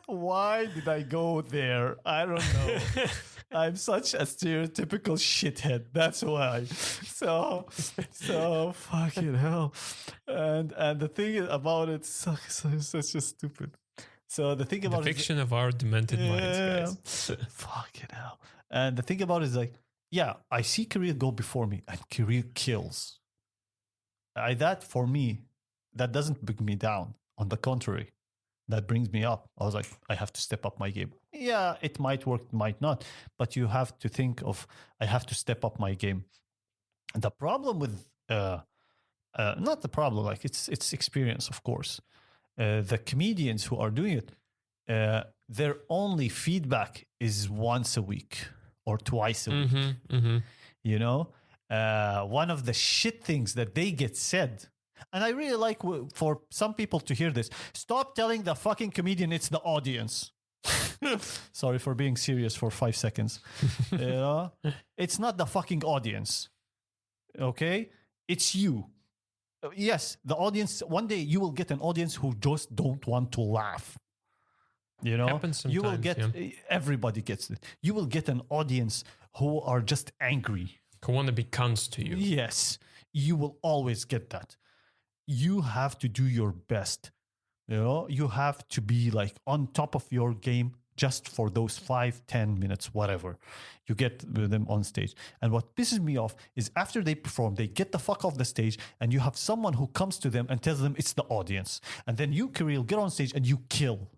Why did I go there? I don't know. I'm such a stereotypical shithead. That's why. So fucking hell. And the thing about it sucks. It's such a stupid. So the thing about the fiction of our demented minds, guys. Fucking hell. And the thing about it is like, yeah, I see career go before me, and career kills. That for me, that doesn't bring me down. On the contrary, that brings me up. I was like, I have to step up my game. Yeah, it might work, it might not, but you have to think of, I have to step up my game. And the problem with, not the problem, like it's experience, of course. The comedians who are doing it, their only feedback is once a week. Or twice a week, one of the shit things that they get said, and I really like for some people to hear this. Stop telling the fucking comedian it's the audience. Sorry for being serious for 5 seconds. It's not the fucking audience. Okay, it's you. Yes, the audience. One day you will get an audience who just don't want to laugh. You will get everybody gets it. You will get an audience who are just angry, who want to be cunts to you. Yes, you will always get that. You have to do your best. You have to be like on top of your game just for those 5-10 minutes, whatever you get with them on stage. And what pisses me off is after they perform, they get the fuck off the stage, and you have someone who comes to them and tells them it's the audience, and then you, Kirill, get on stage and you kill.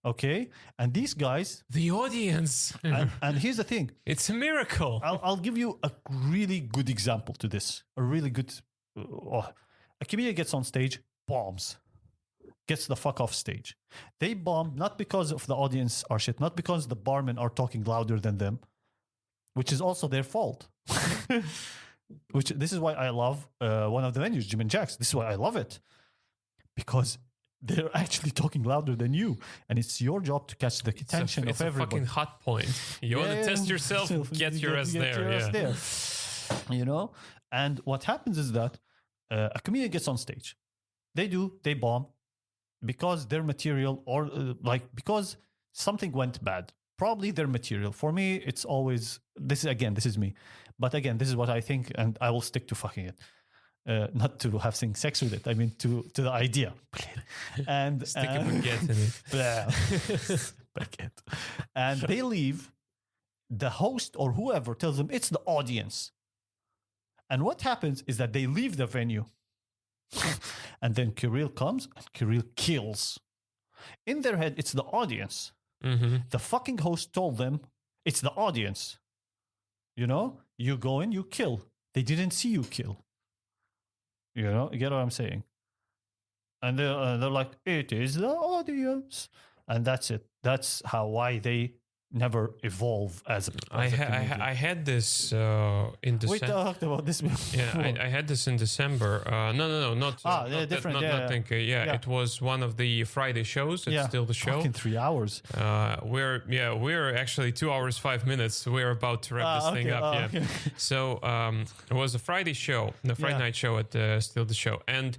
Okay, and these guys, the audience, and here's the thing: it's a miracle. I'll give you a really good example to this. A really good a comedian gets on stage, bombs, gets the fuck off stage. They bomb not because of the audience are shit, not because the barmen are talking louder than them, which is also their fault. Which this is why I love one of the venues, Jim and Jack's. This is why I love it, because they're actually talking louder than you, and it's your job to catch the attention of everybody. It's a fucking hot point. You want to test yourself? Get your ass there. You know. And what happens is that a comedian gets on stage. They bomb because their material, or because something went bad. Probably their material. For me, it's always this is me. But again, this is what I think, and I will stick to fucking it. Not to have sex with it. I mean to the idea. And stick a baguette in it. Baguette. And they leave. The host or whoever tells them it's the audience. And what happens is that they leave the venue. And then Kirill comes and Kirill kills. In their head, it's the audience. Mm-hmm. The fucking host told them it's the audience. You know, you go in, you kill. They didn't see you kill. You know, you get what I'm saying? And they're like, it is the audience. And that's it. That's why they never evolve as a comedian. I had this in December. We talked about this before. Yeah, I had this in December. No, not different. It was one of the Friday shows. It's still the show. Fucking 3 hours. We're actually 2 hours 5 minutes. We're about to wrap this thing up. Okay. So it was a Friday show, the Friday night show at Still the Show, and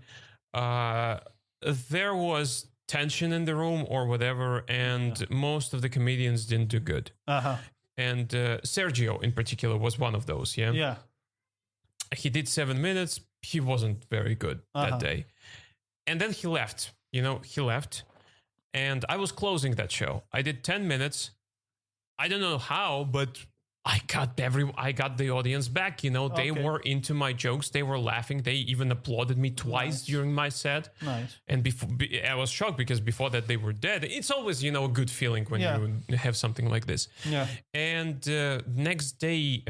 there was tension in the room or whatever, and most of the comedians didn't do good. And Sergio in particular was one of those. Yeah. He did 7 minutes. He wasn't very good that day. And then he left. He left. And I was closing that show. I did 10 minutes. I don't know how, but I got the audience back. They were into my jokes. They were laughing. They even applauded me twice during my set. Nice. And I was shocked because before that they were dead. It's always, a good feeling when you have something like this. Yeah. And next day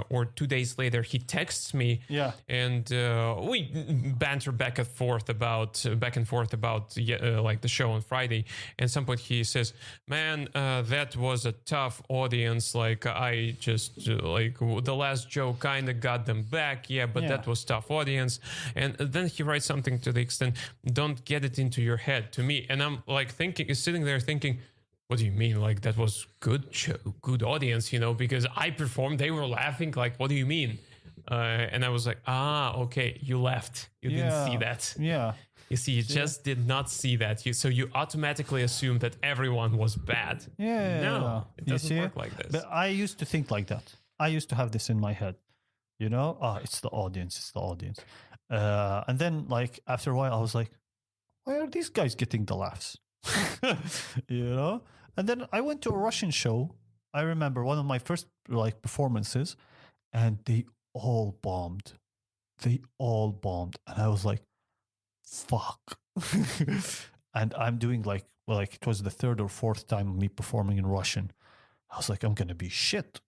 or 2 days later, he texts me. Yeah. And we banter back and forth about like the show on Friday. And at some point he says, "Man, that was a tough audience. Like I just the last joke kind of got them back. But that was tough audience." And then he writes something to the extent, "Don't get it into your head," to me. And I'm like sitting there thinking, what do you mean? Like that was good audience, because I performed, they were laughing. Like, what do you mean? And I was like, okay, you left. You didn't see that. Yeah. You see, you just did not see that. So you automatically assume that everyone was bad. Yeah. No, it doesn't work like this. But I used to think like that. I used to have this in my head. It's the audience. It's the audience. And then, like, after a while, I was like, why are these guys getting the laughs? And then I went to a Russian show. I remember one of my first, performances, and they all bombed. And I was like, fuck. And I'm doing it was the third or fourth time of me performing in Russian. I was like, I'm gonna be shit.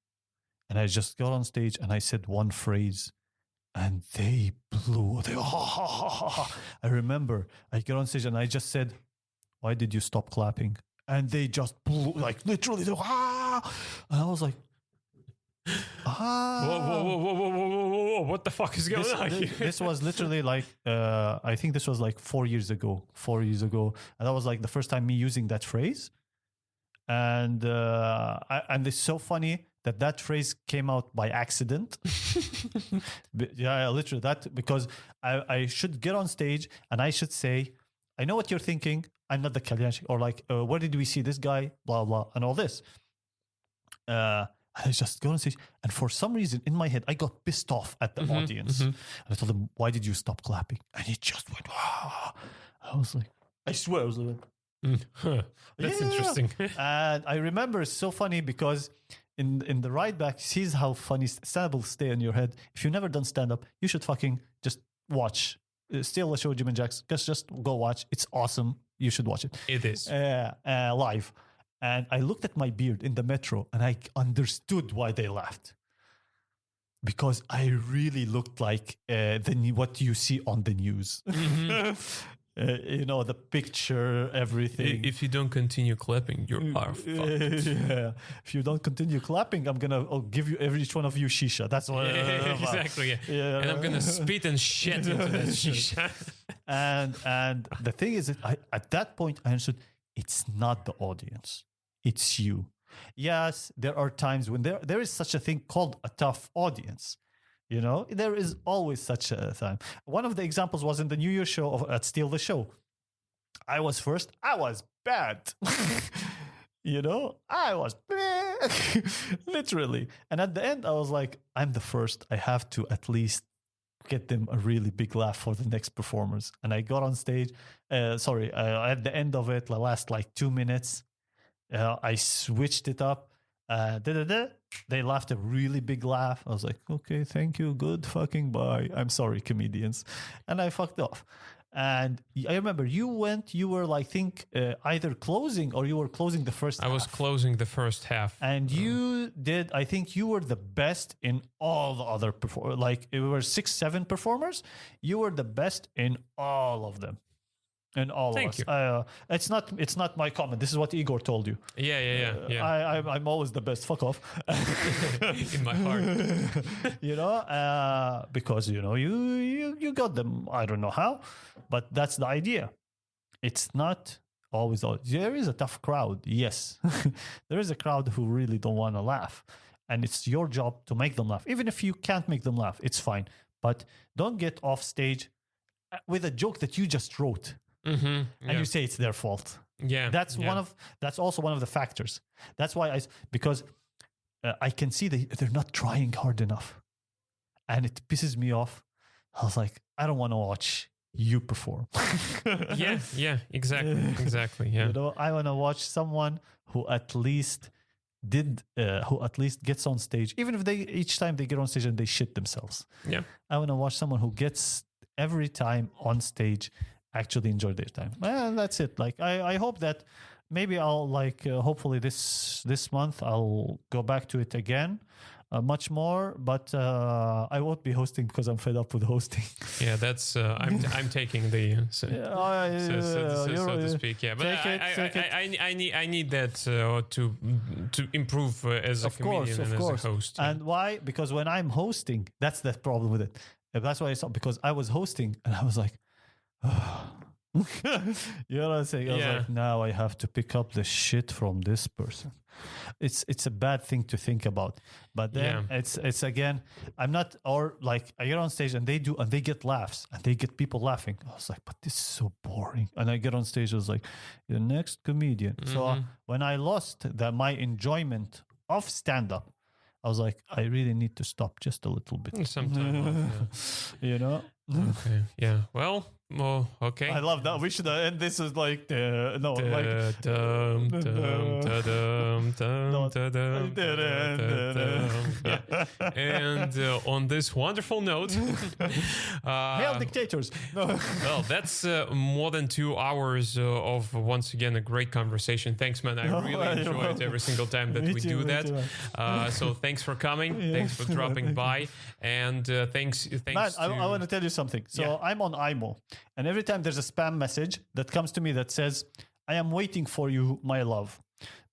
And I just got on stage and I said one phrase, and they blew. I remember I got on stage and I just said, "Why did you stop clapping?" And they just blew, literally. And I was like, Whoa, what the fuck is going on here? This was literally I think this was 4 years ago. And that was the first time me using that phrase. And and it's so funny that phrase came out by accident. Literally that, because I should get on stage and I should say, I know what you're thinking. I'm not the Kalyanchik. Or where did we see this guy? Blah, blah, and all this. I just got on stage, and for some reason in my head, I got pissed off at the audience. And I told them, "Why did you stop clapping?" And it just went, "Wow!" I was like, I swear, I was like, That's interesting. And I remember it's so funny because in the ride back, sees how funny stand-up will stay in your head. If you've never done stand-up, you should fucking just watch. Still a show, Jim and Jack's. Just go watch. It's awesome. You should watch it. It is. Live. And I looked at my beard in the metro and I understood why they laughed. because I really looked like what you see on the news. The picture, everything. If you don't continue clapping, you are fucked. Yeah. If you don't continue clapping, I'll give you each one of you shisha. That's what. Exactly. Yeah. And I'm gonna spit and shit into that shisha. And the thing is that at that point I understood it's not the audience, it's you. Yes, there are times when there is such a thing called a tough audience. There is always such a time. One of the examples was in the New Year show at Steal the Show. I was first. I was bad. I was literally. And at the end, I was like, I'm the first. I have to at least get them a really big laugh for the next performers. And I got on stage. At the end of it, the last 2 minutes, I switched it up. They laughed a really big laugh. I was like, okay, thank you, good fucking bye. I'm sorry, comedians. And I fucked off. And I remember you were either closing or you were closing the first half. I was closing the first half. And you did, I think you were the best in all the other performers. It were 6-7 performers. You were the best in all of them. And all Thank of us. It's not my comment. This is what Igor told you. Yeah. I'm always the best. Fuck off. In my heart. Because you got them. I don't know how, but that's the idea. It's not always. There is a tough crowd. Yes, there is a crowd who really don't want to laugh, and it's your job to make them laugh. Even if you can't make them laugh, it's fine. But don't get off stage with a joke that you just wrote. And you say it's their fault. That's also one of the factors. That's why because I can see they're not trying hard enough, and it pisses me off. I was like, I don't want to watch you perform. Exactly. Yeah. I want to watch someone who at least gets on stage, even if each time they get on stage and they shit themselves. Yeah. I want to watch someone who gets every time on stage actually enjoy their time. And that's it. I hope that maybe I'll hopefully this month I'll go back to it again much more, but I won't be hosting because I'm fed up with hosting. Yeah, that's I'm taking the so to speak. Yeah, but I need that to improve as a comedian and as a host. And why? Because when I'm hosting, that's the problem with it. That's why because I was hosting and I was like, you know what I'm saying? I was like, now I have to pick up the shit from this person. It's a bad thing to think about. But then it's again, I'm not, or I get on stage and they get laughs and they get people laughing. I was like, but this is so boring. And I get on stage, I was like, the next comedian. So when I lost my enjoyment of stand-up, I was like, I really need to stop just a little bit. Sometimes, Okay. Yeah. Well, okay. I love that. We should end this as And on this wonderful note, hail dictators. Well, that's more than 2 hours of once again a great conversation. Thanks, man. I really enjoy it every single time that we do that. So thanks for coming. Thanks for dropping by, and thanks. Man, I want to tell you something. So I'm on IMO, and every time there's a spam message that comes to me that says, I am waiting for you, my love.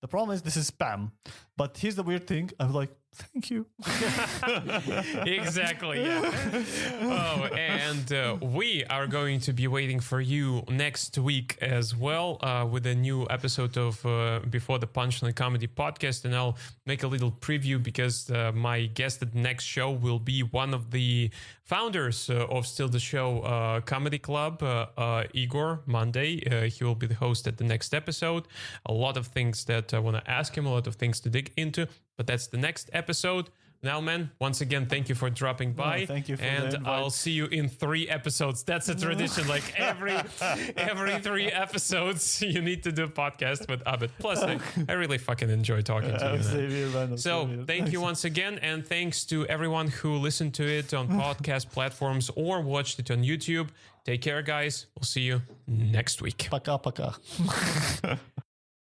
The problem is this is spam. But here's the weird thing. I'm like, thank you. Exactly. Yeah. And we are going to be waiting for you next week as well with a new episode of Before the Punchline Comedy Podcast. And I'll make a little preview because my guest at the next show will be one of the founders of Still the Show Comedy Club, Igor Monday. He will be the host at the next episode. A lot of things that I want to ask him, a lot of things to dig into, but that's the next episode. Now, man, once again, thank you for dropping by. Thank you for the and invite. I'll see you in 3 episodes. That's a tradition. Like every 3 episodes, you need to do a podcast with Abed. Plus, I really fucking enjoy talking to you. Man. So thank you once again, and thanks to everyone who listened to it on podcast platforms or watched it on YouTube. Take care, guys. We'll see you next week. Пока-пока.